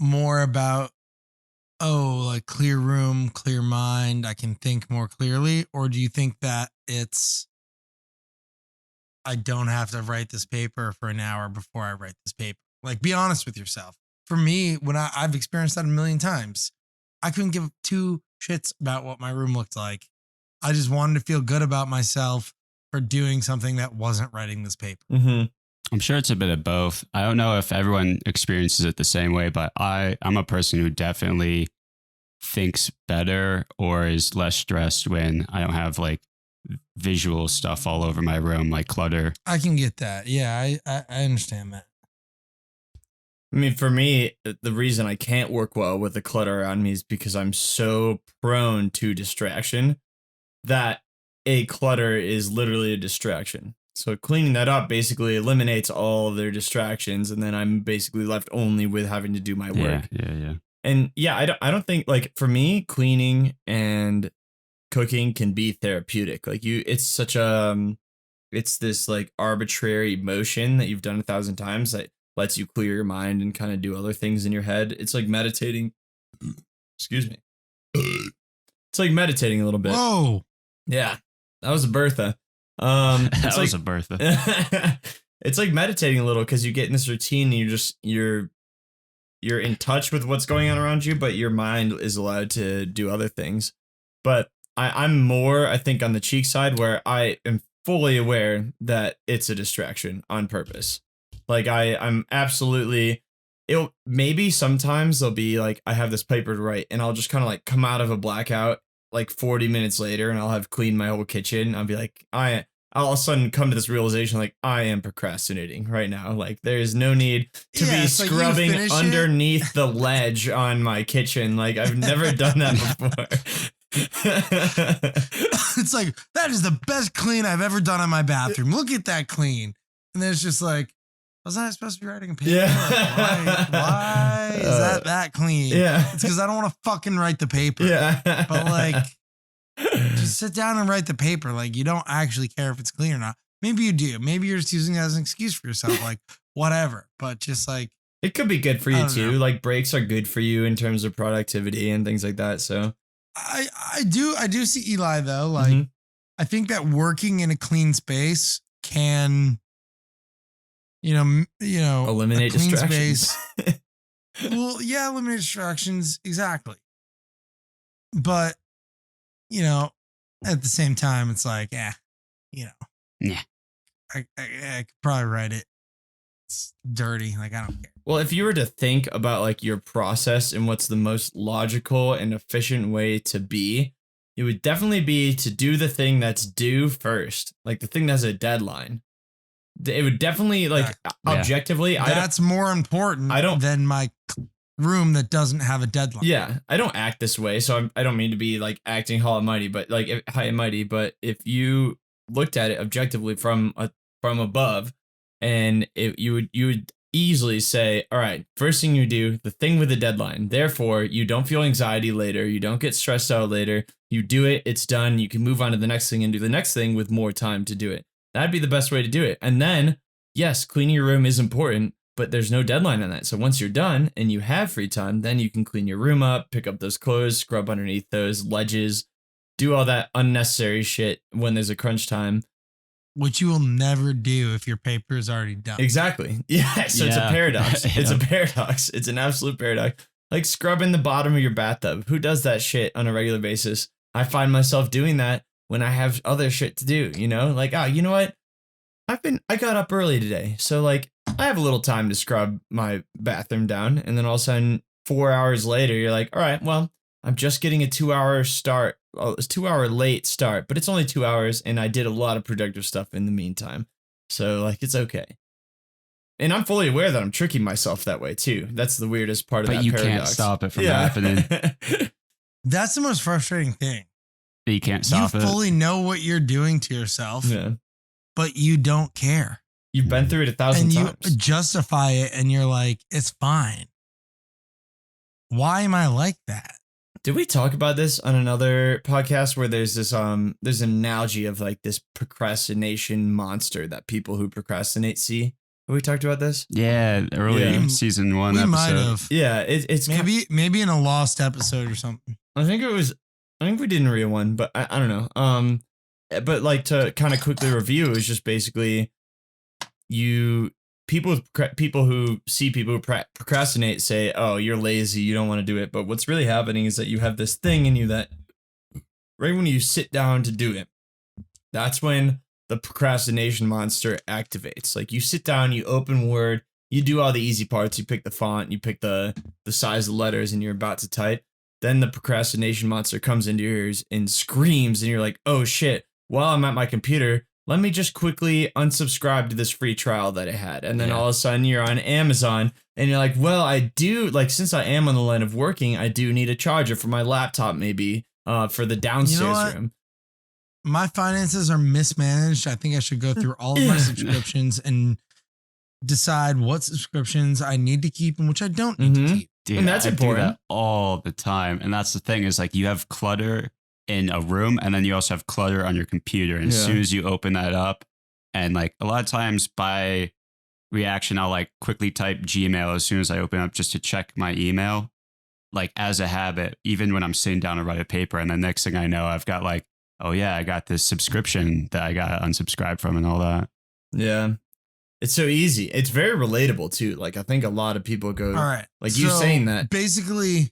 more about oh, like clear room, clear mind, I can think more clearly? Or do you think that it's, I don't have to write this paper for an hour before I write this paper? Like, be honest with yourself. For me, when I've experienced that a million times, I couldn't give two shits about what my room looked like. I just wanted to feel good about myself for doing something that wasn't writing this paper. Mm-hmm. I'm sure it's a bit of both. I don't know if everyone experiences it the same way, but I'm a person who definitely thinks better or is less stressed when I don't have like visual stuff all over my room, like clutter. I can get that. Yeah, I understand that. I mean, for me, the reason I can't work well with the clutter around me is because I'm so prone to distraction that a clutter is literally a distraction. So cleaning that up basically eliminates all of their distractions, and then I'm basically left only with having to do my work. Yeah. And yeah, I don't think, like, for me, cleaning and cooking can be therapeutic. Like, it's such a it's this like arbitrary motion that you've done 1,000 times that lets you clear your mind and kind of do other things in your head. It's like meditating. Excuse me. It's like meditating a little bit. Whoa. Yeah, that was a Bertha. It's That was a Bertha. It's like meditating a little because you get in this routine and you're in touch with what's going on around you, but your mind is allowed to do other things. But I'm more, I think, on the cheek side where I am fully aware that it's a distraction on purpose. Like I'm absolutely, maybe sometimes there'll be like, I have this paper to write and I'll just kind of like come out of a blackout like 40 minutes later and I'll have cleaned my whole kitchen. I'll be like, I'll all of a sudden come to this realization, like, I am procrastinating right now. Like, there is no need to be scrubbing underneath the ledge on my kitchen. Like, I've never done that before. It's like, that is the best clean I've ever done on my bathroom. Look at that clean. And then it's just like, wasn't I supposed to be writing a paper? Yeah. Like, why is that clean? Yeah. It's because I don't want to fucking write the paper. Yeah. But like, just sit down and write the paper. Like, you don't actually care if it's clean or not. Maybe you do. Maybe you're just using it as an excuse for yourself. Like, whatever. But just like, it could be good for you too. Know. Like, breaks are good for you in terms of productivity and things like that. So I do see Eli though. Like, I think that working in a clean space can, you know, eliminate distractions. Well, yeah, eliminate distractions. Exactly. But, you know, at the same time, it's like, I could probably write it. It's dirty. Like, I don't care. Well, if you were to think about like your process and what's the most logical and efficient way to be, it would definitely be to do the thing that's due first, like the thing that has a deadline. It would definitely, like, objectively, that's more important than my room that doesn't have a deadline. Yeah, I don't act this way, so I don't mean to be like acting high and mighty, but like high and mighty. But if you looked at it objectively from above, and you would easily say, all right, first thing you do, the thing with the deadline. Therefore, you don't feel anxiety later. You don't get stressed out later. You do it. It's done. You can move on to the next thing and do the next thing with more time to do it. That'd be the best way to do it. And then, yes, cleaning your room is important, but there's no deadline on that. So once you're done and you have free time, then you can clean your room up, pick up those clothes, scrub underneath those ledges, do all that unnecessary shit when there's a crunch time. Which you will never do if your paper is already done. Exactly. Yeah. So it's a paradox. It's a paradox. It's an absolute paradox. Like scrubbing the bottom of your bathtub. Who does that shit on a regular basis? I find myself doing that when I have other shit to do, you know? Like, you know what? I got up early today. So like I have a little time to scrub my bathroom down. And then all of a sudden 4 hours later, you're like, all right, well, I'm just getting a 2 hour start. Well, it's 2 hour late start, but it's only 2 hours. And I did a lot of productive stuff in the meantime. So like, it's okay. And I'm fully aware that I'm tricking myself that way too. That's the weirdest part of that paradox. But you can't stop it from happening. That's the most frustrating thing. You can't stop it. You fully know what you're doing to yourself, but you don't care. You've been through it 1,000 times. And you justify it and you're like, it's fine. Why am I like that? Did we talk about this on another podcast where there's this there's an analogy of like this procrastination monster that people who procrastinate see? Have we talked about this? Yeah, early Yeah. season 1 We episode. might have. Yeah, it's Maybe in a lost episode or something. I think we did in real one, but I don't know. But like to kind of quickly review is just basically people who see people who procrastinate say, "Oh, you're lazy, you don't want to do it." But what's really happening is that you have this thing in you that right when you sit down to do it, that's when the procrastination monster activates. Like you sit down, you open Word, you do all the easy parts, you pick the font, you pick the size of the letters, and you're about to type. Then the procrastination monster comes into your ears and screams, and you're like, "Oh shit, while I'm at my computer, let me just quickly unsubscribe to this free trial that I had." And then all of a sudden you're on Amazon and you're like, "Well, I do, like, since I am on the line of working, I do need a charger for my laptop, maybe for the downstairs room." My finances are mismanaged. I think I should go through all of my subscriptions and decide what subscriptions I need to keep and which I don't need to keep. Dude, And that's I important. do that all the time. And that's the thing is like you have clutter in a room and then you also have clutter on your computer. And as soon as you open that up and like a lot of times by reaction, I'll like quickly type Gmail as soon as I open up just to check my email, like as a habit, even when I'm sitting down to write a paper. And the next thing I know, I've got like, oh yeah, I got this subscription that I got unsubscribed from and all that. Yeah. It's so easy. It's very relatable too. Like I think a lot of people go, All right. like you saying that. Basically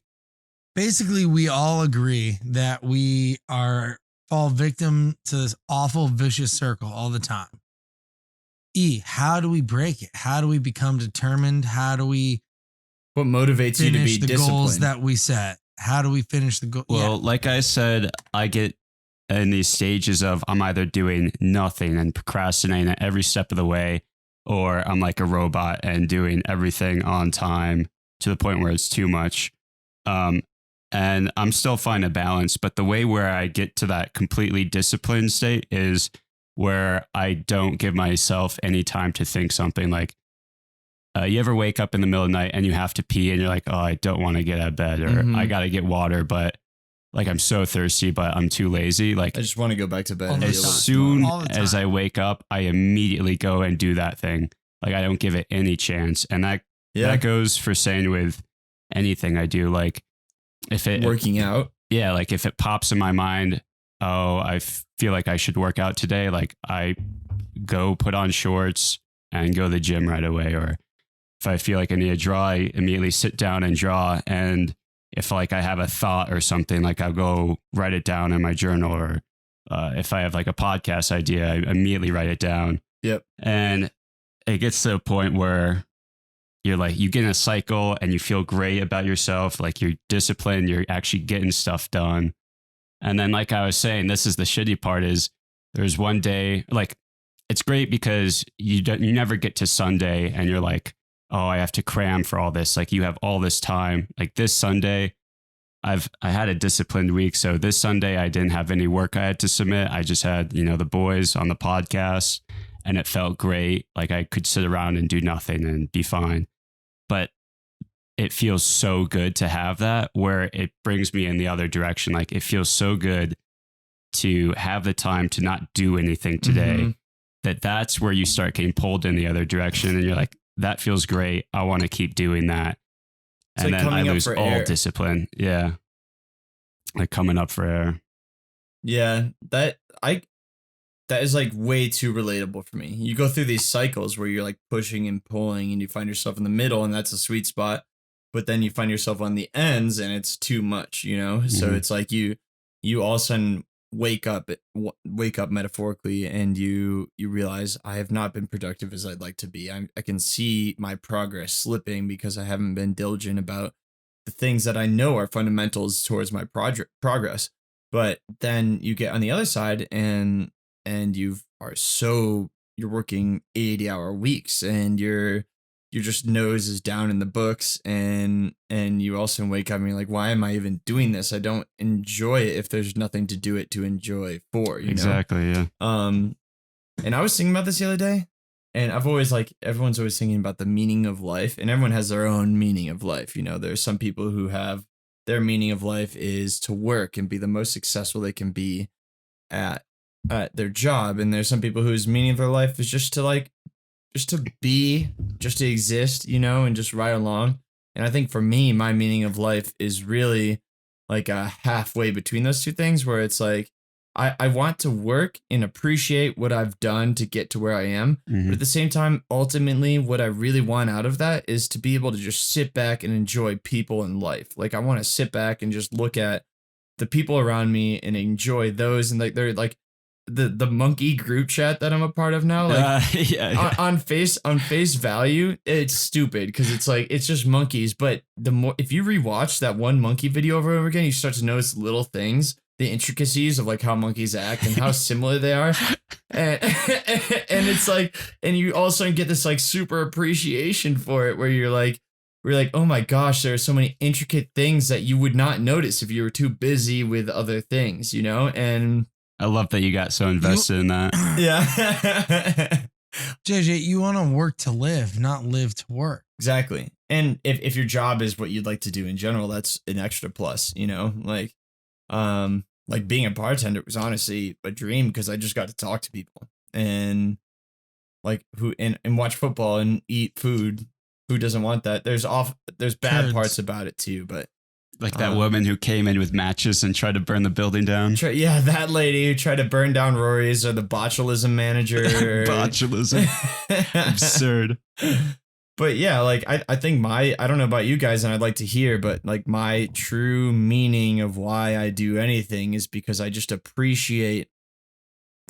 we all agree that we fall victim to this awful vicious circle all the time. How do we break it? How do we become determined? How do we What motivates you to finish be the goals disciplined? that we set? How do we finish the goal? Well, like I said, I get in these stages of I'm either doing nothing and procrastinating at every step of the way, or I'm like a robot and doing everything on time to the point where it's too much. And I'm still finding a balance, but the way where I get to that completely disciplined state is where I don't give myself any time to think something. Like you ever wake up in the middle of the night and you have to pee and you're like, oh, I don't want to get out of bed, or I got to get water, but like I'm so thirsty, but I'm too lazy. Like I just want to go back to bed. All the as time. soon All the time. as I wake up, I immediately go and do that thing. Like I don't give it any chance. And that goes for saying with anything I do. Like if it working out. Yeah. Like if it pops in my mind, oh, I feel like I should work out today. Like I go put on shorts and go to the gym right away. Or if I feel like I need to draw, I immediately sit down and draw. And if like I have a thought or something, like I'll go write it down in my journal, or if I have like a podcast idea, I immediately write it down. Yep. And it gets to a point where you're like, you get in a cycle and you feel great about yourself. Like you're disciplined, you're actually getting stuff done. And then, like I was saying, this is the shitty part is there's one day, like it's great because you never get to Sunday and you're like, oh, I have to cram for all this. Like you have all this time. Like this Sunday, I had a disciplined week. So this Sunday, I didn't have any work I had to submit. I just had, the boys on the podcast and it felt great. Like I could sit around and do nothing and be fine. But it feels so good to have that, where it brings me in the other direction. Like it feels so good to have the time to not do anything today, that's where you start getting pulled in the other direction. And you're like, that feels great. I want to keep doing that. It's and like then I coming up lose for all air. discipline. Yeah. Like coming up for air. Yeah, that is like way too relatable for me. You go through these cycles where you're like pushing and pulling and you find yourself in the middle and that's a sweet spot, but then you find yourself on the ends and it's too much, So it's like you all of a sudden wake up metaphorically and you realize I have not been productive as I'd like to be. I can see my progress slipping because I haven't been diligent about the things that I know are fundamentals towards my progress. But then you get on the other side and you're working 80-hour weeks and your just nose is down in the books and you also wake up and you're like, why am I even doing this? I don't enjoy it if there's nothing to do it to enjoy for, Exactly, yeah. And I was thinking about this the other day, and I've always everyone's always thinking about the meaning of life, and everyone has their own meaning of life. There's some people who have their meaning of life is to work and be the most successful they can be at their job. And there's some people whose meaning of their life is just to like to be, just to exist, you know, and just ride along. And I think for me, my meaning of life is really like a halfway between those two things, where it's like I want to work and appreciate what I've done to get to where I am. But at the same time, ultimately, what I really want out of that is to be able to just sit back and enjoy people in life. Like I want to sit back and just look at the people around me and enjoy those. And like they're like the monkey group chat that I'm a part of now. Like on face value, it's stupid because it's like it's just monkeys. But the more if you rewatch that one monkey video over and over again, you start to notice little things, the intricacies of like how monkeys act and how similar they are. And it's like, and you all of a sudden get this like super appreciation for it where you're like, oh my gosh, there are so many intricate things that you would not notice if you were too busy with other things, you know? And I love that you got so invested in that. yeah. JJ, you want to work to live, not live to work. Exactly. And if your job is what you'd like to do in general, that's an extra plus, you know, like being a bartender was honestly a dream because I just got to talk to people and like and watch football and eat food. Who doesn't want that? There's bad parts about it too, but like that woman who came in with matches and tried to burn the building down. Yeah, that lady who tried to burn down Rory's, or the botulism manager. Botulism. Absurd. But yeah, like I think I don't know about you guys, and I'd like to hear, but like my true meaning of why I do anything is because I just appreciate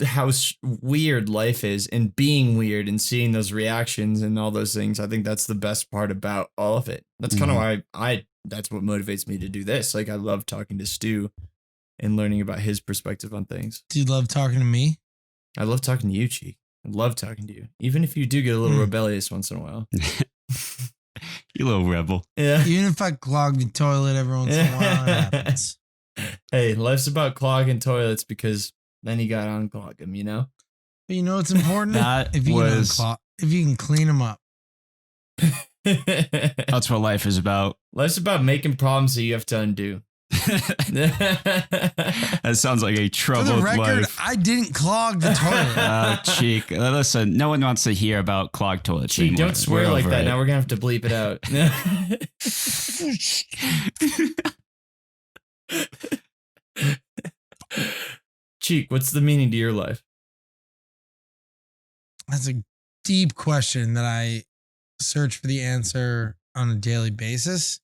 how weird life is and being weird and seeing those reactions and all those things. I think that's the best part about all of it. That's kind of why that's what motivates me to do this. Like I love talking to Stu and learning about his perspective on things. Do you love talking to me? I love talking to you, Cheek. I love talking to you. Even if you do get a little rebellious once in a while. You little rebel. Yeah. Even if I clog the toilet every once in a while, it happens. Hey, life's about clogging toilets because then you got to unclog them, you know? But you know what's important? That if you can clean them up. That's what life is about. Life's about making problems that you have to undo. That sounds like a troubled For the record, life. I didn't clog the toilet. Cheek. Listen, no one wants to hear about clogged toilets Cheek, anymore. don't swear like that. Now we're going to have to bleep it out. Cheek, what's the meaning to your life? That's a deep question that I search for the answer on a daily basis.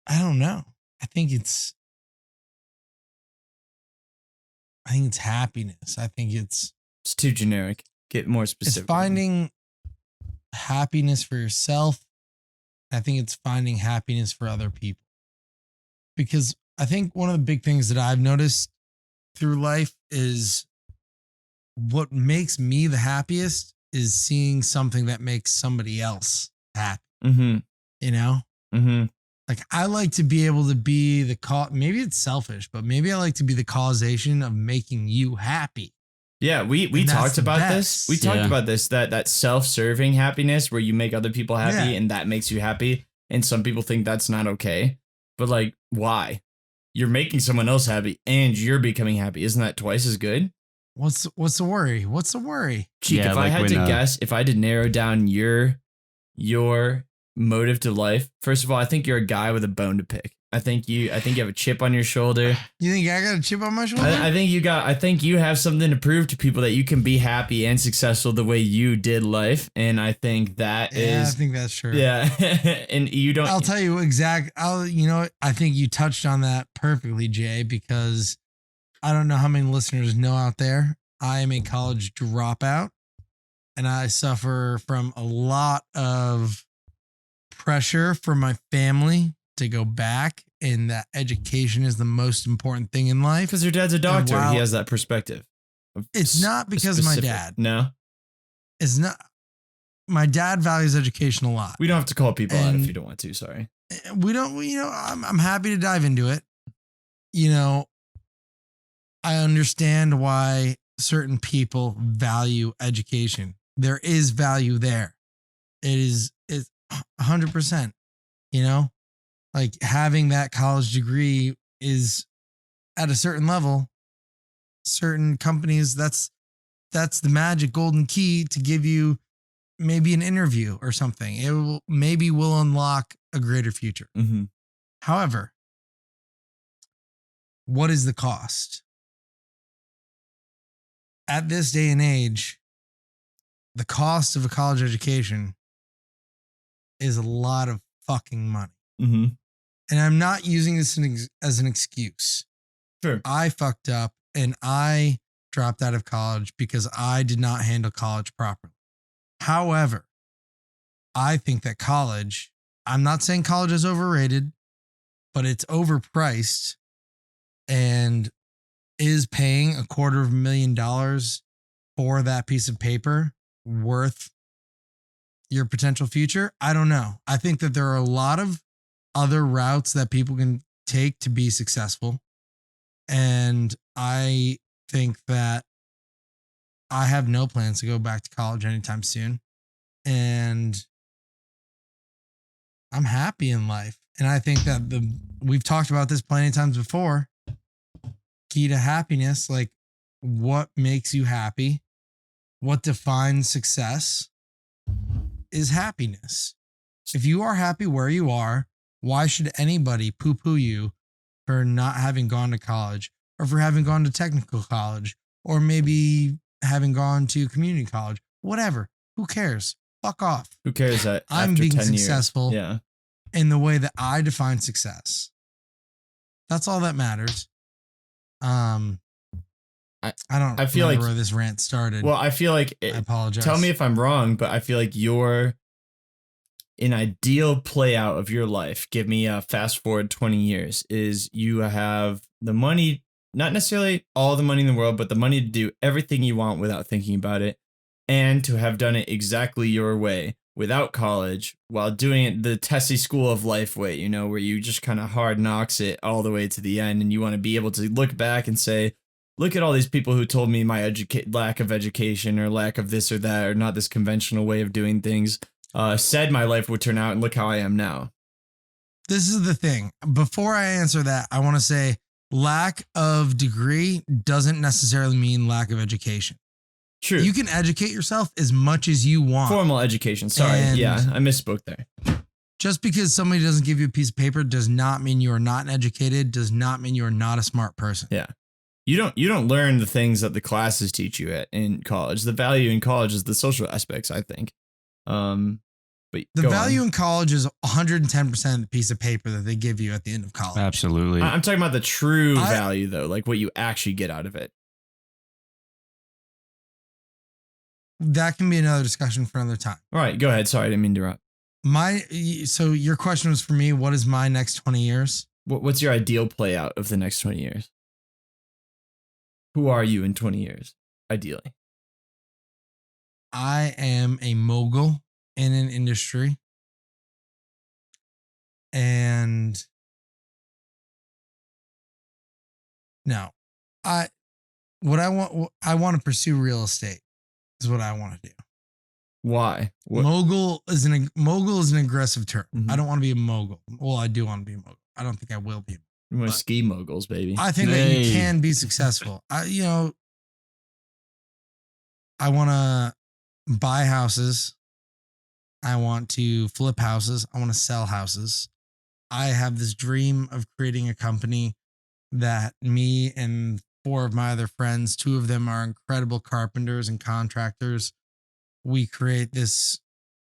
I don't know. I think it's happiness. I think it's too generic. Get more specific. It's finding happiness for yourself. I think it's finding happiness for other people. Because I think one of the big things that I've noticed through life is what makes me the happiest is seeing something that makes somebody else happy. Mm-hmm. You know? Mm-hmm. Like I like to be able to be maybe it's selfish, but maybe I like to be the causation of making you happy. Yeah, we talked about this. We talked about this, that self-serving happiness where you make other people happy and that makes you happy. And some people think that's not okay. But like, why? You're making someone else happy and you're becoming happy. Isn't that twice as good? What's the worry? What's the worry? Cheek, if I had to guess, if I had to narrow down your motive to life, first of all, I think you're a guy with a bone to pick. I think you have a chip on your shoulder. You think I got a chip on my shoulder? I think you have something to prove to people that you can be happy and successful the way you did life. And I think that is. I think that's true. Yeah. And you don't. I'll tell you I think you touched on that perfectly, Jay, because I don't know how many listeners know out there. I am a college dropout and I suffer from a lot of pressure from my family to go back, and that education is the most important thing in life. Because your dad's a doctor. He has that perspective. It's not because of my dad. No. It's not. My dad values education a lot. We don't have to call people out if you don't want to. Sorry. We don't, I'm happy to dive into it. I understand why certain people value education. There is value there. It's 100%, like having that college degree is at a certain level, certain companies, that's that's the magic golden key to give you maybe an interview or something. It will unlock a greater future. Mm-hmm. However, what is the cost? At this day and age, the cost of a college education is a lot of fucking money. Mm-hmm. And I'm not using this as an excuse. Sure. I fucked up and I dropped out of college because I did not handle college properly. However, I think that college, I'm not saying college is overrated, but it's overpriced and is paying $250,000 for that piece of paper worth your potential future? I don't know. I think that there are a lot of other routes that people can take to be successful. And I think that I have no plans to go back to college anytime soon. And I'm happy in life. And I think that we've talked about this plenty of times before. Key to happiness, like what makes you happy, what defines success is happiness. If you are happy where you are, why should anybody poo-poo you for not having gone to college or for having gone to technical college or maybe having gone to community college? Whatever. Who cares? Fuck off. Who cares that I'm after being 10 successful years, in the way that I define success. That's all that matters. I feel like where this rant started. Well, I feel like I apologize. Tell me if I'm wrong, but I feel like you're an ideal play out of your life. Give me a fast forward 20 years is you have the money, not necessarily all the money in the world, but the money to do everything you want without thinking about it and to have done it exactly your way without college while doing it the testy school of life way, you know, where you just kind of hard knocks it all the way to the end and you want to be able to look back and say, look at all these people who told me my lack of education or lack of this or that or not this conventional way of doing things said my life would turn out and look how I am now. This is the thing. Before I answer that, I want to say lack of degree doesn't necessarily mean lack of education. True. You can educate yourself as much as you want. Formal education. Sorry. I misspoke there. Just because somebody doesn't give you a piece of paper does not mean you are not educated, does not mean you are not a smart person. Yeah. You don't learn the things that the classes teach you in college. The value in college is the social aspects, I think. But the value in college is 110% of the piece of paper that they give you at the end of college. Absolutely. I'm talking about the true value, though, like what you actually get out of it. That can be another discussion for another time. All right, go ahead. Sorry, I didn't mean to interrupt. So your question was for me, what is my next 20 years? What's your ideal play out of the next 20 years? Who are you in 20 years, ideally? I am a mogul in an industry. And no, I want to pursue real estate is what I want to do. Why? Mogul is an aggressive term. Mm-hmm. I don't want to be a mogul. Well, I do want to be a mogul. I don't think I will be. You want to ski moguls, baby. I think that you can be successful. I want to buy houses. I want to flip houses. I want to sell houses. I have this dream of creating a company that me and 4 of my other friends, 2 of them are incredible carpenters and contractors. We create this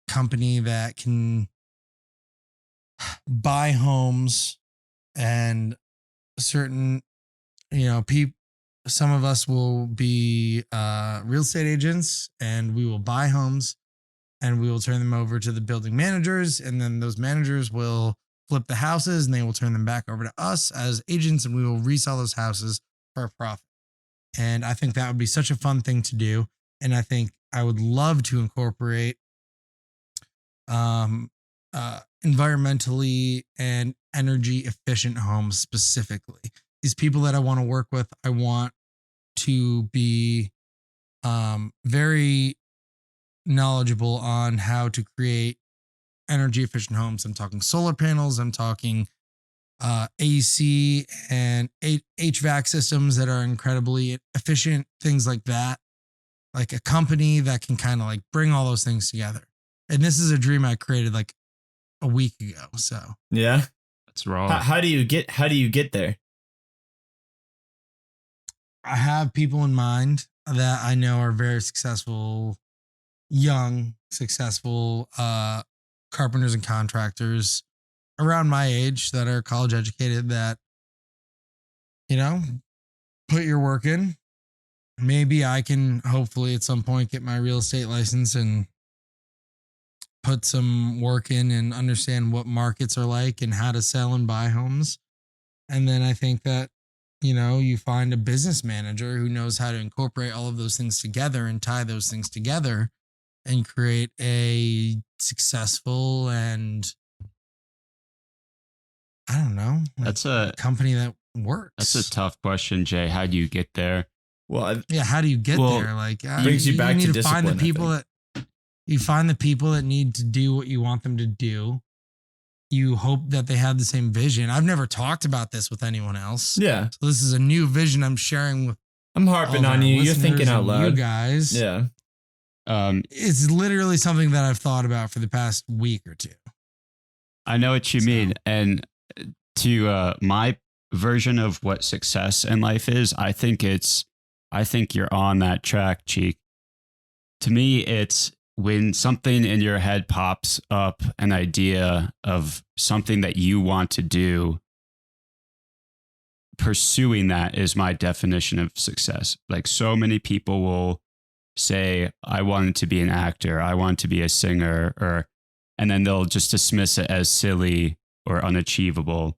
company that can buy homes and certain, some of us will be real estate agents and we will buy homes and we will turn them over to the building managers. And then those managers will flip the houses and they will turn them back over to us as agents and we will resell those houses for a profit. And I think that would be such a fun thing to do. And I think I would love to incorporate environmentally and energy efficient homes specifically. These people that I want to work with, I want to be very knowledgeable on how to create energy efficient homes. I'm talking solar panels. I'm talking AC and HVAC systems that are incredibly efficient, things like that. like a company that can kind of like bring all those things together. And this is a dream I created like a week ago. So Yeah. That's raw. How do you get there? I have people in mind that I know are very successful, young, successful carpenters and contractors around my age that are college educated that, put your work in. Maybe I can hopefully at some point get my real estate license and put some work in and understand what markets are like and how to sell and buy homes. And then I think that, you find a business manager who knows how to incorporate all of those things together and tie those things together and create a successful and I don't know, That's a company that works. That's a tough question, Jay. How do you get there? Well, how do you get there? Like, brings you back need to find the discipline, I people think. that you find the people that need to do what you want them to do. You hope that they have the same vision. I've never talked about this with anyone else. yeah. So this is a new vision I'm sharing with I'm harping all of on our you. You're listeners thinking out and loud. You guys. Yeah. It's literally something that I've thought about for the past week or two. I know what you mean. And to my version of what success in life is, I think you're on that track, Cheek. To me, it's when something in your head pops up, an idea of something that you want to do, pursuing that is my definition of success. Like so many people will say, I wanted to be an actor, I want to be a singer, and then they'll just dismiss it as silly or unachievable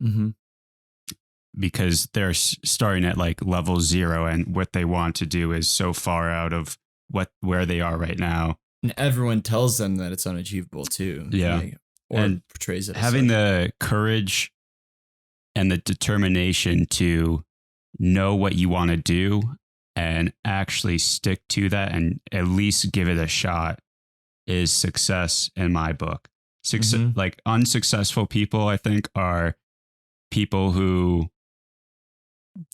because they're starting at like level 0 and what they want to do is so far out of where they are right now. And everyone tells them that it's unachievable too. Yeah. Or and portrays it as having such. the courage and the determination to know what you want to do and actually stick to that and at least give it a shot is success in my book. Like unsuccessful people, I think, are people who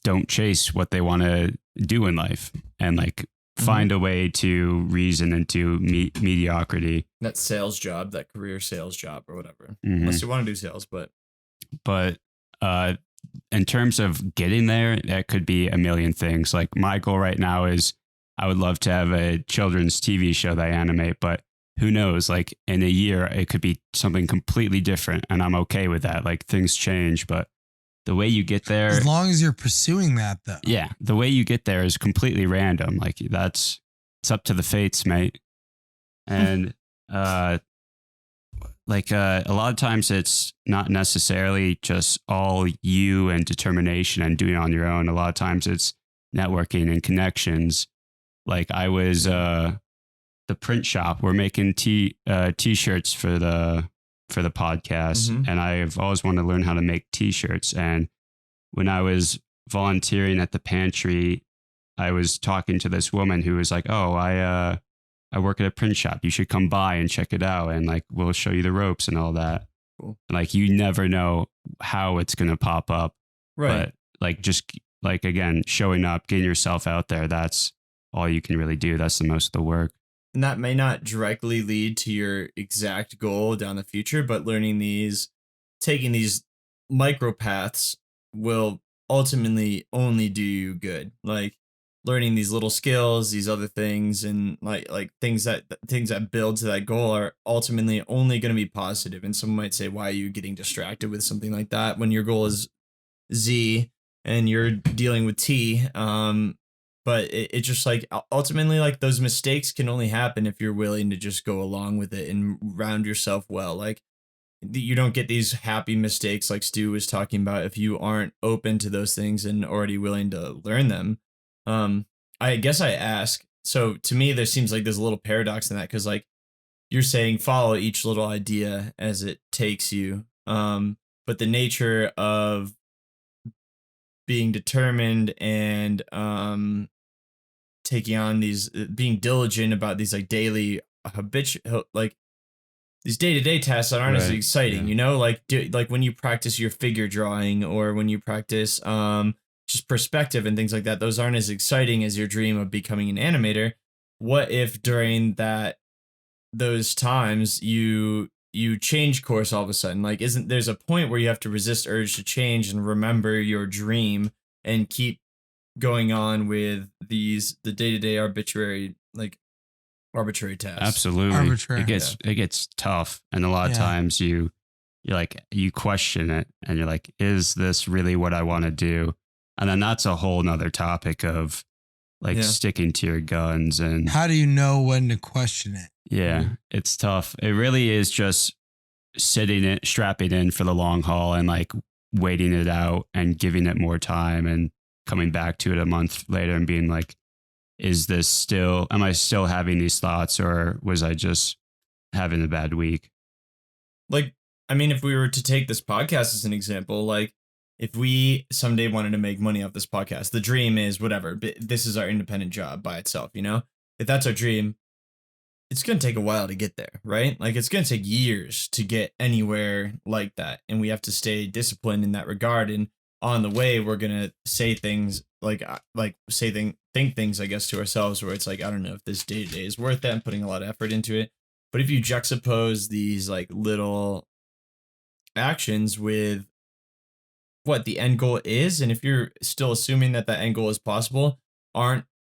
don't chase what they want to do in life and like find a way to reason into mediocrity. That sales job, that career sales job or whatever. Unless you want to do sales, but in terms of getting there, that could be a million things. Like my goal right now is I would love to have a children's TV show that I animate, but who knows, like in a year, it could be something completely different. And I'm okay with that. Like things change, but the way you get there, as long as you're pursuing that though. Yeah. The way you get there is completely random. Like it's up to the fates, mate. And, a lot of times it's not necessarily just all you and determination and doing it on your own. A lot of times it's networking and connections. Like I was, the print shop, we're making t-shirts for the podcast. And I've always wanted to learn how to make t-shirts. And when I was volunteering at the pantry, I was talking to this woman who was like, oh, I work at a print shop. You should come by and check it out. And like, we'll show you the ropes and all that. Cool. Like, you never know how it's going to pop up. right. But like, just like, again, showing up, getting yourself out there, that's all you can really do. That's the most of the work. And that may not directly lead to your exact goal down the future, but taking these micro paths will ultimately only do you good. Like learning these little skills, these other things, and like things that build to that goal are ultimately only going to be positive. And someone might say, why are you getting distracted with something like that when your goal is Z and you're dealing with T? But it just like ultimately like those mistakes can only happen if you're willing to just go along with it and round yourself well. Like you don't get these happy mistakes like Stu was talking about if you aren't open to those things and already willing to learn them. I guess I ask. So to me, there seems like there's a little paradox in that because like you're saying follow each little idea as it takes you. But the nature of being determined and taking on these, being diligent about these like daily like these day-to-day tasks that aren't as exciting, you know, like like when you practice your figure drawing or when you practice just perspective and things like that, those aren't as exciting as your dream of becoming an animator. what if during those times you change course all of a sudden? Like, isn't there's a point where you have to resist urge to change and remember your dream and keep going on with the day-to-day arbitrary tasks? Absolutely. Arbitrary. It gets tough. And a lot of times you question it and you're like, is this really what I want to do? And then that's a whole nother topic of sticking to your guns. And how do you know when to question it? Yeah, it's tough. It really is just strapping in for the long haul and like waiting it out and giving it more time and coming back to it a month later and being like, am I still having these thoughts, or was I just having a bad week? Like, I mean, if we were to take this podcast as an example, like if we someday wanted to make money off this podcast, the dream is whatever, this is our independent job by itself, you know? If that's our dream, it's going to take a while to get there, right? Like it's going to take years to get anywhere like that. And we have to stay disciplined in that regard. And on the way, we're going to say things think things, I guess, to ourselves where it's like, I don't know if this day to day is worth it. I'm putting a lot of effort into it. But if you juxtapose these like little actions with what the end goal is, and if you're still assuming that end goal is possible,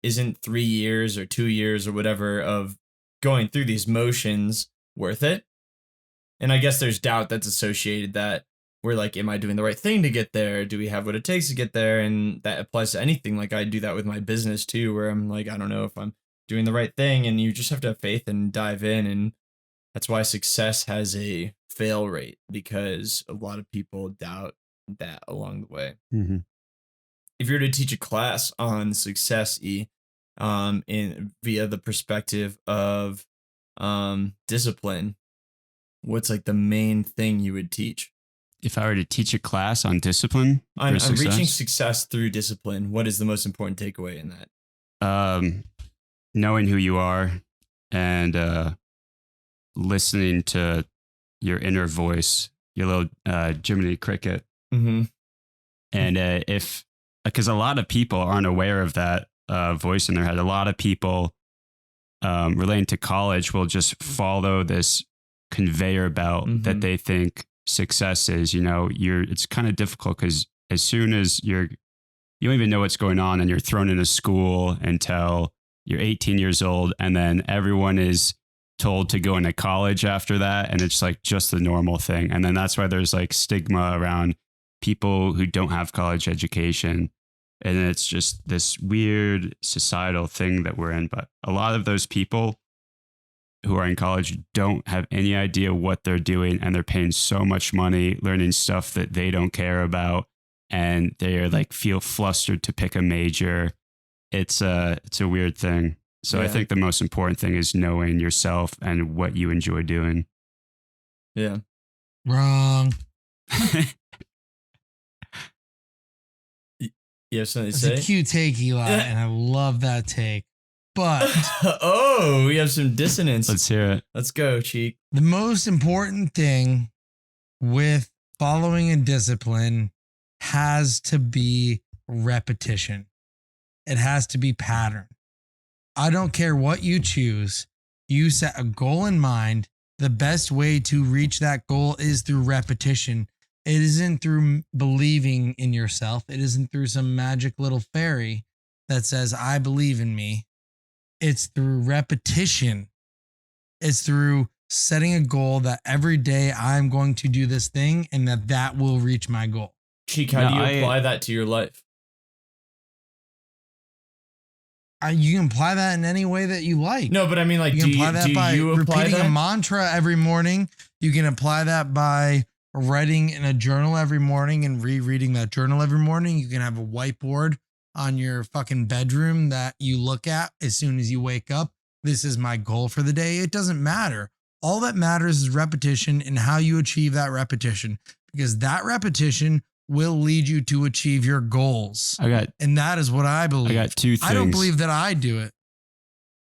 isn't 3 years or 2 years or whatever of going through these motions worth it? And I guess there's doubt that's associated that we're like, am I doing the right thing to get there? Do we have what it takes to get there? And that applies to anything. Like I do that with my business too, where I'm like, I don't know if I'm doing the right thing. And you just have to have faith and dive in. And that's why success has a fail rate, because a lot of people doubt that along the way. Mm-hmm. If you were to teach a class on success, via the perspective of discipline, what's like the main thing you would teach? If I were to teach a class on discipline, on reaching success through discipline, what is the most important takeaway in that? Knowing who you are and listening to your inner voice, your little Jiminy Cricket. Mm-hmm. And because a lot of people aren't aware of that voice in their head. A lot of people relating to college will just follow this conveyor belt that they think success is. It's kind of difficult because as soon as you don't even know what's going on and you're thrown into school until you're 18 years old, and then everyone is told to go into college after that, and it's like just the normal thing. And then that's why there's like stigma around people who don't have college education. And it's just this weird societal thing that we're in. But a lot of those people who are in college don't have any idea what they're doing, and they're paying so much money learning stuff that they don't care about, and they're like feel flustered to pick a major. It's a weird thing. So I think the most important thing is knowing yourself and what you enjoy doing. Yeah. Wrong. You have something to It's say? a cute take, Eli, and I love that take. But oh, we have some dissonance. Let's hear it. Let's go, Cheek. the most important thing with following a discipline has to be repetition. It has to be pattern. I don't care what you choose. You set a goal in mind. The best way to reach that goal is through repetition. It isn't through believing in yourself. It isn't through some magic little fairy that says, I believe in me. It's through repetition. It's through setting a goal that every day I'm going to do this thing and that will reach my goal. Cheek, how do you apply that to your life? You can apply that in any way that you like. No, but I mean, like, you can apply that by repeating a mantra every morning. You can apply that by writing in a journal every morning and rereading that journal every morning. You can have a whiteboard on your fucking bedroom that you look at as soon as you wake up. This is my goal for the day. It doesn't matter. All that matters is repetition and how you achieve that repetition, because that repetition will lead you to achieve your goals. And that is what I believe. I got two things. I don't believe that I do it,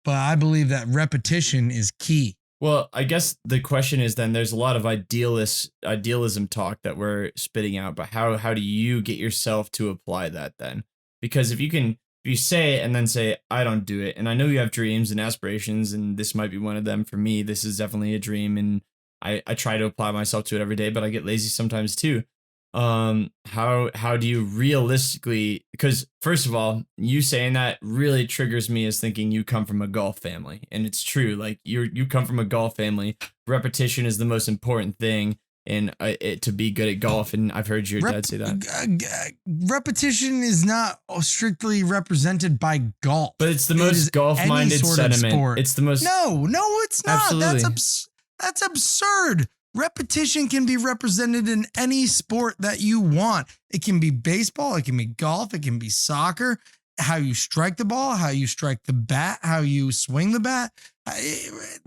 but I believe that repetition is key. Well, I guess the question is then there's a lot of idealism talk that we're spitting out, but how do you get yourself to apply that then? Because if you can if you say it and then say, I don't do it, and I know you have dreams and aspirations, and this might be one of them for me. This is definitely a dream, and I try to apply myself to it every day, but I get lazy sometimes too. How do you realistically, because first of all, you saying that really triggers me as thinking you come from a golf family, and it's true. Like you come from a golf family. Repetition is the most important thing, and to be good at golf. And I've heard your dad say that. Repetition is not strictly represented by golf, But it's the most golf-minded sentiment. It's the most. No, it's not. Absolutely. That's absurd. Repetition can be represented in any sport that you want. It can be baseball, it can be golf, it can be soccer. How you strike the ball, how you strike the bat, how you swing the bat.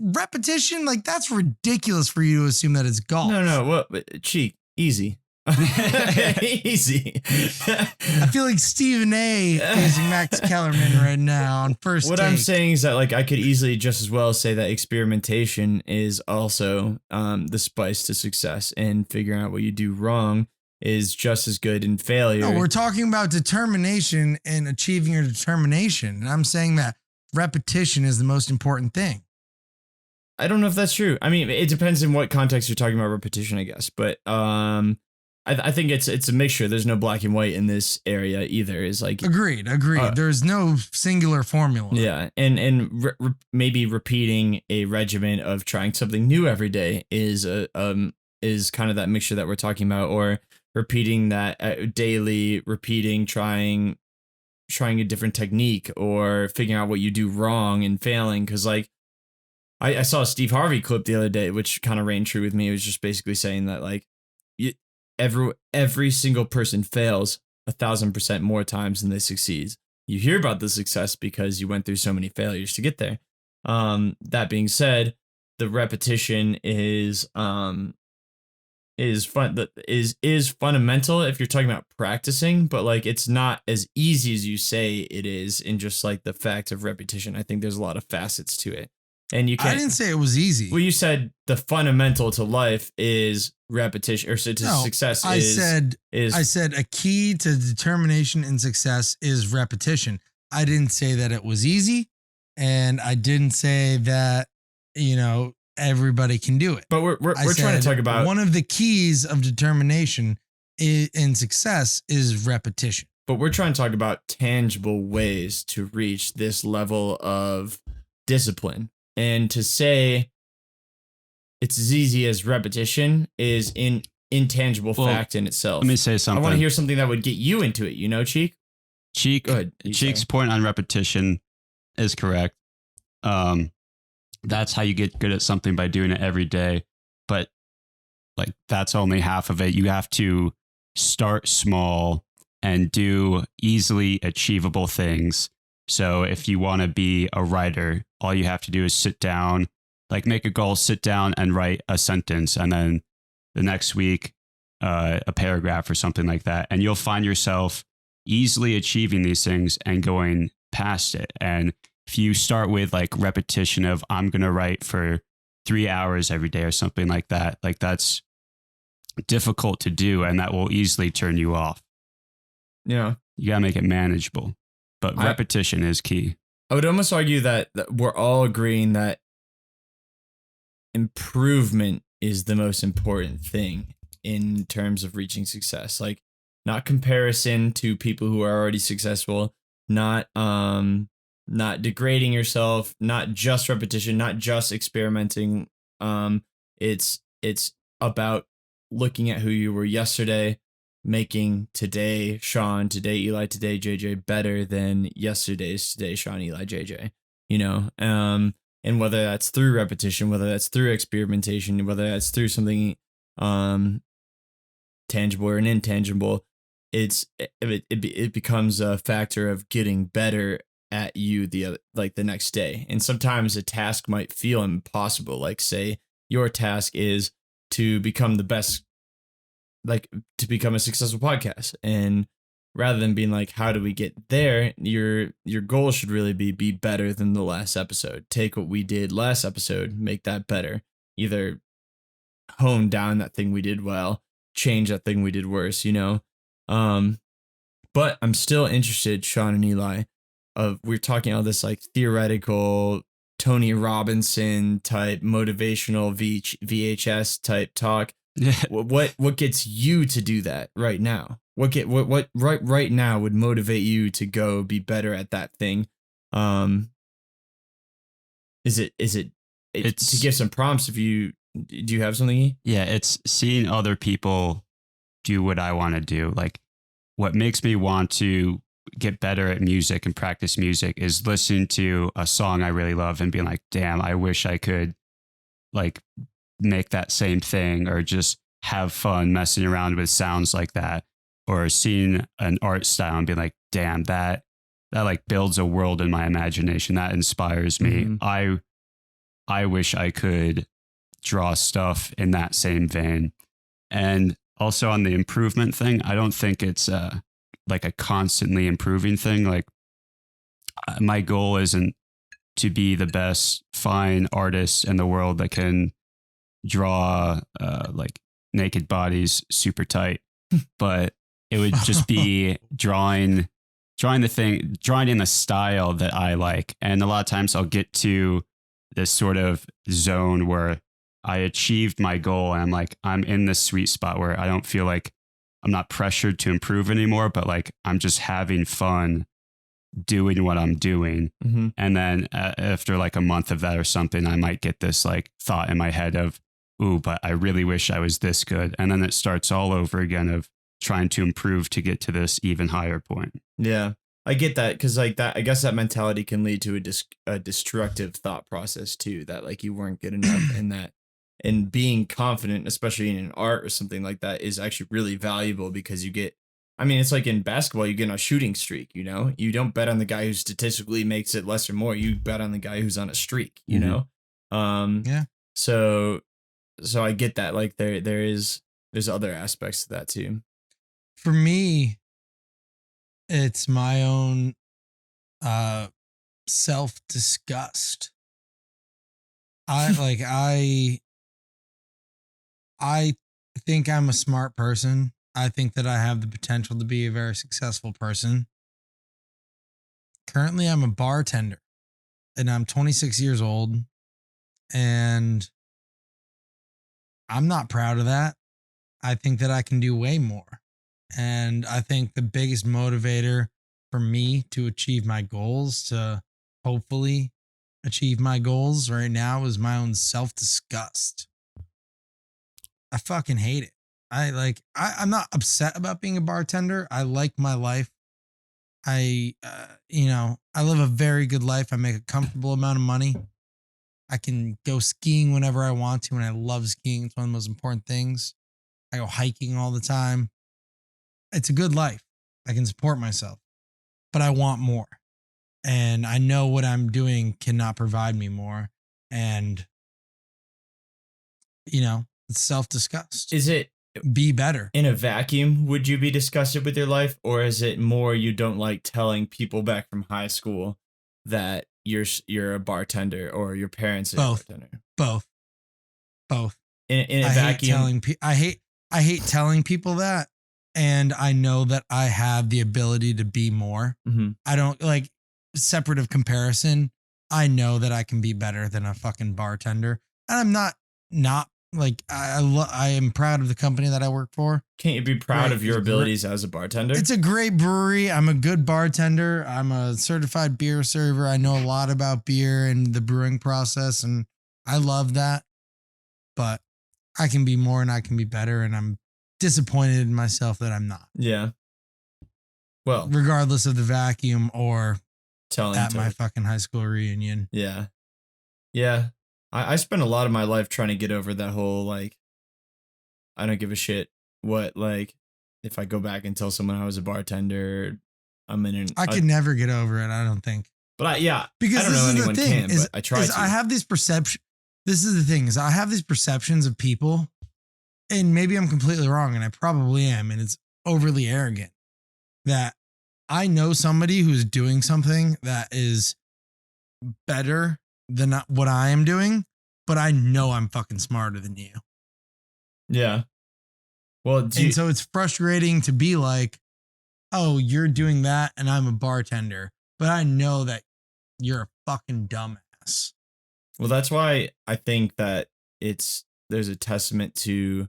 Repetition, like that's ridiculous for you to assume that it's golf. No. What? Cheek. Easy. Easy. I feel like Stephen A is Max Kellerman right now on first What take. I'm saying is that like I could easily just as well say that experimentation is also the spice to success, and figuring out what you do wrong is just as good in failure. No, we're talking about determination and achieving your determination. And I'm saying that repetition is the most important thing. I don't know if that's true. I mean, it depends in what context you're talking about repetition, I guess. But I think it's a mixture. There's no black and white in this area either. Is like Agreed. There's no singular formula. Yeah, and maybe repeating a regimen of trying something new every day is kind of that mixture that we're talking about, or repeating that daily, trying a different technique, or figuring out what you do wrong and failing. Because like I saw a Steve Harvey clip the other day, which kind of rang true with me. It was just basically saying that like every single person fails 1,000% more times than they succeed. You hear about the success because you went through so many failures to get there. That being said, the repetition is fundamental if you're talking about practicing, but like it's not as easy as you say it is in just like the fact of repetition. I think there's a lot of facets to it. And you can't. I didn't say it was easy. Well, you said the fundamental to life is repetition, or success. I said a key to determination and success is repetition. I didn't say that it was easy, and I didn't say that everybody can do it. But we're trying to talk about one of the keys of determination in success is repetition. But we're trying to talk about tangible ways to reach this level of discipline. And to say it's as easy as repetition is an intangible fact in itself. Let me say something. I want to hear something that would get you into it, Cheek? Cheek, Go ahead, Cheek's point on repetition is correct. That's how you get good at something, by doing it every day. But like that's only half of it. You have to start small and do easily achievable things. So if you want to be a writer, all you have to do is sit down, like make a goal, sit down and write a sentence. And then the next week, a paragraph or something like that. And you'll find yourself easily achieving these things and going past it. And if you start with like repetition of I'm going to write for 3 hours every day or something like that, like that's difficult to do. And that will easily turn you off. Yeah. You got to make it manageable. But repetition is key. I would almost argue that we're all agreeing that improvement is the most important thing in terms of reaching success. Like not comparison to people who are already successful, not degrading yourself, not just repetition, not just experimenting. It's about looking at who you were yesterday, making today Sean, today Eli, today JJ better than yesterday's today Sean, Eli, JJ, and whether that's through repetition, whether that's through experimentation, whether that's through something tangible or an intangible, it becomes a factor of getting better at you the next day. And sometimes a task might feel impossible. Like say your task is to become the best, like to become a successful podcast. And rather than being like, how do we get there? Your goal should really be better than the last episode. Take what we did last episode, make that better. Either hone down that thing we did well, change that thing we did worse, But I'm still interested, Sean and Eli, we're talking all this like theoretical Tony Robinson type motivational VHS type talk. Yeah. What gets you to do that right now? What right now would motivate you to go be better at that thing? Is it to give some prompts? Do you have something? Yeah, it's seeing other people do what I want to do. Like, what makes me want to get better at music and practice music is listening to a song I really love and being like, damn, I wish I could like make that same thing, or just have fun messing around with sounds like that, or seeing an art style and being like, damn, that like builds a world in my imagination. That inspires me. Mm-hmm. I wish I could draw stuff in that same vein. And also on the improvement thing, I don't think it's like a constantly improving thing. Like, my goal isn't to be the best fine artist in the world that can draw like naked bodies super tight, but it would just be drawing in the style that I like. And a lot of times I'll get to this sort of zone where I achieved my goal and I'm like, I'm in this sweet spot where I don't feel like I'm not pressured to improve anymore, but like I'm just having fun doing what I'm doing. Mm-hmm. And then after like a month of that or something, I might get this like thought in my head of, ooh, but I really wish I was this good. And then it starts all over again of trying to improve to get to this even higher point. Yeah, I get that, because like that, I guess that mentality can lead to a destructive thought process too. That like you weren't good enough in that, and being confident, especially in an art or something like that, is actually really valuable, because you get. I mean, it's like in basketball, you get on a shooting streak. You know, you don't bet on the guy who statistically makes it less or more. You bet on the guy who's on a streak. You know, Yeah. So I get that. Like there's other aspects to that too. For me, it's my own self-disgust. I think I'm a smart person. I think that I have the potential to be a very successful person. Currently, I'm a bartender and I'm 26 years old, and I'm not proud of that. I think that I can do way more. And I think the biggest motivator for me to achieve my goals, to hopefully achieve my goals right now, is my own self-disgust. I fucking hate it. I'm not upset about being a bartender. I like my life. I live a very good life. I make a comfortable amount of money. I can go skiing whenever I want to, and I love skiing. It's one of the most important things. I go hiking all the time. It's a good life. I can support myself, but I want more. And I know what I'm doing cannot provide me more. And, it's self-disgust. Is it be better? In a vacuum, would you be disgusted with your life? Or is it more you don't like telling people back from high school that you're a bartender, or your parents are a bartender? Both. In a vacuum. I hate telling people that. And I know that I have the ability to be more. Mm-hmm. I don't like separate of comparison. I know that I can be better than a fucking bartender. And I'm not like, I am proud of the company that I work for. Can't you be proud of your abilities as a bartender? It's a great brewery. I'm a good bartender. I'm a certified beer server. I know a lot about beer and the brewing process, and I love that. But I can be more and I can be better, and I'm disappointed in myself that I'm not. Yeah. Well, regardless of the vacuum or at my fucking high school reunion. Yeah. Yeah. I spent a lot of my life trying to get over that whole, like, I don't give a shit what, like, if I go back and tell someone I was a bartender, I could never get over it, I don't think. But because I don't know anyone can, but I try to. I have this perception. This is the thing, is I have these perceptions of people, and maybe I'm completely wrong, and I probably am, and it's overly arrogant, that I know somebody who's doing something that is better than what I am doing, but I know I'm fucking smarter than you. Yeah. Well, so it's frustrating to be like, oh, you're doing that and I'm a bartender. but I know that you're a fucking dumbass. Well, that's why I think that there's a testament to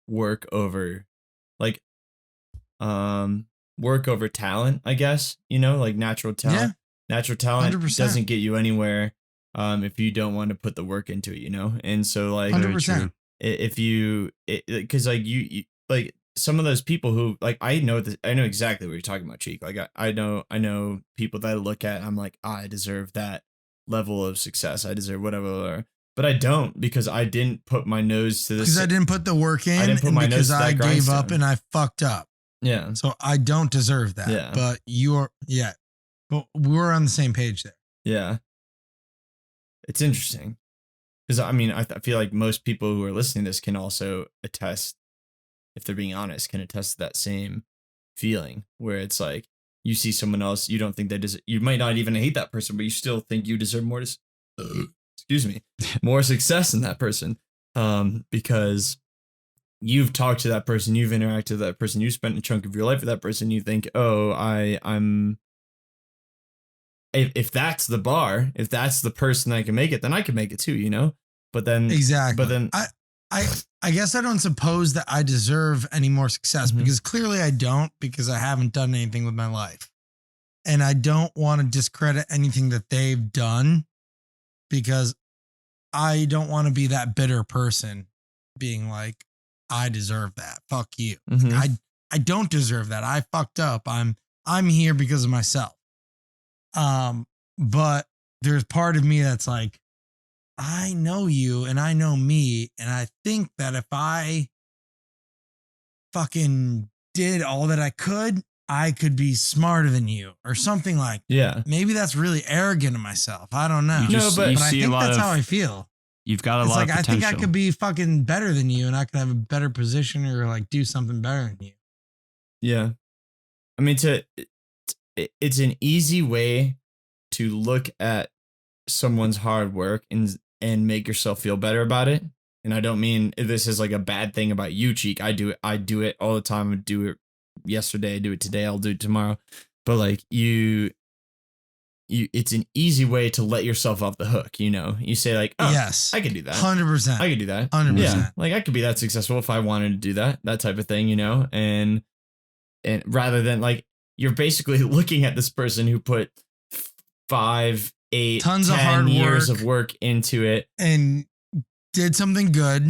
work over like work over talent, I guess, like natural talent. Natural talent 100%. doesn't get you anywhere if you don't want to put the work into it, And so like 100%. if you because like you like some of those people who like I know exactly what you're talking about, Cheek. Like I know people that I look at, I'm like, I deserve that level of success. I deserve whatever. But I don't, because I didn't put my nose to this. Because I didn't put the work in. I didn't put my nose to that because I gave up grindstone. and I fucked up. Yeah. So I don't deserve that. Yeah. But you are, yeah. But we're on the same page there. Yeah. It's interesting. Because I mean, I feel like most people who are listening to this can also attest, if they're being honest, can attest to that same feeling where it's like you see someone else, you don't think they deserve, you might not even hate that person, but you still think you deserve more more success than that person. Because you've talked to that person, you've interacted with that person, you spent a chunk of your life with that person, you think, oh, I'm if that's the bar, if that's the person that can make it, then I can make it too, But then exactly. But then I guess I don't suppose that I deserve any more success because clearly I don't, because I haven't done anything with my life. And I don't want to discredit anything that they've done because I don't want to be that bitter person being like, I deserve that. Fuck you. I don't deserve that. I fucked up. I'm here because of myself. But there's part of me that's like, I know you and I know me. And I think that if I fucking did all that I could be smarter than you or something like that. Yeah. Maybe that's really arrogant of myself. I don't know. But I think that's how I feel. You've got a It's lot like, of I potential. think I could be fucking better than you and I could have a better position or like do something better than you. Yeah. I mean, it's an easy way to look at someone's hard work and make yourself feel better about it. And I don't mean this is like a bad thing about you, Cheek. I do it all the time. I do it yesterday. I do it today. I'll do it tomorrow. But like it's an easy way to let yourself off the hook. You say like, oh, yes, I could do that. 100%. I could do that. 100%. Yeah. Like I could be that successful if I wanted to do that type of thing, and rather than like, you're basically looking at this person who put 5, 8, tons 10 of hard years work of work into it and did something good.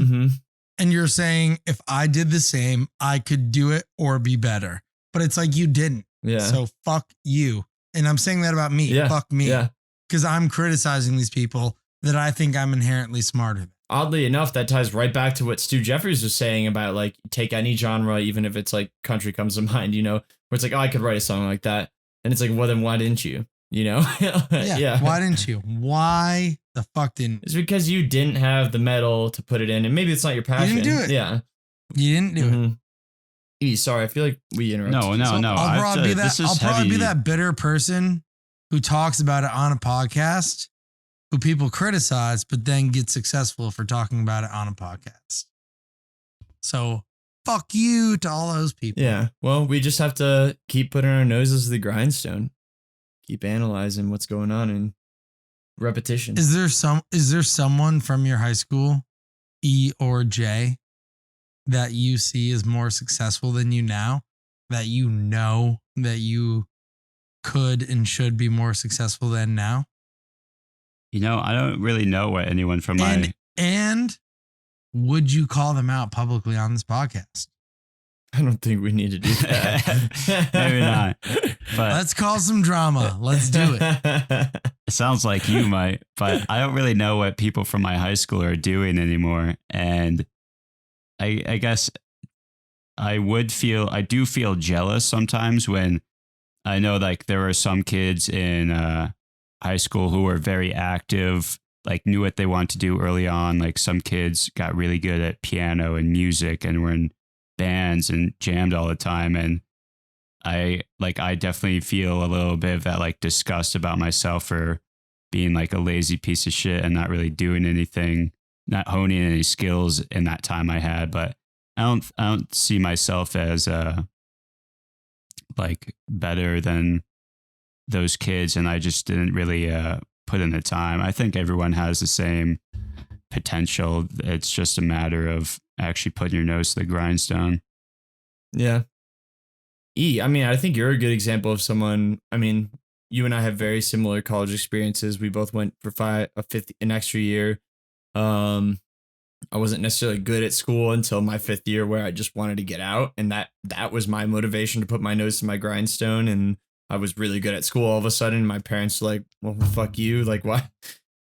And you're saying, if I did the same, I could do it or be better. But it's like, you didn't. Yeah. So fuck you. And I'm saying that about me. Yeah. Fuck me. Yeah. Because I'm criticizing these people that I think I'm inherently smarter than. Oddly enough, that ties right back to what Stu Jeffries was saying about like, take any genre, even if it's like country comes to mind, where it's like, oh, I could write a song like that. And it's like, well, then why didn't you? Yeah. Why didn't you? Why the fuck didn't? It's because you didn't have the metal to put it in, and maybe it's not your passion. You didn't do it. Yeah. You didn't do it. Sorry, I feel like we interrupted. No. I'll probably be that bitter person who talks about it on a podcast, who people criticize, but then get successful for talking about it on a podcast. So fuck you to all those people. Yeah. Well, we just have to keep putting our noses to the grindstone. Keep analyzing what's going on in repetition. Is there someone from your high school, E or J, that you see is more successful than you now, that you know that you could and should be more successful than now? I don't really know what anyone from my... And would you call them out publicly on this podcast? I don't think we need to do that. Maybe not. But let's call some drama. Let's do it. It sounds like you might, but I don't really know what people from my high school are doing anymore. And I guess I do feel jealous sometimes when I know like there were some kids in high school who were very active, like knew what they wanted to do early on. Like some kids got really good at piano and music and were in bands and jammed all the time. And I definitely feel a little bit of that like disgust about myself for being like a lazy piece of shit and not really doing anything, not honing any skills in that time I had. But I don't see myself as like better than those kids, and I just didn't really put in the time. I think everyone has the same potential. It's just a matter of actually putting your nose to the grindstone. Yeah. I mean, I think you're a good example of someone. I mean, you and I have very similar college experiences. We both went for an extra year. I wasn't necessarily good at school until my 5th year, where I just wanted to get out, and that was my motivation to put my nose to my grindstone. And I was really good at school all of a sudden. My parents were like, "Well, fuck you! Like, why?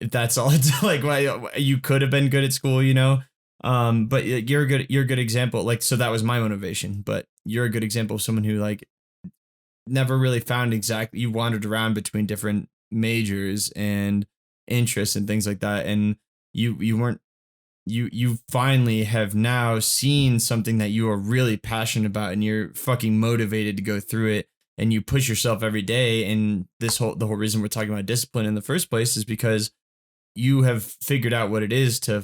If that's all it's like, why you could have been good at school, you know?" But you're a good example. Like, so that was my motivation. But you're a good example of someone who like never really found exactly. You wandered around between different majors and interests and things like that, and you weren't. You finally have now seen something that you are really passionate about, and you're fucking motivated to go through it, and you push yourself every day. And the whole reason we're talking about discipline in the first place is because you have figured out what it is to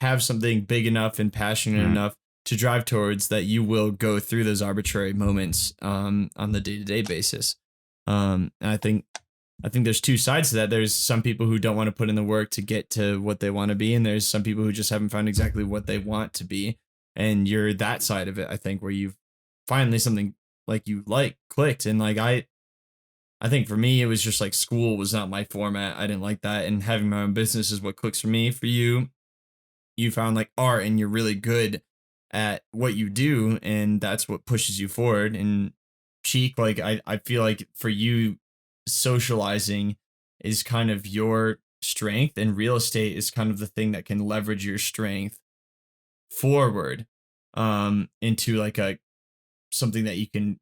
have something big enough and passionate enough to drive towards, that you will go through those arbitrary moments on the day-to-day basis. And I think there's two sides to that. There's some people who don't want to put in the work to get to what they want to be, and there's some people who just haven't found exactly what they want to be. And you're that side of it, I think, where you've finally something like you like clicked. And like I think for me, it was just like school was not my format. I didn't like that, and having my own business is what clicks for me. For you found like art, and you're really good at what you do, and that's what pushes you forward. And Cheek, like I feel like for you, socializing is kind of your strength, and real estate is kind of the thing that can leverage your strength forward into like something that you can,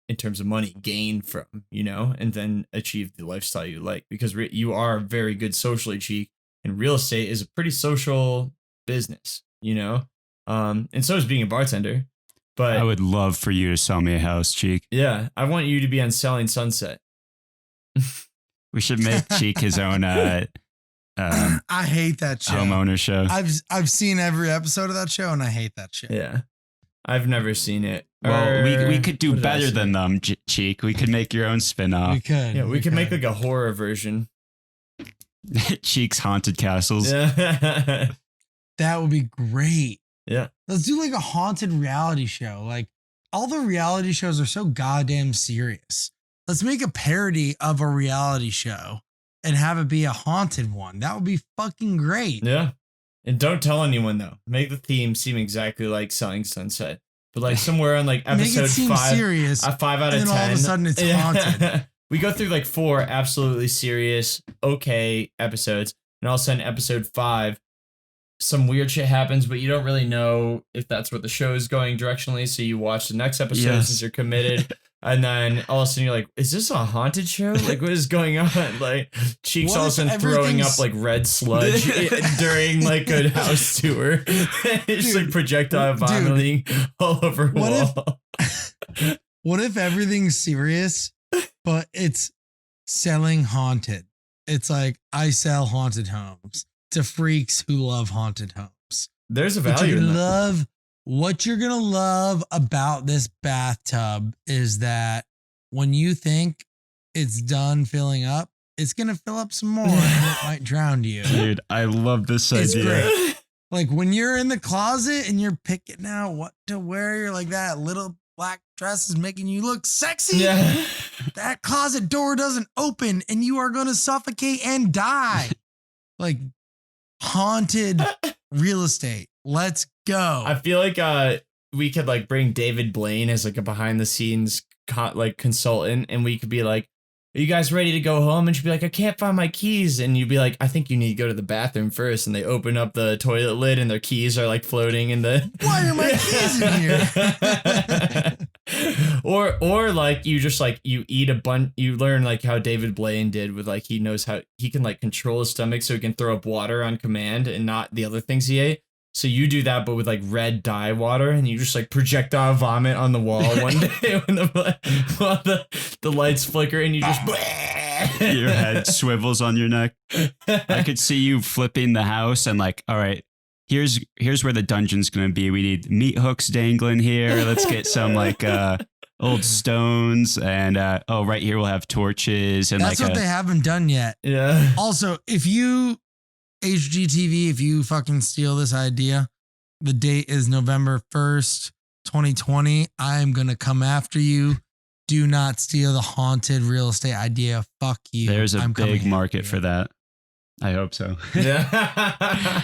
in terms of money, gain from, you know, and then achieve the lifestyle you like, because you are very good socially, Cheek, and real estate is a pretty social business, you know. And so is being a bartender. But I would love for you to sell me a house, Cheek. Yeah, I want you to be on Selling Sunset. We should make Cheek his own I hate that show. Homeowner show. I've seen every episode of that show, and I hate that show. Yeah, I've never seen it. Well, we could do better than them, Cheek. We could make your own spin-off. We could. Yeah, we could make like a horror version. Cheek's Haunted Castles. Yeah. That would be great. Yeah. Let's do like a haunted reality show. Like, all the reality shows are so goddamn serious. Let's make a parody of a reality show and have it be a haunted one. That would be fucking great. Yeah. And don't tell anyone though. Make the theme seem exactly like Selling Sunset, but like somewhere on like episode Make it seem 5, serious, 5 out of 10. And then all of a sudden it's haunted. We go through like 4 absolutely serious, okay episodes, and all of a sudden episode 5, some weird shit happens, but you don't really know if that's what the show is going directionally. So you watch the next episode since you're committed. And then all of a sudden you're like, is this a haunted show? Like, what is going on? Like, Cheeks all of a sudden throwing up like red sludge during like a house tour. It's like projectile vomiting all over a wall. What if everything's serious, but it's selling haunted? It's like, I sell haunted homes to freaks who love haunted homes. There's a value in that. What you're going to love about this bathtub is that when you think it's done filling up, it's going to fill up some more and it might drown you. Dude, I love this idea. Great. Like when you're in the closet and you're picking out what to wear, you're like, that little black dress is making you look sexy. Yeah. That closet door doesn't open and you are going to suffocate and die. Like haunted real estate. Let's go. I feel like we could like bring David Blaine as like a behind the scenes like consultant, and we could be like, are you guys ready to go home? And she'd be like, I can't find my keys. And you'd be like, I think you need to go to the bathroom first. And they open up the toilet lid and their keys are like floating in the... Why are my keys in here? or like you just like, you eat a bunch, you learn like how David Blaine did with like, he knows how he can like control his stomach so he can throw up water on command and not the other things he ate. So you do that, but with like red dye water, and you just like projectile vomit on the wall one day when the lights flicker, and you just your head swivels on your neck. I could see you flipping the house and like, all right, here's where the dungeon's gonna be. We need meat hooks dangling here. Let's get some like old stones, and right here we'll have torches, and That's like what they haven't done yet. Yeah. Also, if you HGTV, if you fucking steal this idea, the date is November 1st, 2020. I am gonna come after you. Do not steal the haunted real estate idea. Fuck you. There's a I'm coming big market after for you. that. I hope so. Yeah.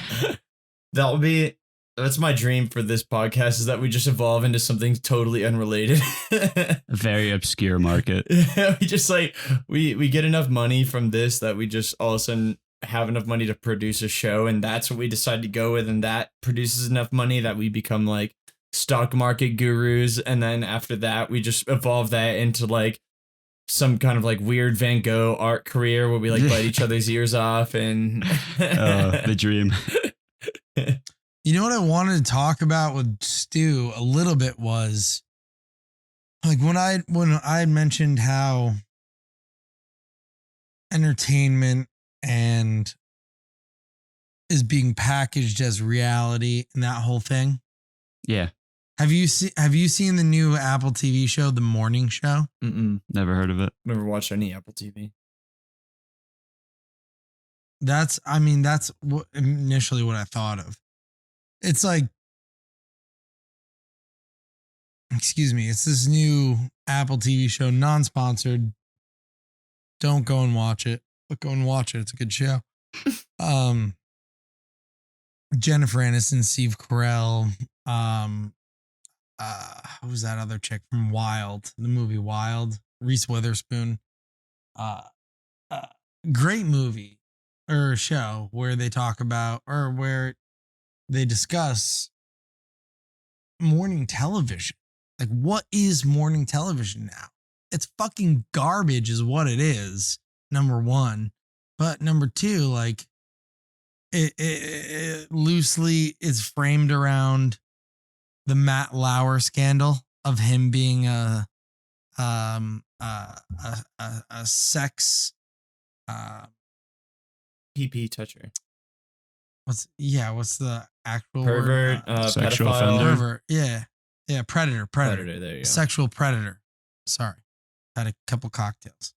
That's my dream for this podcast, is that we just evolve into something totally unrelated. A very obscure market. We just like, we get enough money from this that we just all of a sudden have enough money to produce a show, and that's what we decide to go with, and that produces enough money that we become like stock market gurus, and then after that we just evolve that into like some kind of like weird Van Gogh art career where we like bite each other's ears off and The dream. You know what I wanted to talk about with Stu a little bit was like when I had mentioned how entertainment and is being packaged as reality and that whole thing. Yeah. Have you seen the new Apple TV show, The Morning Show? Never heard of it. never watched any Apple TV. That's initially what I thought of. It's like, excuse me, it's this new Apple TV show, non-sponsored. Don't go and watch it, but go and watch it. It's a good show. Jennifer Aniston, Steve Carell, who's that other chick from Wild, the movie Wild? Reese Witherspoon. Great movie or show where they talk about, or where they discuss morning television. Like, what is morning television now? It's fucking garbage is what it is, number one. But number two, like, it loosely is framed around the Matt Lauer scandal of him being a sex PP toucher. what's the actual Pervert, word? Sexual pedophile. offender. Pervert. Yeah. Predator. Predator, there you go. Sexual predator. Sorry. Had a couple cocktails.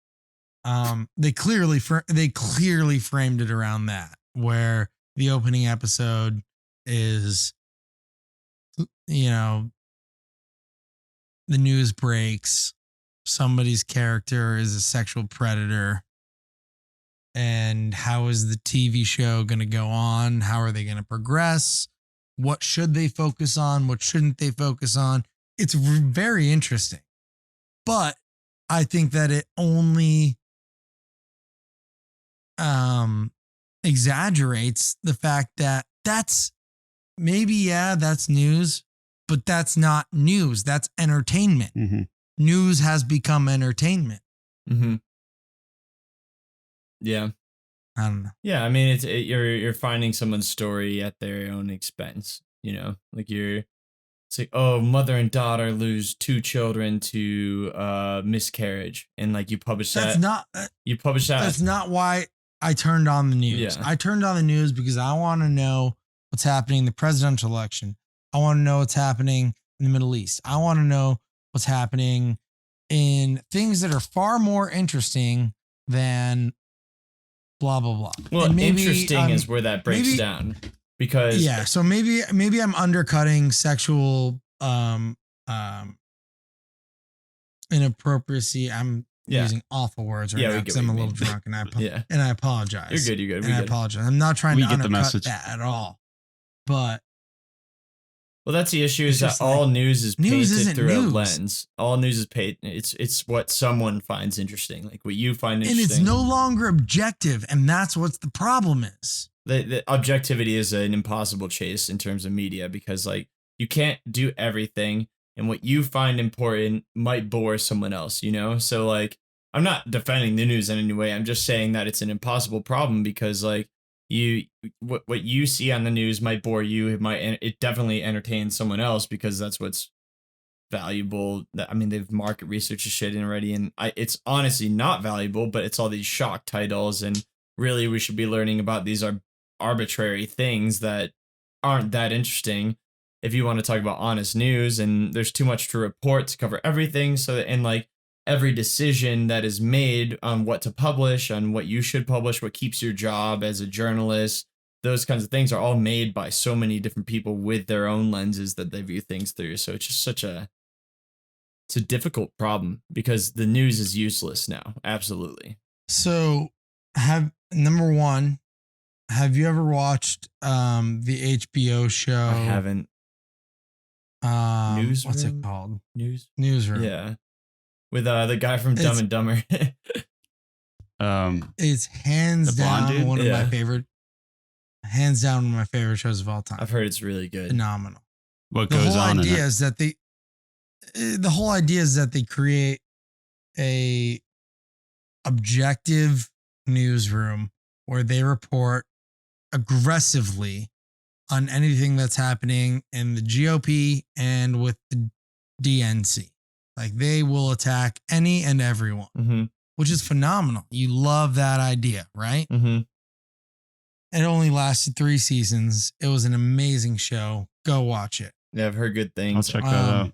They clearly framed it around that, where the opening episode is, the news breaks, somebody's character is a sexual predator, and how is the TV show going to go on? How are they going to progress? What should they focus on? What shouldn't they focus on? It's very interesting, but I think that it only exaggerates the fact that that's news, but that's not news. That's entertainment. Mm-hmm. News has become entertainment. Mm-hmm. Yeah. I don't know. Yeah, I mean, you're finding someone's story at their own expense. Like it's like, oh, mother and daughter lose 2 children to miscarriage, and like you publish that. That's not why I turned on the news. Yeah. I turned on the news because I want to know what's happening in the presidential election. I want to know what's happening in the Middle East. I want to know what's happening in things that are far more interesting than blah, blah, blah. Well, And maybe, interesting is where that breaks down, because yeah. So maybe I'm undercutting sexual inappropriacy. I'm using awful words right now because I'm a little drunk, and I apologize. You're good. I apologize. I'm not trying We to get the undercut message. that at all. But well, that's the issue, It's is that just all like, news is news painted isn't through a news. lens. All news is it's what someone finds interesting, like what you find and interesting. it's no longer objective, and that's what the problem is. The objectivity is an impossible chase in terms of media, because like you can't do everything, and what you find important might bore someone else, So like, I'm not defending the news in any way. I'm just saying that it's an impossible problem, because like what you see on the news might bore you. It definitely entertains someone else, because that's what's valuable. I mean, they've market research the shit in already, and it's honestly not valuable, but it's all these shock titles, and really we should be learning about these are arbitrary things that aren't that interesting. if you want to talk about honest news, and there's too much to report to cover everything. So that, and like every decision that is made on what to publish, on what you should publish, what keeps your job as a journalist, those kinds of things are all made by so many different people with their own lenses that they view things through. So it's just it's a difficult problem because the news is useless now. Absolutely. So number one, have you ever watched the HBO show? I haven't. Newsroom? What's it called? Newsroom. Yeah. With the guy from Dumb and Dumber. It's hands down one of my favorite shows of all time. I've heard it's really good. Phenomenal. What goes on? The whole idea is that they create a objective newsroom where they report aggressively on anything that's happening in the GOP and with the DNC. Like they will attack any and everyone, which is phenomenal. You love that idea, right? Mm-hmm. It only lasted 3 seasons. It was an amazing show. Go watch it. Yeah, I've heard good things. I'll check that out.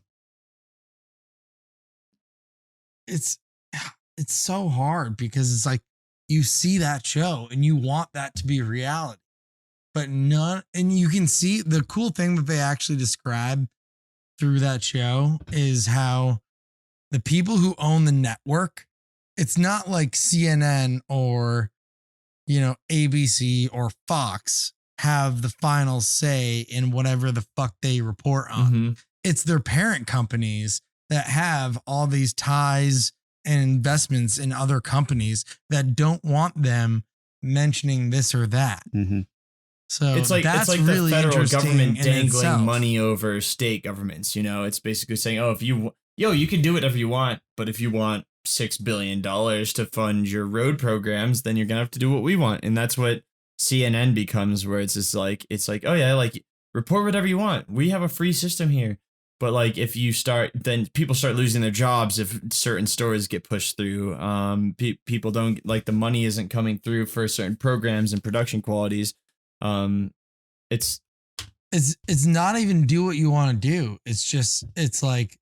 It's so hard because it's like you see that show and you want that to be reality, but and you can see the cool thing that they actually describe through that show is how the people who own the network, it's not like CNN or, ABC or Fox have the final say in whatever the fuck they report on. Mm-hmm. It's their parent companies that have all these ties and investments in other companies that don't want them mentioning this or that. Mm-hmm. So it's like that's really the federal government dangling money over state governments. It's basically saying, oh, if you can do whatever you want, but if you want $6 billion to fund your road programs, then you're gonna have to do what we want. And that's what CNN becomes, where it's just like, oh yeah, like report whatever you want. We have a free system here. But like if you start, then people start losing their jobs if certain stories get pushed through. People don't like the money isn't coming through for certain programs and production qualities. It's not even do what you want to do. It's like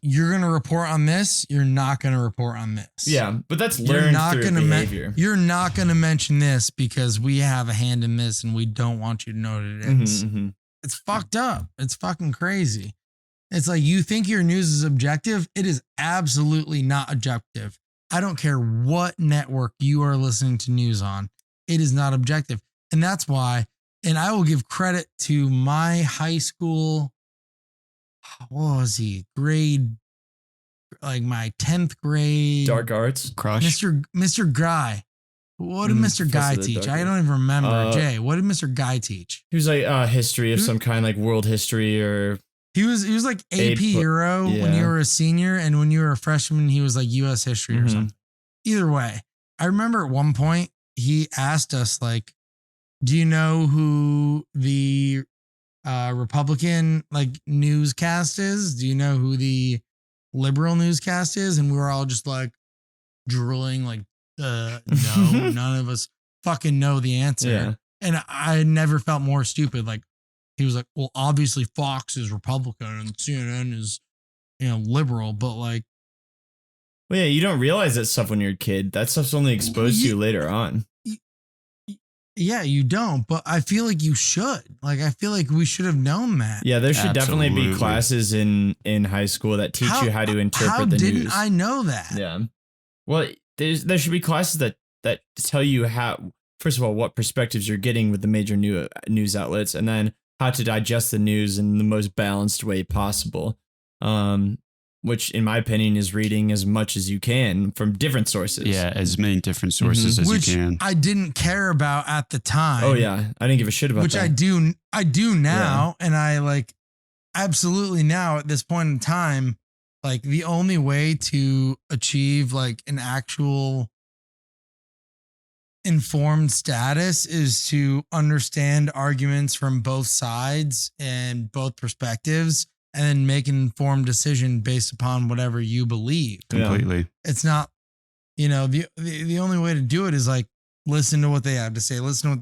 you're gonna report on this. You're not gonna report on this. Yeah, but that's learned through behavior. You're not gonna mention this because we have a hand in this and we don't want you to know what it is. Mm-hmm. It's fucked up. It's fucking crazy. It's like you think your news is objective. It is absolutely not objective. I don't care what network you are listening to news on. It is not objective. And that's why, and I will give credit to my high school, what was he? My 10th grade. Dark arts? Crush? Mr. Guy. What did Mr. Guy teach? I don't even remember. Jay, what did Mr. Guy teach? He was like history of some kind, like world history or... He was like AP Euro when you were a senior, and when you were a freshman, he was like US history or something. Either way, I remember at one point he asked us like, do you know who the Republican like newscast is? Do you know who the liberal newscast is? And we were all just like drooling like, no, none of us fucking know the answer. Yeah. And I never felt more stupid. Like, he was like, well, obviously Fox is Republican and CNN is, liberal, but like. Well, yeah, you don't realize that stuff when you're a kid. That stuff's only exposed to you later on. Yeah, you don't, but I feel like you should. Like, I feel like we should have known that. Yeah, there should definitely be classes in high school that teach you how to interpret the news. How didn't I know that? Yeah. Well, there should be classes that tell you how, first of all, what perspectives you're getting with the major news outlets, and then how to digest the news in the most balanced way possible, which in my opinion is reading as much as you can from different sources. Yeah, as many different sources as you can. Which I didn't care about at the time. Oh yeah, I didn't give a shit about that. Which I do now, and I like absolutely now at this point in time, like the only way to achieve like an actual informed status is to understand arguments from both sides and both perspectives and then make an informed decision based upon whatever you believe. Completely. It's not, the only way to do it is like, listen to what they have to say, listen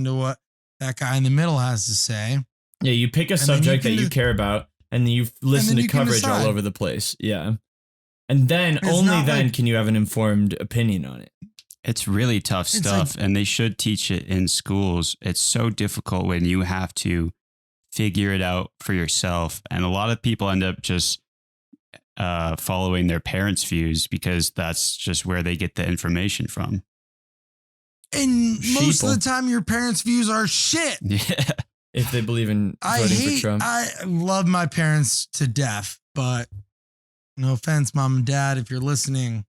to what that guy in the middle has to say. Yeah, you pick a And then subject that can you de- care about, and then you listen to you can coverage all decide. over the place. Yeah. And then, It's only not then like- can you have an informed opinion on it. It's really tough It's stuff, and they should teach it in schools. It's so difficult when you have to figure it out for yourself. And a lot of people end up just following their parents' views because that's just where they get the information from. And most of Sheeple. the time, your parents' views are shit. Yeah. If they believe in voting for Trump. I love my parents to death, but no offense, mom and dad, if you're listening,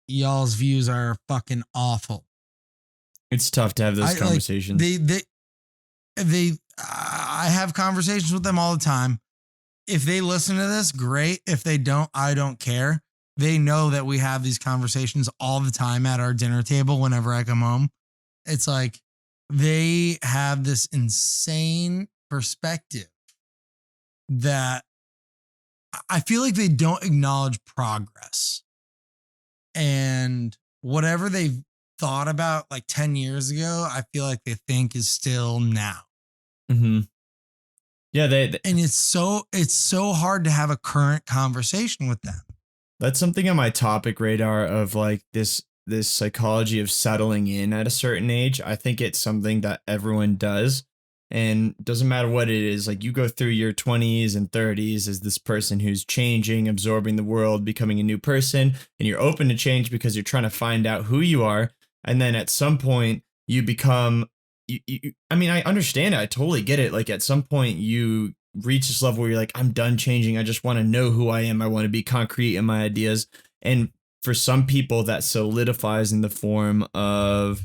y'all's views are fucking awful. It's tough to have those conversations. I have conversations with them all the time. If they listen to this, great. If they don't, I don't care. They know that we have these conversations all the time at our dinner table whenever I come home. It's like they have this insane perspective that I feel like they don't acknowledge progress. And whatever they've thought about like 10 years ago, I feel like they think is still now. Mm-hmm. Yeah, And it's so hard to have a current conversation with them. that's something on my topic radar of like this psychology of settling in at a certain age. I think it's something that everyone does, and doesn't matter what it is. Like you go through your 20s and 30s as this person who's changing, absorbing the world, becoming a new person, and you're open to change because you're trying to find out who you are. And then at some point you become, I mean, I understand it. I totally get it. Like at some point you reach this level where you're like, I'm done changing. I just want to know who I am. I want to be concrete in my ideas. And for some people that solidifies in the form of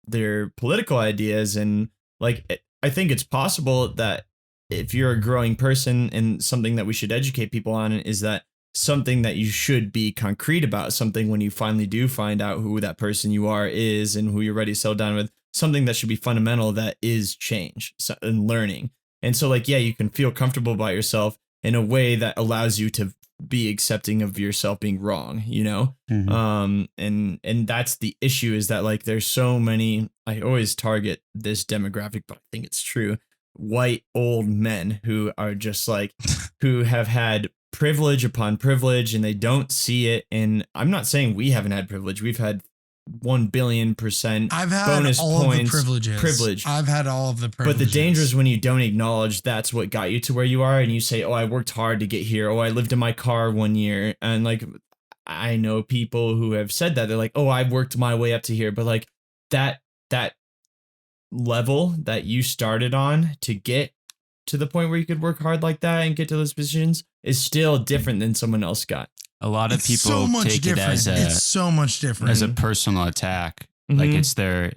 their political ideas. And like, I think it's possible that if you're a growing person, and something that we should educate people on is that something that you should be concrete about, something when you finally do find out who that person you are is and who you're ready to settle down with, something that should be fundamental, that is change and learning. And so like, yeah, you can feel comfortable about yourself in a way that allows you to be accepting of yourself being wrong, you know? Mm-hmm. And that's the issue, is that like, there's so many, I always target this demographic, but I think it's true. White old men who are just like, who have had privilege upon privilege and they don't see it. And I'm not saying we haven't had privilege. We've had 1,000,000,000% I've had bonus all points, of the privilege. I've had all of the privileges. But the danger is when you don't acknowledge that's what got you to where you are, and you say, oh, I worked hard to get here. Oh, I lived in my car 1 year. And like, I know people who have said that. They're like, oh, I worked my way up to here. But like that level that you started on to get to the point where you could work hard like that and get to those positions is still different than someone else got. A lot of It's people so much take different. it It's so much different. as a personal attack. Like it's their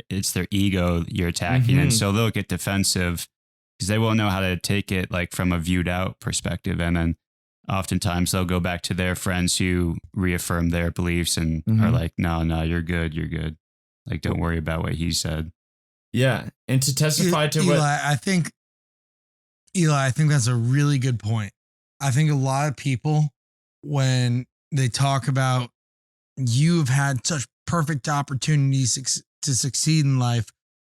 ego you're attacking, and so they'll get defensive because they won't know how to take it like from a viewed out perspective, and then oftentimes they'll go back to their friends who reaffirm their beliefs and are like, no, you're good, like don't worry about what he said. Yeah, and to testify to Eli, what I think that's a really good point. I think a lot of people, when they talk about you've had such perfect opportunities to succeed in life,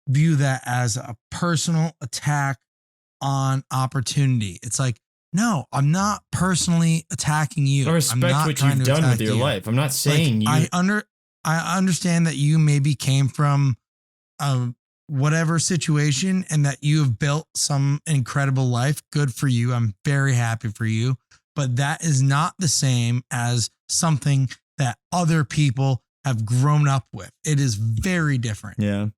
view that as a personal attack on opportunity. It's like, no, I'm not personally attacking you. I respect I'm not what trying you've to done with attack your you. life. I'm not saying Like, you. I understand that you maybe came from whatever situation and that you have built some incredible life. Good for you. I'm very happy for you. But that is not the same as something that other people have grown up with. It is very different. Yeah.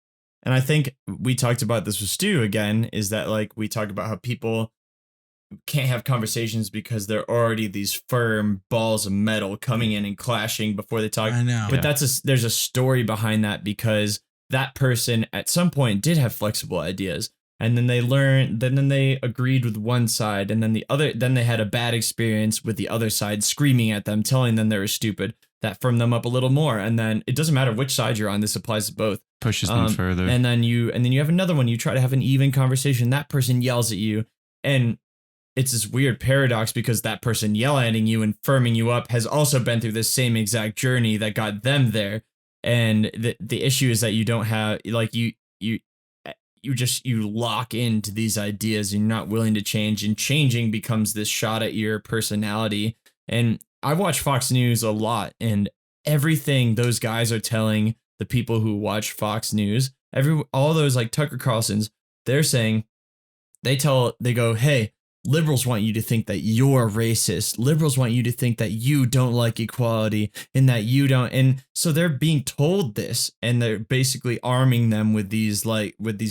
And I think we talked about this with Stu again, is that like we talk about how people can't have conversations because they're already these firm balls of metal coming in and clashing before they talk. I know. But there's a story behind that, because that person at some point did have flexible ideas, and then they learned, then they agreed with one side, and then they had a bad experience with the other side screaming at them, telling them they were stupid. That firmed them up a little more, and then it doesn't matter which side you're on. This applies to both. Pushes them further. And then you have another one. You try to have an even conversation. That person yells at you, and it's this weird paradox, because that person yelling at you and firming you up has also been through the same exact journey that got them there. And the issue is that you don't have, like, you you lock into these ideas and you're not willing to change, and changing becomes this shot at your personality. And I've watched Fox News a lot, and everything those guys are telling the people who watch Fox News, all those like Tucker Carlsons, they're saying, they go, hey, liberals want you to think that you're racist. Liberals want you to think that you don't like equality and that you don't. And so they're being told this, and they're basically arming them with these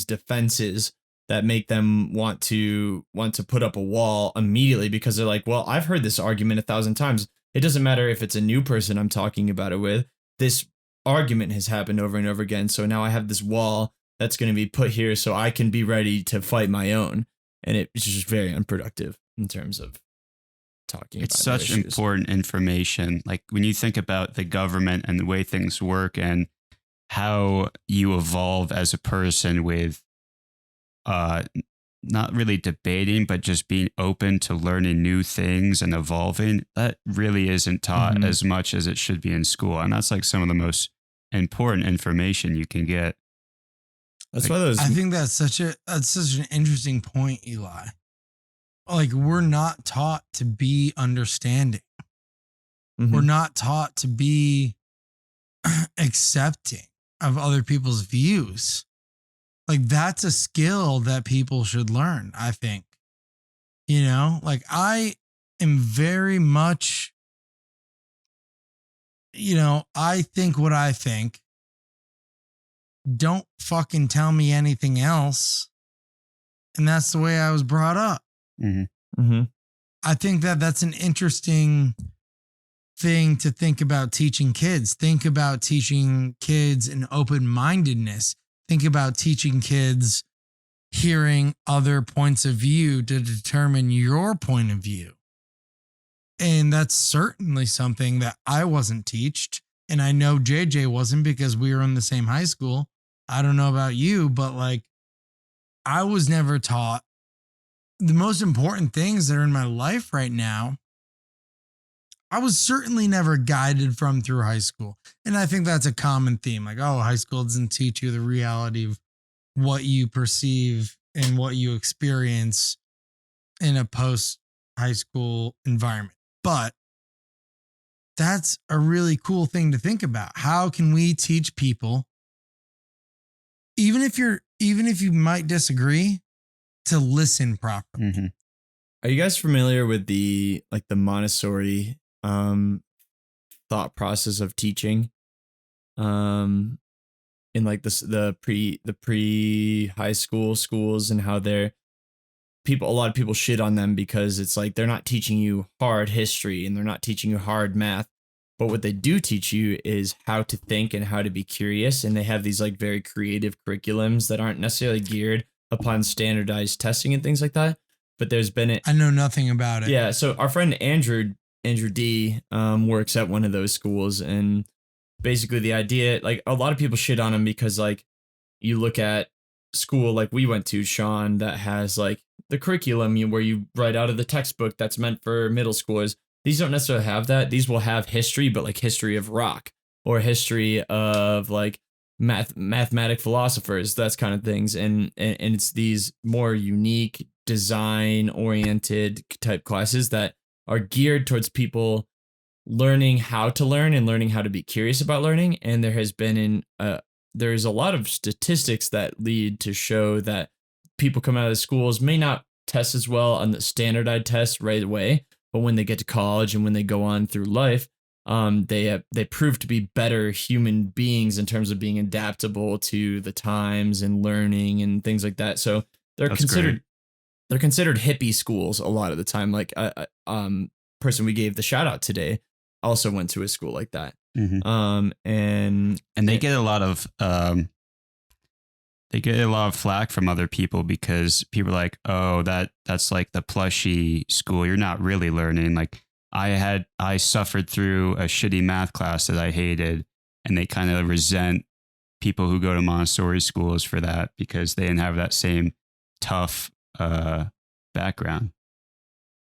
defenses that make them want to put up a wall immediately, because they're like, well, I've heard this argument 1,000 times. It doesn't matter if it's a new person I'm talking about it with. This argument has happened over and over again. So now I have this wall that's going to be put here so I can be ready to fight my own. And it's just very unproductive in terms of talking about it's such issues. important information. Like when you think about the government and the way things work and how you evolve as a person with not really debating, but just being open to learning new things and evolving, that really isn't taught as much as it should be in school. And that's like some of the most important information you can get. That's why those. I think that's such an interesting point, Eli. Like, we're not taught to be understanding. We're not taught to be accepting of other people's views. Like, that's a skill that people should learn, I think. You know, like, I am very much, you know, I think what I think. Don't fucking tell me anything else. And that's the way I was brought up. I think that that's an interesting thing to think about teaching kids. Think about teaching kids an open-mindedness. Think about teaching kids hearing other points of view to determine your point of view. And that's certainly something that I wasn't taught. And I know JJ wasn't, because we were in the same high school. I don't know about you, but like, I was never taught the most important things that are in my life right now. I was certainly never guided from through high school. And I think that's a common theme. Like, oh, high school doesn't teach you the reality of what you perceive and what you experience in a post-high school environment. But that's a really cool thing to think about. How can we teach people, even if you might disagree, to listen properly? Are you guys familiar with the Montessori thought process of teaching? In like the pre high school schools, and how a lot of people shit on them because it's like they're not teaching you hard history and they're not teaching you hard math. But what they do teach you is how to think and how to be curious. And they have these like very creative curriculums that aren't necessarily geared upon standardized testing and things like that. But there's been I know nothing about it. Yeah. So our friend Andrew D works at one of those schools. And basically the idea, like, a lot of people shit on him because, like, you look at school like we went to, Sean, that has like the curriculum where you write out of the textbook that's meant for middle schoolers. These don't necessarily have that. These will have history, but like history of rock or history of like mathematic philosophers, that's kind of things. And it's these more unique design oriented type classes that are geared towards people learning how to learn and learning how to be curious about learning. And there's a lot of statistics that lead to show that people come out of the schools may not test as well on the standardized test right away, but when they get to college and when they go on through life, they prove to be better human beings in terms of being adaptable to the times and learning and things like that. So they're considered hippie schools a lot of the time. Like person we gave the shout out today also went to a school like that. And they get a lot of flack from other people because people are like, oh, that's like the plushy school. You're not really learning. Like I suffered through a shitty math class that I hated, and they kind of resent people who go to Montessori schools for that because they didn't have that same tough background.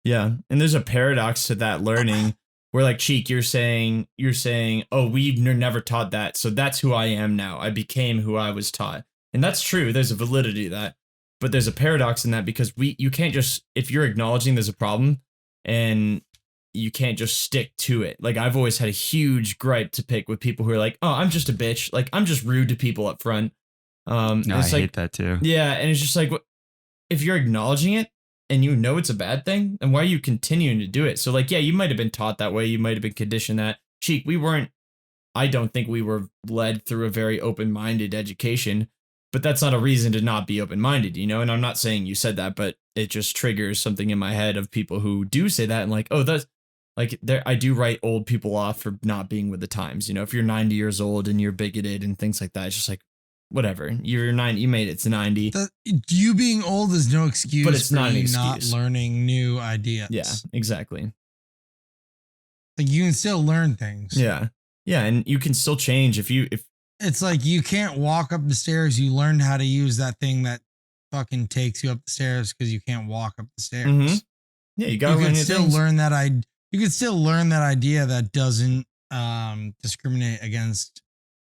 Yeah. And there's a paradox to that learning where, like, Cheek, you're saying, oh, we've never taught that. So that's who I am now. I became who I was taught. And that's true. There's a validity to that. But there's a paradox in that because you can't just, if you're acknowledging there's a problem and you can't just stick to it. Like I've always had a huge gripe to pick with people who are like, oh, I'm just a bitch. Like I'm just rude to people up front. No, I hate that too. Yeah. And it's just like, if you're acknowledging it and you know it's a bad thing, then why are you continuing to do it? So like, yeah, you might have been taught that way. You might have been conditioned that. Cheek, I don't think we were led through a very open-minded education. But that's not a reason to not be open-minded, you know? And I'm not saying you said that, but it just triggers something in my head of people who do say that and like, oh, that's like, I do write old people off for not being with the times. You know, if you're 90 years old and you're bigoted and things like that, it's just like, whatever. You're 90, you made it to 90. You being old is no excuse, but it's not an excuse. Not learning new ideas. Yeah, exactly. Like you can still learn things. Yeah. Yeah. And you can still change if it's like you can't walk up the stairs. You learned how to use that thing that fucking takes you up the stairs because you can't walk up the stairs. Mm-hmm. Yeah, you got to learn still things. learn that. You can still learn that idea that doesn't discriminate against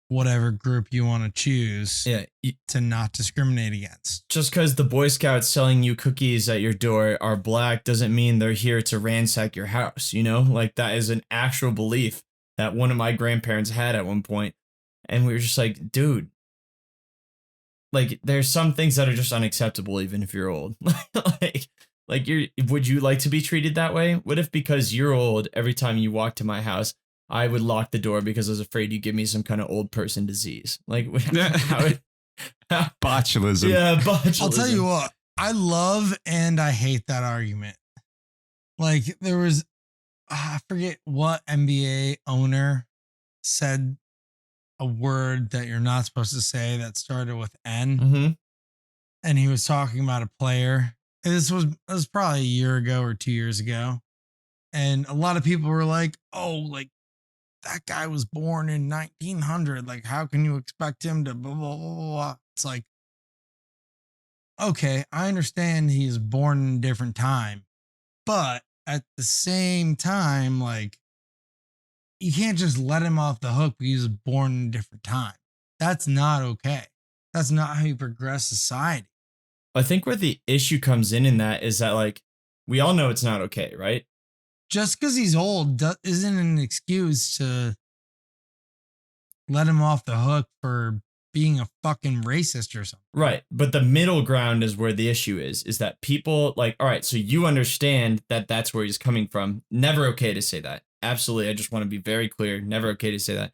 whatever group you want to choose. Yeah, to not discriminate against. Just because the Boy Scouts selling you cookies at your door are black doesn't mean they're here to ransack your house. You know, like that is an actual belief that one of my grandparents had at one point. And we were just like, dude, like there's some things that are just unacceptable, even if you're old. Would you like to be treated that way? What if because you're old, every time you walk to my house, I would lock the door because I was afraid you'd give me some kind of old person disease? Like, botulism. Yeah, botulism. I'll tell you what, I love and I hate that argument. Like there was, I forget what NBA owner said a word that you're not supposed to say that started with N. Mm-hmm. And he was talking about a player. And this was probably a year ago or 2 years ago. And a lot of people were like, oh, like that guy was born in 1900. Like, how can you expect him to blah, blah, blah, blah. It's like, okay, I understand he's born in a different time. But at the same time, like, you can't just let him off the hook because he was born in a different time. That's not okay. That's not how you progress society. I think where the issue comes in that is that, like, we all know it's not okay, right? Just because he's old isn't an excuse to let him off the hook for being a fucking racist or something. Right. But the middle ground is where the issue is that people like, all right, so you understand that that's where he's coming from. Never okay to say that. Absolutely. I just want to be very clear. Never okay to say that.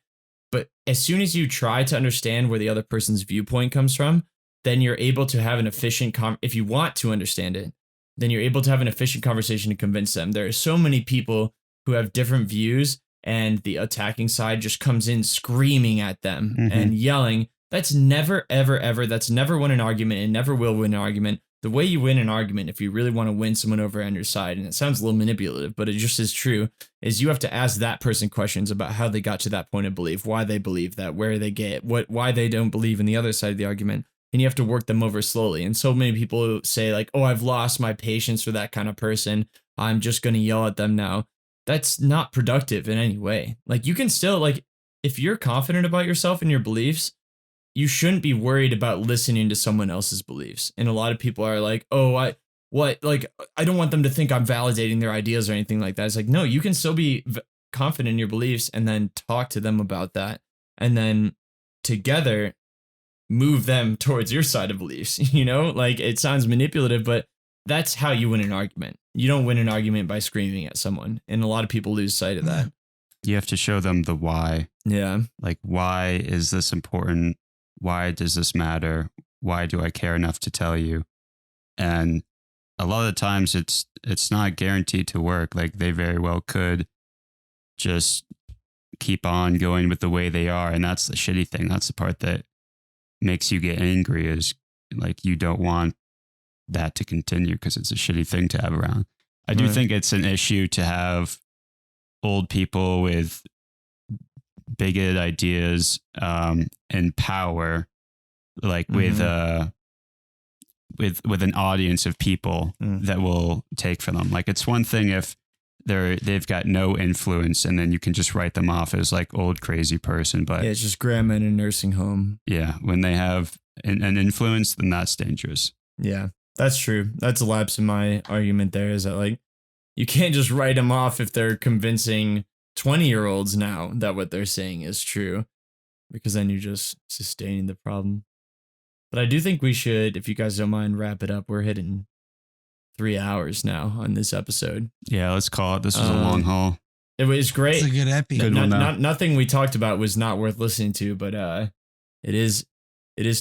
But as soon as you try to understand where the other person's viewpoint comes from, then you're able to have an efficient, if you want to understand it, then you're able to have an efficient conversation to convince them. There are so many people who have different views and the attacking side just comes in screaming at them and yelling. That's never, ever, ever. That's never won an argument and never will win an argument. The way you win an argument, if you really want to win someone over on your side, and it sounds a little manipulative, but it just is true, is you have to ask that person questions about how they got to that point of belief, why they believe that, where they get, why they don't believe in the other side of the argument. And you have to work them over slowly. And so many people say like, oh, I've lost my patience for that kind of person. I'm just going to yell at them now. That's not productive in any way. Like you can still, like, if you're confident about yourself and your beliefs, you shouldn't be worried about listening to someone else's beliefs. And a lot of people are like, oh, I don't want them to think I'm validating their ideas or anything like that. It's like, no, you can still be confident in your beliefs and then talk to them about that. And then together move them towards your side of beliefs. You know, like it sounds manipulative, but that's how you win an argument. You don't win an argument by screaming at someone. And a lot of people lose sight of that. You have to show them the why. Yeah. Like, why is this important? Why does this matter? Why do I care enough to tell you? And a lot of the times it's not guaranteed to work. Like they very well could just keep on going with the way they are. And that's the shitty thing. That's the part that makes you get angry, is like you don't want that to continue because it's a shitty thing to have around. I do think it's an issue to have old people with bigoted ideas and power, like with an audience of people that will take for them. Like it's one thing if they've got no influence and then you can just write them off as like old crazy person, but yeah, it's just grandma in a nursing home. Yeah, when they have an influence, then that's dangerous. Yeah, that's true. That's a lapse in my argument there, is that like you can't just write them off if they're convincing 20-year-olds now that what they're saying is true, because then you're just sustaining the problem. But I do think we should, if you guys don't mind, wrap it up. We're hitting 3 hours now on this episode. Yeah, let's call it. This was a long haul. It was great. It's a good epi. Good one, though. Nothing we talked about was not worth listening to, but it is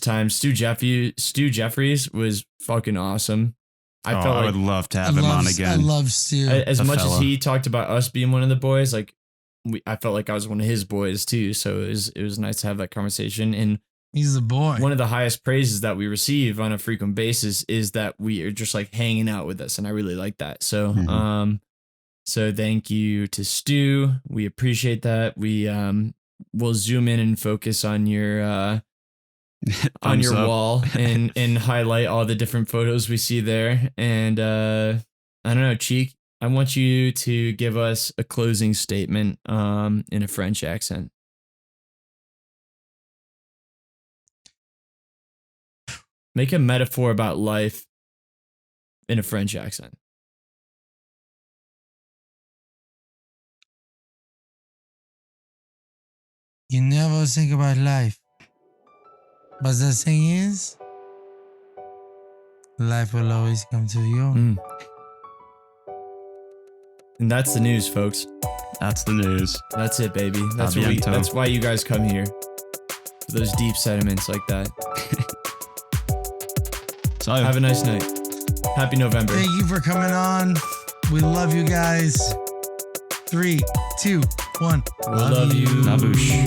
time. Stu Jeffries was fucking awesome. I would love to have him on again. I love Stu. As much fella. as he talked about us being one of the boys, like I felt like I was one of his boys too. So it was nice to have that conversation. And He's a boy. one of the highest praises that we receive on a frequent basis is that we are just like hanging out with us, and I really like that. So so thank you to Stu. We appreciate that. We will zoom in and focus on your on your wall and highlight all the different photos we see there. And I don't know, Cheek, I want you to give us a closing statement in a French accent. Make a metaphor about life in a French accent. You never think about life. But the thing is, life will always come to you. And that's the news, folks. That's the news. That's it, baby. That's why you guys come here. For those deep sentiments like that. So Have a nice night. Happy November. Thank you for coming on. We love you guys. 3, 2, 1. We love you. Babush.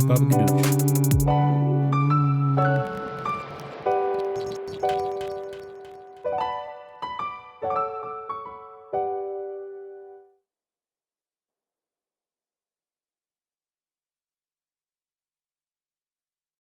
Baba Ganoush.